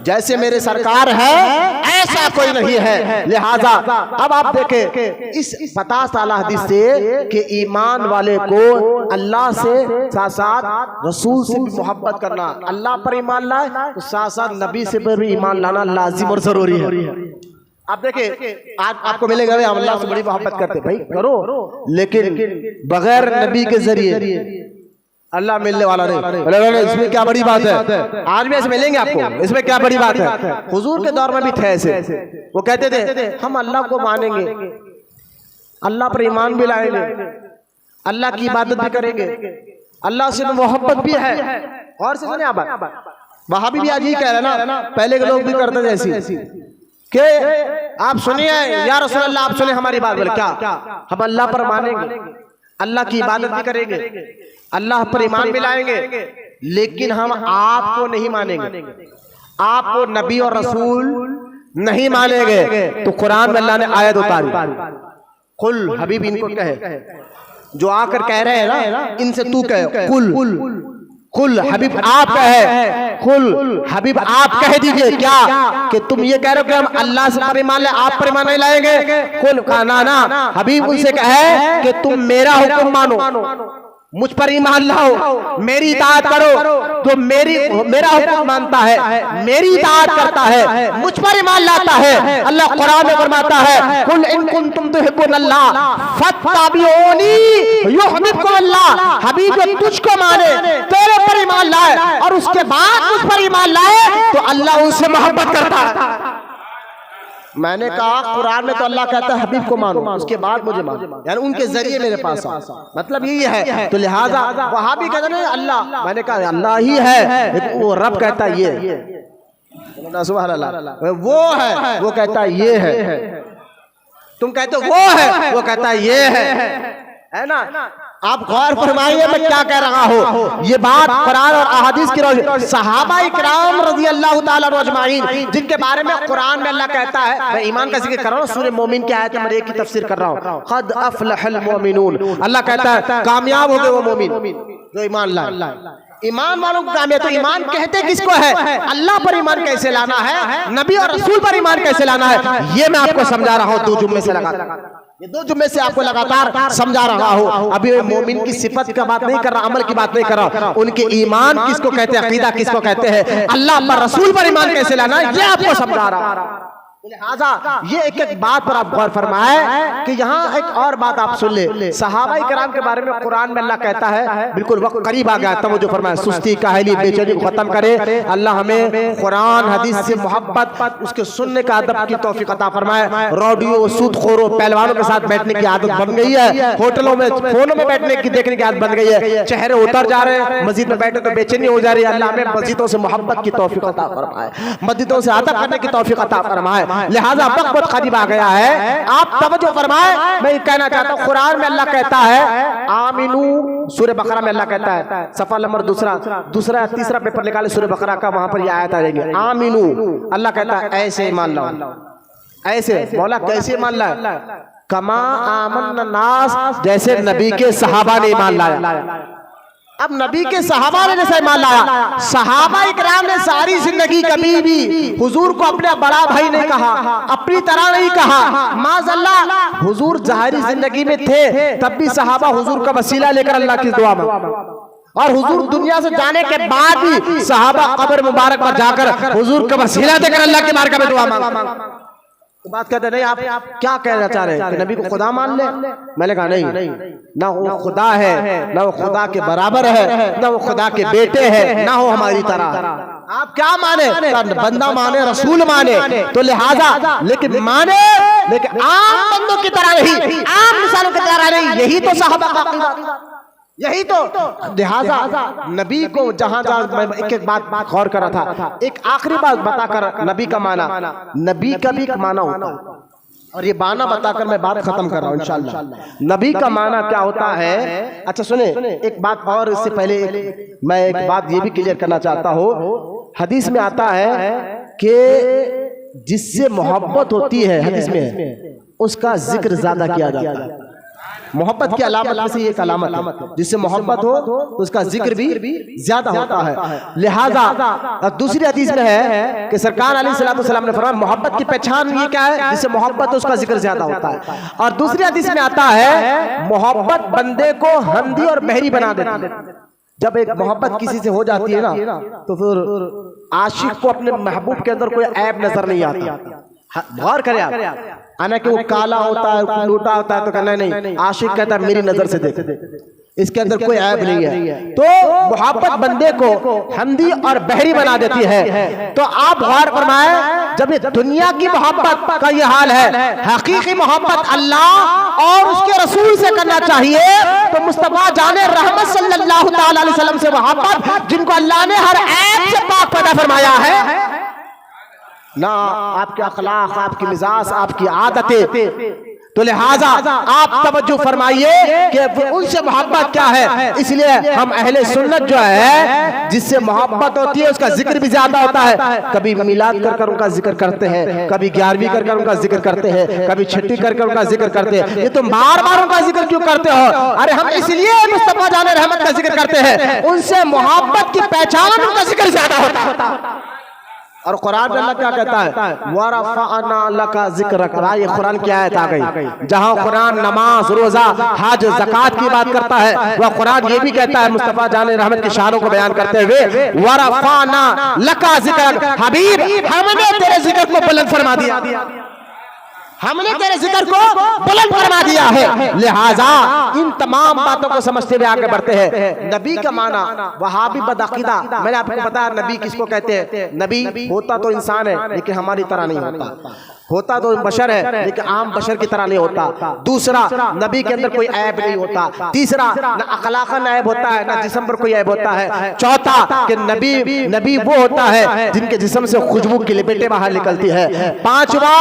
जैसे मेरे सरकार है ऐसा कोई नहीं है। लिहाजा अब आप देखें इस 50 साल हदीस से कि ईमान वाले को अल्लाह से साथ साथ रसूल से भी मोहब्बत करना, अल्लाह पर ईमान लाए तो साथ साथ नबी से भी ईमान लाना लाजिम और जरूरी है। आप देखिए आज आपको मिलेगा हम अल्लाह से बड़ी मोहब्बत करते, भाई करो, लेकिन बगैर नबी के जरिए अल्लाह मिलने वाला नहीं। इसमें क्या बड़ी बात है, आज भी ऐसे मिलेंगे आपको, इसमें क्या बड़ी बात है। हुजूर के दौर में भी थे ऐसे, वो कहते थे हम अल्लाह को मानेंगे, अल्लाह पर ईमान भी लाएंगे, अल्लाह की इबादत भी करेंगे, अल्लाह से मोहब्बत भी है। और से सुनिए आप वहां भी आज ही कह रहे ना, पहले के लोग भी करते थे ऐसी कि आप सुनिए या रसूल अल्लाह आप सुनिए हमारी बात, बोले क्या हम अल्लाह पर मानेंगे, अल्लाह की इबादत भी करेंगे, अल्लाह पर ईमान भी लाएंगे, लेकिन हम आपको नहीं मानेंगे, आपको नबी और रसूल नहीं मानेंगे। तो कुरान में अल्लाह ने आयत उतारी, कुल हबीब इनको कहे, जो आकर कह रहे हैं ना इनसे तू कहे, कुल हबीब आप कहे, कुल हबीब आप कह दीजिए क्या कि तुम ये कह रहे हो कि हम अल्लाह से पर ईमान ले, आप पर ईमान नहीं लाएंगे। कुल का ना हबीब उनसे कहे कि तुम मेरा हुक्म मानो, मुझ पर ईमान लाओ, मेरी इताअत करो, तो मेरा हुक्म मानता है, मेरी इताअत करता है, मुझ पर ईमान लाता है। अल्लाह कुरान में फरमाता है कुल इन कुंतुम तुहिब्बुनल्लाह फत्तबिऊनी युहिब्बुकुमुल्लाह। हबीब जो तुझको माने, तेरे पर ईमान लाए और उसके बाद मुझ पर ईमान लाए तो अल्लाह उनसे मोहब्बत करता है। मैंने कहा कुरान में तो अल्लाह कहता है हबीब को मानो, उसके बाद मुझे मानो, यानी उनके जरिए मेरे पास आ, मतलब यही है। तो लिहाजा वहां भी कहते हैं अल्लाह, मैंने कहा अल्लाह ही है, वो रब कहता है ये, सुभान अल्लाह, वो है, वो कहता है ये है, तुम कहते हो वो है, वो कहता है ये है ना। आप गौर फरमाइए मैं क्या कह रहा हूँ, ये बात कुरान और अहादीस की रोशनी, सहाबा इकराम रज़ी अल्लाह ताला अजमाइन जिनके बारे में कुरान में अल्लाह कहता है, मैं ईमान का जिक्र कर रहा हूँ, सूरह मोमिन की आयत नंबर 1 की तफसीर कर रहा हूँ, क़द अफ़लहल मोमिनून, अल्लाह कहता है कामयाब हो गए वो मोमिन जो ईमान लाए। ईमान वालों को कामयाब, तो ईमान कहते किसको है, अल्लाह पर ईमान कैसे लाना है, नबी और रसूल पर ईमान कैसे लाना है, ये मैं आपको समझा रहा हूँ 2 जुम्मे से लगातार, ये 2 जुम्मे से आपको लगातार समझा रहा हूँ। अभी मोमिन की सिफत का बात नहीं कर रहा, अमल की बात नहीं कर रहा, उनके ईमान किसको कहते हैं, अकीदा किसको कहते हैं, अल्लाह पर रसूल पर ईमान कैसे लाना है, ये आपको समझा रहा हूँ। लिहाजा ये एक एक बात पर आप गौर फरमाए कि यहाँ एक और बात आप सुन ले, सहाबा इकराम के बारे में कुरान में अल्लाह कहता है, बिल्कुल वक्त करीब आ गया, तब जो फरमाया सुस्ती काहली बेचैनी को खत्म करे। अल्लाह हमें कुरान हदीस से मोहब्बत, उसके सुनने का अदब की तौफीक अता फरमाए। रेडियो सूदखोरों पहलवानों के साथ बैठने की आदत बन गई है, होटलों में फोनों में बैठने की देखने की आदत बन गई है, चेहरे उतर जा रहे हैं, मस्जिद में बैठे तो बेचैनी हो जा रही है। अल्लाह हमें मस्जिदों से मोहब्बत की तौफीक अता फरमाए, मस्जिदों से अदब करने की तौफीक अता फरमाए। लिहाजा वक्त बहुत करीब आ गया है, आप तवज्जो फरमाए। मैं कहना चाहता हूँ कुरान में अल्लाह कहता है आमिनू, सूरह बकरा में अल्लाह कहता है, सफा नंबर दूसरा तीसरा पेपर निकाले सूरह बकरा का, वहां पर ये आयत आएंगे आमिनू, अल्लाह कहता है ऐसे ईमान लाओ, ऐसे मौला कैसे ईमान लाए, कमा आमन नास, जैसे नबी के सहाबा ने ईमान लाया। अब नबी के सहाबा ने जैसे ईमान लाया, सहाबा इकराम ने सारी जिंदगी कभी भी हुजूर को अपना बड़ा भाई नहीं कहा, अपनी तरह नहीं कहा, माज़अल्लाह हुजूर ज़ाहिरी जिंदगी में थे तब भी सहाबा हुजूर का वसीला लेकर अल्लाह की दुआ में, और हुजूर दुनिया से जाने के बाद भी सहाबा कब्र मुबारक पर जाकर हुजूर का वसीला देकर अल्लाह के बारगाह में दुआ मांगा। तो बात कहते नहीं, आप क्या कहना चाह रहे हैं कि नबी को खुदा मान ले? मैंने कहा नहीं, ना वो खुदा है, ना वो खुदा के बराबर है, ना वो खुदा के बेटे हैं, ना हो हमारी तरह। आप क्या माने? बंदा माने, रसूल माने, तो लिहाजा लेकिन माने, लेकिन आम बंदों की तरह नहीं, आम इंसानों की तरह नहीं। यही तो सहाबा का अकीदा, यही तो। लिहाजा नबी को जहां मैं एक बात गौर कर रहा था, एक आखिरी बात बताकर नबी का माना, नबी का भी एक माना होता है, और ये माना बताकर मैं बात खत्म कर रहा हूं इंशाअल्लाह। नबी का माना क्या होता है? अच्छा सुने, एक बात और इससे पहले मैं एक बात ये भी क्लियर करना चाहता हूं। हदीस में आता है कि जिससे मोहब्बत होती है, हदीस में है, उसका जिक्र ज्यादा किया जाता है। मोहब्बत की अलामत में से एक अलामत है, जिससे मोहब्बत हो तो उसका जिक्र भी ज्यादा होता है। लिहाजा दूसरी हदीस में है कि सरकार अलैहिस्सलाम ने फरमाया मोहब्बत की पहचान ये क्या है? जिससे मोहब्बत हो उसका जिक्र ज्यादा होता है। और दूसरी हदीस में आता है मोहब्बत बंदे को हंदी और बहरी बना देती है। जब एक मोहब्बत किसी से हो जाती है ना, तो फिर आशिक को अपने महबूब के अंदर कोई ऐब नजर नहीं आता। गौर करें आप, आना कि वो काला होता है, लूटा होता है, तो कहना नहीं, आशिक कहता है मेरी नजर से देख, इसके अंदर कोई ऐब नहीं है। तो मोहब्बत बंदे को हंदी और बहरी बना देती है। तो आप गौर फरमाएं, जब ये दुनिया की मोहब्बत का ये हाल है, हकीकी मोहब्बत अल्लाह और उसके रसूल से करना चाहिए। तो मुस्तफा जाने रहमत सल्लल्लाहु ताला अलैहि वसल्लम से मोहब्बत, जिनको अल्लाह ने हर ऐब से पाक पैदा फरमाया है ना, आपके अखलाक, आपकी मिजाज, आपकी आदतें, तो लिहाजा आप तवज्जो फरमाइए कि उनसे मोहब्बत क्या है। इसलिए हम अहले सुन्नत जो है, जिससे मोहब्बत होती है उसका जिक्र भी ज्यादा होता है। कभी मिलाद कर कर उनका जिक्र करते हैं, कभी 11वीं कर कर उनका जिक्र करते हैं, कभी छठी कर कर उनका जिक्र करते हैं। ये तुम बार बार उनका जिक्र क्यों करते हो? अरे हम इसलिए मुस्तफा जाने रहमत का जिक्र करते हैं, उनसे मोहब्बत की पहचान उनका जिक्र ज्यादा होता है। और कुरान में अल्लाह क्या कहता है? वरफ़अना लका ज़िक्रक। ये कुरान की आयत आ गई जहां कुरान नमाज, रोजा, हज, ज़कात की बात करता है, वह कुरान ये भी कहता है मुस्तफा जाने रहमत की शानों को बयान करते हुए, वरफ़अना लका ज़िक्रक, हबीब हमने तेरे जिक्र को बुलंद फरमा दिया, हमने तेरे जिक्र को बुलंद फरमा दिया है। लिहाजा इन तमाम बातों को समझते हुए आगे बढ़ते हैं। नबी का माना वहाबी बदअकीदा, मैंने आपको बताया नबी किसको कहते हैं। नबी होता तो इंसान है लेकिन हमारी तरह नहीं होता, होता तो बशर है लेकिन आम बशर की तरह नहीं होता। दूसरा, नबी के अंदर कोई ऐब नहीं होता। तीसरा, न अखलाकन ऐब होता है, न जिस्म पर कोई ऐब होता है। चौथा कि नबी वो होता है जिनके जिस्म से खुशबू की लपेटें बाहर निकलती है। पांचवा,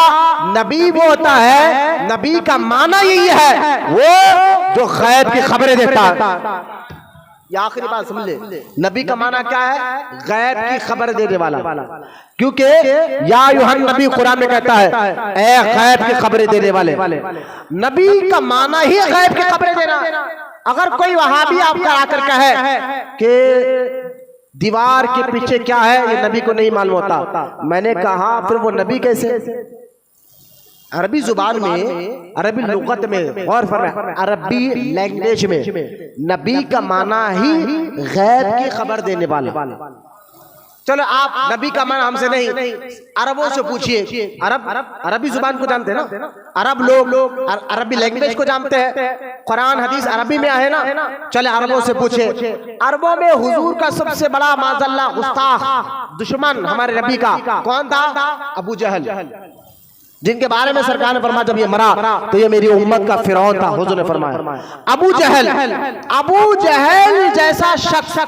नबी वो होता है, नबी का माना यही है वो जो गैब की खबरें देता है। ये आखिरी बात समझ ले, नबी का माना क्या है? गैब की खबर देने वाला। क्योंकि या यूहन नबी कुरान में कहता है ए गैब की खबरें देने वाले। नबी का माना ही गैब की खबरें देना। अगर कोई वहाबी आपका आकर कहे कि दीवार के पीछे क्या है, ये नबी को नहीं मालूम होता, मैंने कहा फिर वो नबी कैसे? अरबी जुबान में, अरबी लुगत में गौर फरमाएं, अरबी लैंग्वेज में नबी का माना ही गैब की खबर देने वाला। चलो आप नबी का माना हमसे नहीं, अरबों से पूछिए। अरबी जुबान को जानते हैं ना, अरब लोग अरबी लैंग्वेज को जानते हैं, कुरान हदीस अरबी में है ना। चले अरबों से पूछे, अरबों में हुजूर का सबसे बड़ा माज़अल्लाह गुस्ताख दुश्मन हमारे नबी का कौन था? अबू जहल, जिनके बारे में सरकार ने फरमाया जब ये मरा तो ये मेरी उम्मत का फिरौन था। हुजूर ने फरमाया अबू जहल जैसा शख्स।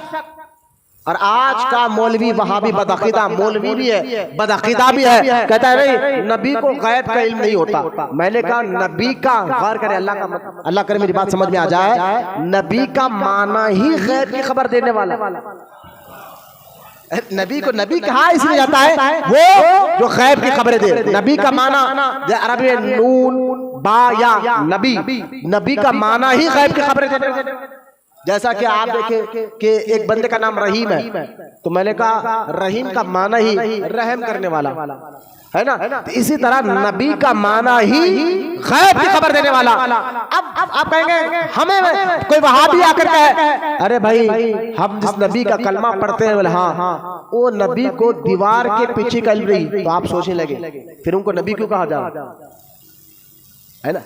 और आज का मौलवी वहाबी बदअकीदा मौलवी भी है, बदअकीदा भी है, कहता है नहीं नबी को गैब का इल्म नहीं होता। मैंने कहा नबी का, गौर करें, अल्लाह करे मेरी बात समझ में आ जाए, नबी का माना ही गैब की खबर देने वाला। नबी को नबी कहा इसलिए जाता है वो जो गैब की खबरें दे। नबी का माना अरबी में नून बा या नबी, नबी का माना ही गैब की खबरें दे। जैसा कि आप देखें कि एक बंदे का नाम रहीम है, तो मैंने कहा रहीम का माना ही रहम करने वाला। है ना। तो इसी तरह नबी का माना ही गैब की खबर देने वाला। अब आप कहेंगे हमें कोई वहाबी आकर कहे अरे भाई हम जिस नबी का कलमा पढ़ते हैं, बोले हाँ वो नबी को दीवार के पीछे का इल्म नहीं, तो आप सोचने लगे फिर उनको नबी क्यों कहा जाए, है ना।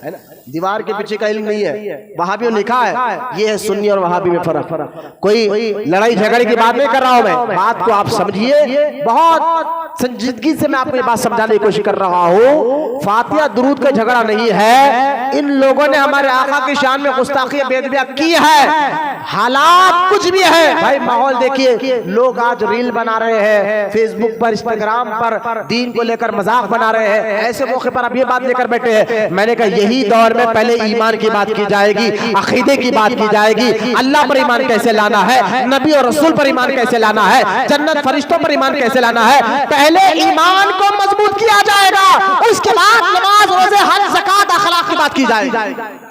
दीवार के पीछे का इल्म नहीं है। वहाबियों ने लिखा है, ये है सुन्नी और वहाबी में फर्क। कोई लड़ाई झगड़े की बात नहीं कर रहा हूं मैं, बात को आप समझिए। बहुत संजीदगी से मैं आपको ये बात समझाने की कोशिश कर रहा हूँ। फातिहा दुरूद का झगड़ा नहीं है। इन लोगों ने हमारे आका की शान में गुस्ताखी बेदबिया की है। हालात कुछ भी है भाई, माहौल देखिए, लोग आज रील बना रहे हैं फेसबुक पर, इंस्टाग्राम पर, दीन को लेकर मजाक बना रहे हैं। ऐसे मौके पर अब ये बात लेकर बैठे हैं। मैंने कहा यही दौर में पहले ईमान की बात की जाएगी, अकीदे की बात की जाएगी, अल्लाह पर ईमान कैसे लाना है, नबी और रसूल पर ईमान कैसे लाना है, जन्नत फरिश्तों पर ईमान कैसे लाना है। पहले ईमान को मजबूत किया जाएगा, उसके बाद नमाज, रोजे, हज, ज़कात, अखलाक की बात की जाएगी।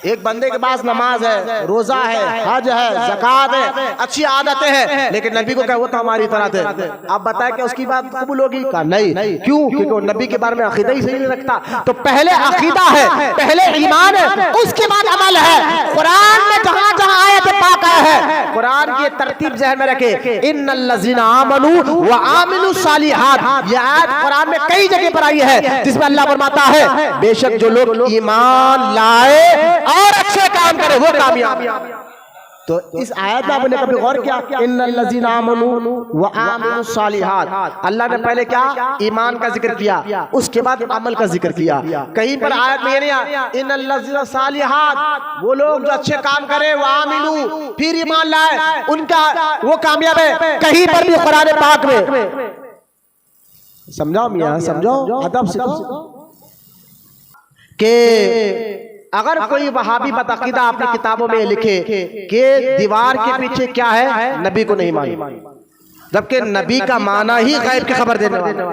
एक बंदे के पास नमाज है, रोजा है, हज है, ज़कात है, अच्छी आदतें हैं, लेकिन नबी को क्या वो तो हमारी तरह थे। आप बताएं कि उसकी बात कबूल होगी? कहा नहीं। क्यों? क्योंकि वो नबी के बारे में अकीदा ही सही नहीं रखता। तो पहले अकीदा है, पहले ईमान है, उसके बाद अमल है। कुरान में जहां जहां आयत पाक है, कुरान की तरतीब ज़हन में रखे, इन्नल्लज़ीना आमनू व आमिलुस सालिहात, ये आयत कुरान में कई जगह पर आई है, जिसमें अल्लाह फरमाता है बेशक जो लोग ईमान लाए और अच्छे काम करे वो कामयाब। तो इस आयत में आपने कभी गौर किया? इन्नल्लज़ीना आमनू व आमिलुस सालिहात, अल्लाह ने पहले क्या ईमान का जिक्र किया, उसके बाद अमल का जिक्र किया। कहीं पर आयत में ये नहीं आया इन्नल्लज़ीना सालिहात, वो लोग जो अच्छे काम करे, वो आमिलू फिर ईमान लाए उनका वो कामयाब है। कहीं पर भी कुरान पाक में, समझाओ मियां, समझाओ, अदब सीखो के अगर कोई वहाबी बदअकीदा अपनी किताबों में लिखे कि दीवार के पीछे क्या है, नबी को नहीं मालूम, जबकि नबी का माना ही गैब की खबर देने वाला।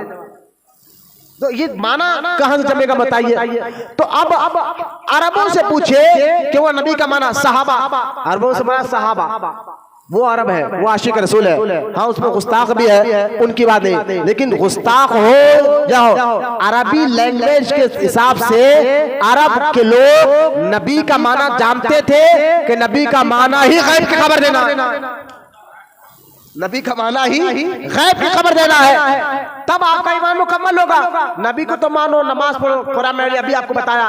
तो ये माना कहां से जमेगा बताइए? तो अब अरबों से पूछे कि वो नबी का माना, सहाबा, अरबों से माना सहाबा, वो अरब है, वो आशिक रसूल है। हाँ उसमें गुस्ताख भी है, उनकी बात नहीं, लेकिन गुस्ताख हो या हो, अरबी लैंग्वेज के हिसाब से अरब के लोग नबी का माना जानते थे कि नबी का माना ही गैब की खबर देना, नबी का माना ही गैब की खबर देना है। तब आपका ईमान मुकम्मल होगा। नबी को तो मानो, नमाज पढ़ो, कुरान में अभी आपको बताया,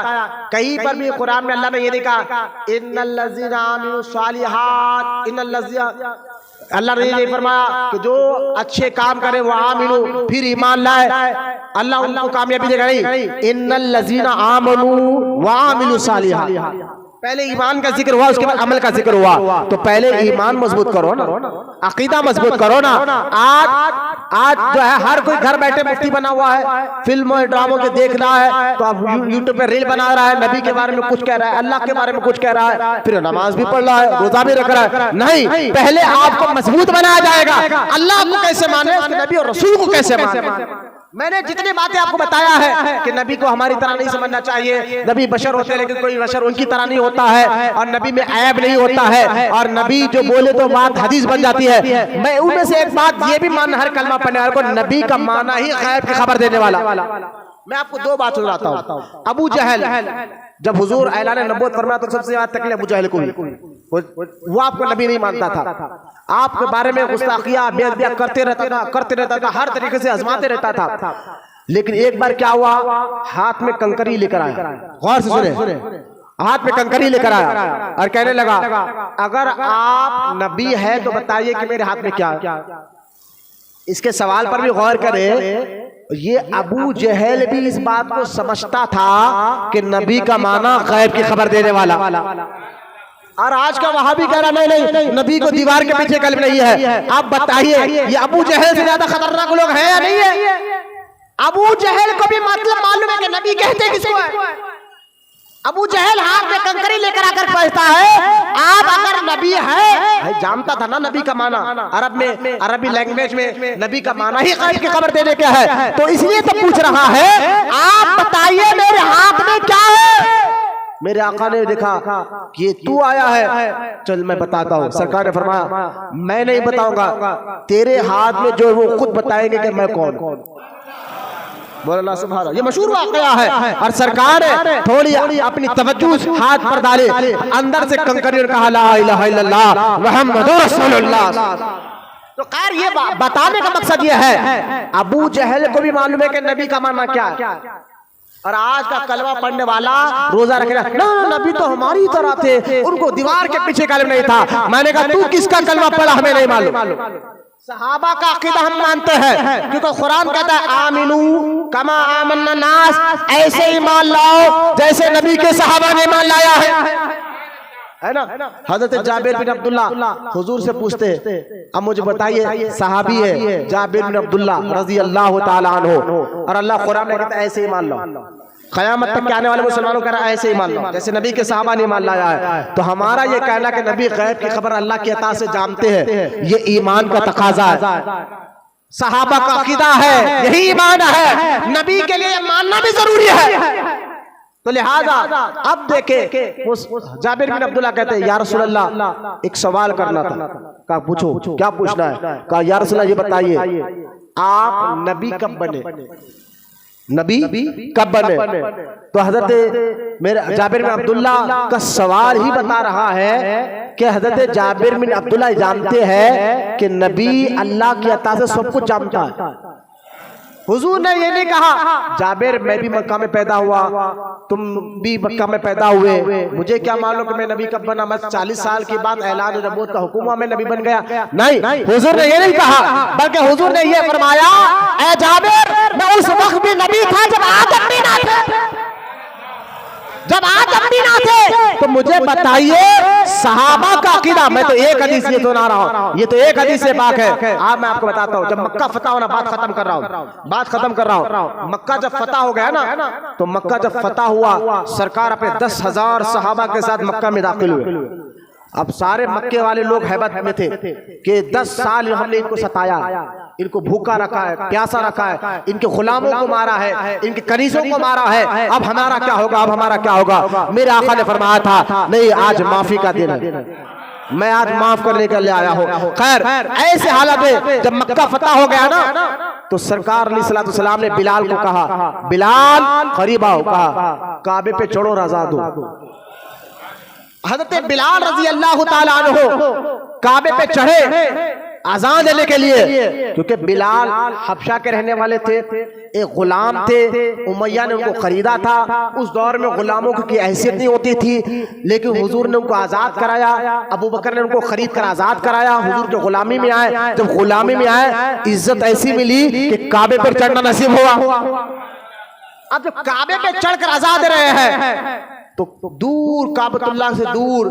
कहीं पर भी कुरान में अल्लाह ने ये नहीं कहा इन्नल्लज़ीना आमिलुस सालिहात, इन्नल्लज़ीना, अल्लाह ने ये फरमाया कि जो अच्छे काम करे वो आमिलू फिर ईमान लाए, अल्लाह उनको कामयाबी देगा। नहीं, इन्नल्लज़ीना आमनू व आमिलुस सालिहात, पहले ईमान का जिक्र हुआ, उसके बाद अमल का जिक्र हुआ। तो पहले ईमान मजबूत करो ना, अकीदा मजबूत करो ना। आज जो है हर कोई घर बैठे मुफ्ती बना हुआ है, फिल्मों ड्रामों के देख रहा है, तो अब यूट्यूब पे रील बना रहा है, नबी के बारे में कुछ कह रहा है, अल्लाह के बारे में कुछ कह रहा है, फिर नमाज भी पढ़ रहा है, रोजा भी रख रहा है। नहीं, पहले आपको मजबूत बनाया जाएगा। अल्लाह को कैसे माने, नबी और रसूल को कैसे माने। मैंने जितनी बातें आपको बताया है कि नबी को हमारी तरह नहीं समझना चाहिए, नबी बशर होते हैं लेकिन कोई बशर उनकी तरह नहीं होता है, और नबी में ऐब नहीं होता है, और नबी जो बोले तो बात हदीस बन जाती है। मैं उनमें से एक बात ये भी मानना, हर कलमा पढ़ने वाले को नबी का माना ही गैब की खबर देने वाला। मैं आपको दो बात सुनाता हूँ। अबू जहल जब हुजूर ऐलान नबूवत फरमाया तो सबसे ज्यादा तकलीफ अबू जहल को हुई। वो आपको नबी नहीं मानता था, आपके बारे में गुस्ताखिया बेअदबिया करते रहता था, हर तरीके से आजमाते रहता था। लेकिन एक बार क्या हुआ, हाथ में कंकरी लेकर आया, गौर से सुने, हाथ में कंकरी लेकर आया और कहने लगा अगर आप नबी है तो बताइए कि मेरे हाथ में क्या है। इसके सवाल पर भी गौर करें, ये अबू जहल भी इस बात को समझता था कि नबी का माना गैब की खबर देने वाला। और आज का वहाबी कह रहा नहीं, नबी को दीवार के पीछे कल्म नहीं है। आप बताइए ये अबू जहल से ज्यादा खतरनाक लोग हैं या नहीं है? अबू जहल को भी मतलब मालूम है कि नबी कहते किसको है। अबू जहल हाथ में कंकरी लेकर आकर पहुंचता है, आप अगर नबी है, जानता था ना नबी का माना, अरब में, अरबी लैंग्वेज में नबी का माना ही गैब की खबर देने का है, तो इसलिए तो पूछ रहा है आप बताइए मेरे हाथ में क्या है। मेरे आका ने देखा कि तू आया है, चल मैं बताता हूँ। सरकार ने फरमाया मैं नहीं बताऊंगा, तेरे हाथ में जो वो खुद बताएंगे कि मैं कौन। बोला सुभान अल्लाह। ये मशहूर वाकया है और सरकार ने थोड़ी अपनी तवज्जो हाथ पर डाले, अंदर से कंकरी कहा ला इलाहा इल्लल्लाह मुहम्मदुर रसूलुल्लाह। तो खैर ये बताने का मकसद ये है, अबू जहल को भी मालूम है कि नबी का माना क्या है, और आज का कलमा पढ़ने वाला रोजा रखेगा ना, नबी तो हमारी तरह थे, उनको दीवार के पीछे कलम नहीं था। मैंने कहा तू किसका कलमा पढ़ा हमें नहीं मालूम। सहाबा का अकीदा हम मानते हैं, क्योंकि कुरान कहता है आमिनू कमा आमन्ना नास, ऐसे ईमान लाओ जैसे नबी के सहाबा ने ईमान लाया है ना। हजरत जाबिर बिन अब्दुल्ला हुजूर से पूछते, अब मुझे बताइए, सहाबी है जाबिर बिन अब्दुल्ला रजी अल्लाह ताला अन्हु, और अल्लाह कुरान में कहता है ऐसे ईमान लाओ, क़यामत तक के आने वाले मुसलमानों कह रहा है ऐसे ईमान लाओ जैसे नबी के सहाबा ने ईमान लाया है। तो हमारा ये कहना कि नबी गैब की खबर अल्लाह की अता से जानते हैं, ये ईमान का तकाजा है, सहाबा का अकीदा है, यही ईमान है। नबी के लिए मानना भी जरूरी है। तो लिहाजा अब देखे जाबिर बिन अब्दुल्ला कहते हैं या रसूल अल्लाह एक सवाल करना था। कहा पूछो, क्या पूछना है? कहा या रसूल अल्लाह ये बताइए आप नबी कब बने, नबी कब बने? तो हजरत मेरे जाबिर बिन अब्दुल्ला का सवाल ही बता रहा है कि हजरत जाबिर बिन अब्दुल्ला जानते हैं कि नबी अल्लाह की अता से सब कुछ जानता है। हुजूर ने ये नहीं कहा जाबिर मैं भी मक्का में पैदा हुआ, तुम भी मक्का में पैदा हुए, मुझे क्या मालूम कि मैं नबी कब बना, मैं 40 साल के बाद ऐलान नबूवत का हुक्म हुआ मैं नबी बन गया। नहीं, हुजूर ने ये नहीं कहा, बल्कि हुजूर ने ये फरमाया ऐ जाबिर मैं उस वक्त भी नबी था जब आदम भी ना थे, जब आदम भी ना थे। तो मुझे बताइए सहाबा का अकीदा, मैं तो एक हदीस ये सुना रहा हूँ, ये तो एक हदीस से बात है। आप मैं आपको बताता हूँ, जब मक्का फतह होना, बात खत्म कर रहा हूँ, मक्का जब फतह हो गया ना, तो मक्का जब फतह हुआ सरकार अपने 10,000 सहाबा के साथ मक्का में दाखिल हुए। अब सारे मक्के वाले लोग हैबत में थे कि 10 साल हमने इनको सताया, इनको भूखा रखा है, प्यासा रखा है, इनके गुलामों को मारा है, इनके कनीजों को मारा है, अब हमारा क्या होगा, अब हमारा क्या होगा। मेरे आका ने फरमाया था नहीं आज माफी का दिन है, मैं आज माफ करने के लिए आया हूँ। खैर ऐसे हालत में जब मक्का फतह हो गया ना, तो सरकार अलैहिस्सलाम ने बिलाल को कहा बिलाल करीब आओ, कहा काबे पे चढ़ो रज़ा दो। हज़रत बिलाल रजी अल्लाह ताला अन्हु काबे पे चढ़े अजान देने के लिए, क्योंकि बिलाल हबशा के रहने वाले थे, एक गुलाम थे, उमैया ने उनको खरीदा था। उस दौर में गुलामों की हैसियत नहीं होती थी, लेकिन हुजूर ने उनको आज़ाद कराया, अबू बकर ने उनको खरीद कर आज़ाद कराया, हुजूर के गुलामी में आए। जब गुलामी में आए इज्जत ऐसी मिली कि काबे पर चढ़ना नसीब हुआ। अब जब काबे पे चढ़कर आज़ाद रहे हैं तो दूर काबतुल्लाह से दूर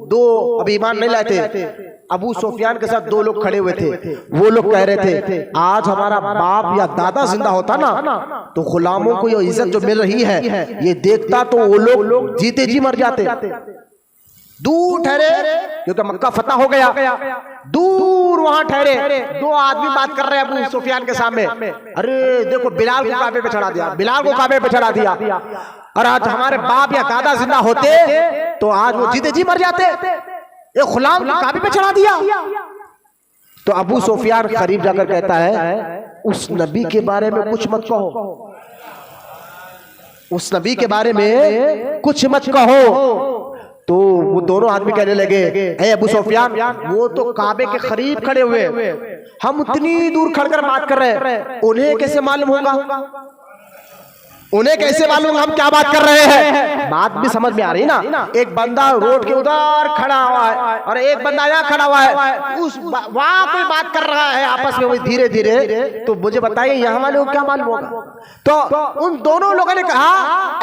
दो अभी ईमान नहीं लाए थे, अबू सुफियान के साथ 2 लोग खड़े हुए थे। वो लोग कह रहे थे आज हमारा बाप या दादा जिंदा होता ना तो गुलामों को ये इज्जत जो मिल रही है ये देखता तो वो लोग जीते जी मर जाते। दूर ठहरे क्योंकि मक्का फतह हो गया, दूर वहां ठहरे 2 आदमी बात कर रहे हैं अबू सुफियान के सामने। अरे देखो बिलाल को काबे पे चढ़ा दिया, बिलाल को काबे पे चढ़ा दिया, और आज हमारे बाप या दादा जिंदा होते तो आज वो जीते जी मर जाते, एक गुलाम को काबे पे चढ़ा दिया। तो अबू सुफियान करीब जाकर कहता है उस नबी के बारे में कुछ मत कहो, उस नबी के बारे में कुछ मत कहो। तो वो दोनों आदमी कहने लगे ए अबू सुफियान वो तो काबे के करीब खड़े हुए, हम उतनी दूर खड़कर बात कर रहे हैं, उन्हें कैसे मालूम होगा, उन्हें कैसे मालूम हम क्या बात कर रहे हैं। बात भी समझ में आ रही ना, एक बंदा रोड के उधर खड़ा हुआ है और एक बंदा यहाँ खड़ा हुआ है, उस वहां कोई बात कर रहा है आपस में धीरे धीरे। तो मुझे बताइए यहाँ वाले को क्या मालूम होगा। तो उन दोनों लोगों ने कहा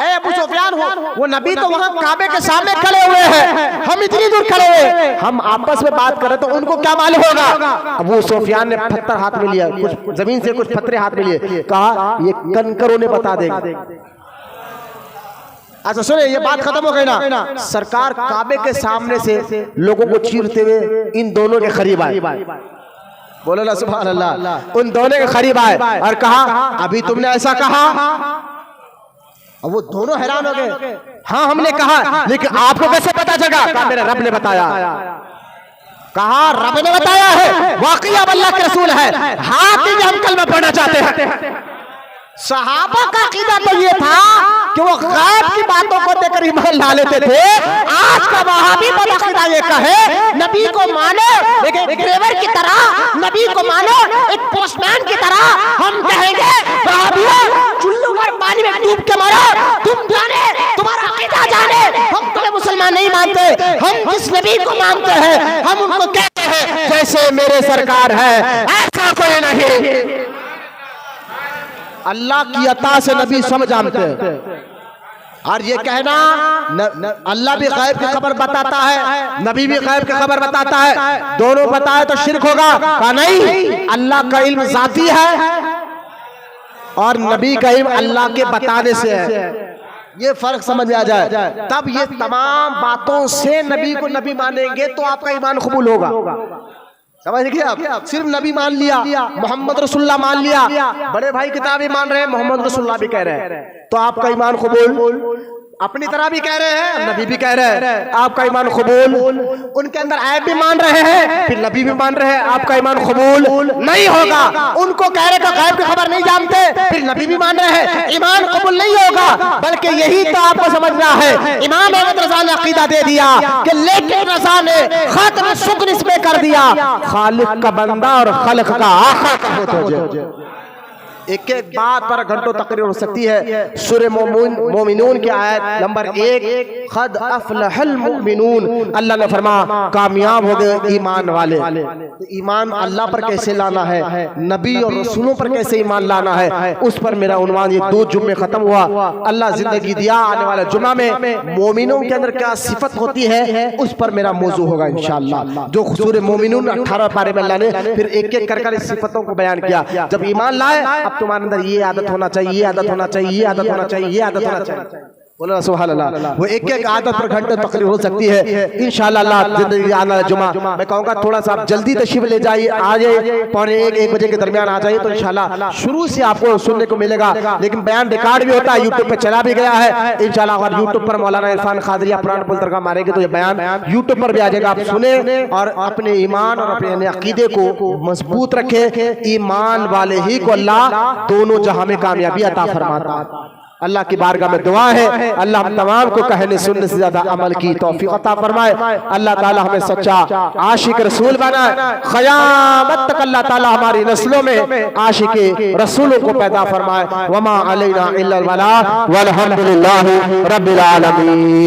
ए अबू सुफियान वो नबी तो वहां काबे के सामने खड़े हुए हैं, हम इतनी दूर खड़े हुए, हम आपस में बात कर रहे तो उनको क्या मालूम होगा। अबू सुफियान ने पत्थर हाथ में लिया, कुछ जमीन से कुछ पत्थर हाथ में लिए, कहा ये कंकरों ने बता देगा। अच्छा सुने ये बात खत्म हो गई ना, सरकार काबे के सामने से लोगों को चीरते हुए इन दोनों के करीब आए, बोलो ना सुभान अल्लाह, उन दोनों के करीब आए और कहा अभी तुमने ऐसा कहा। और वो दोनों हैरान हो गए, हाँ हमने कहा लेकिन आपको कैसे पता चला। कहा मेरे रब ने बताया। कहा रब ने बताया है, वाकई आप अल्लाह के रसूल है, हाथ दीजिए हम कलमा पढ़ना चाहते हैं। सहाबा का अकीदा तो ये था कि वो गैब की बातों को देखकर ईमान ला लेते थे। आज का वहाबी अकीदा ये कहे नबी को मानो एक ड्राइवर की तरह, नबी को मानो एक पोस्टमैन की तरह, हम कहेंगे वहाबियों चुल्लू पर पानी में डूब के मरो, तुम जाने, तुम्हारा अकीदा जाने, हम तुम्हें मुसलमान नहीं मानते, हम जिस नबी को मानते हैं हम उनको कहते हैं जैसे मेरे सरकार है ऐसा कोई नहीं। अल्लाह की अता से नबी सब जानते हैं। और ये कहना अल्लाह भी गैब की खबर बताता है, नबी भी गैब की खबर बताता है, दोनों बताए तो शिरक होगा। कहा नहीं, अल्लाह का इल्म ज़ाती है और नबी का इल्म अल्लाह के बताने से है। ये फर्क समझ में आ जाए तब ये तमाम बातों से नबी को नबी मानेंगे तो आपका ईमान कबूल होगा। समझ गए आप? सिर्फ नबी मान लिया, मोहम्मद रसूलुल्लाह मान लिया, बड़े भाई किताबी मान रहे हैं, मोहम्मद रसूलुल्लाह भी कह रहे हैं, तो आपका ईमान कबूल। अपनी तरह भी कह रहे हैं, नबी भी कह रहे हैं, आपका ईमान कबूल। उनके अंदर ऐब भी मान रहे हैं, फिर नबी भी मान रहे हैं, आपका ईमान कबूल नहीं होगा। उनको कह रहे हैं गैब की खबर नहीं जानते, फिर नबी भी मान रहे हैं, ईमान कबूल नहीं होगा। बल्कि यही तो आपको समझना है। इमाम अहमद रज़ा ने अकीदा दे दिया कि लेकिन रज़ा ने खातम शुक्र इसमें कर दिया, खालिक का बंदा और खल्क का आखिर का होता। एक एक बात पर घंटों तकरीर हो सकती है। सूरह मोमिनून की आयत नंबर 1, क़द अफ़लहल मोमिनून, अल्लाह ने फरमाया कामयाब हो गए ईमान वाले। तो ईमान अल्लाह पर कैसे लाना है, नबी और रसूलों पर कैसे ईमान लाना है, उस पर मेरा उन्वान ये 2 जुम्मे खत्म हुआ। अल्लाह जिंदगी दिया, आने वाले जुमा में मोमिनों के अंदर क्या सिफत होती है उस पर मेरा मौजू होगा इंशाअल्लाह। जो सूरह मोमिनून 18 पारे में अल्लाह ने फिर एक एक कर इस सिफतों को बयान किया। जब ईमान लाए तुम्हारे अंदर ये आदत होना चाहिए, ये आदत होना चाहिए, ये आदत होना चाहिए, ये आदत होना चाहिए। बोलो सुभान अल्लाह। वो एक एक आदत पर घंटे तकरीर हो सकती है इंशाअल्लाह। जिंदगी आना जुमा मैं कहूँगा थोड़ा सा आप जल्दी तशरीफ ले जाइए, आ जाइए, 12:45 बजे के दरमियान आ जाइए, तो इंशाअल्लाह शुरू से आपको सुनने को मिलेगा। लेकिन बयान रिकॉर्ड भी होता है, यूट्यूब पे चला भी गया है इंशाअल्लाह। अगर यूट्यूब पर मौलाना इरफान कादरिया पुराना पुल दरगाह मारेंगे तो ये बयान यूट्यूब पर भी आ जाएगा। आप सुने और अपने ईमान और अपने अकीदे को मजबूत रखे। ईमान वाले ही को अल्लाह दोनों जहां में कामयाबी अता फरमाता। अल्लाह की बारगाह में दुआ है अल्लाह हम तमाम को कहने सुनने से ज्यादा अमल की तौफीक अता फरमाए। अल्लाह ताला हमें सच्चा आशिक रसूल बनाए। क़यामत तक अल्लाह ताला हमारी नस्लों में आशिक रसूलों को पैदा फरमाए। वमा अलैना इल्लल बलाग वल्हम्दुलिल्लाहि रब्बिल आलमीन।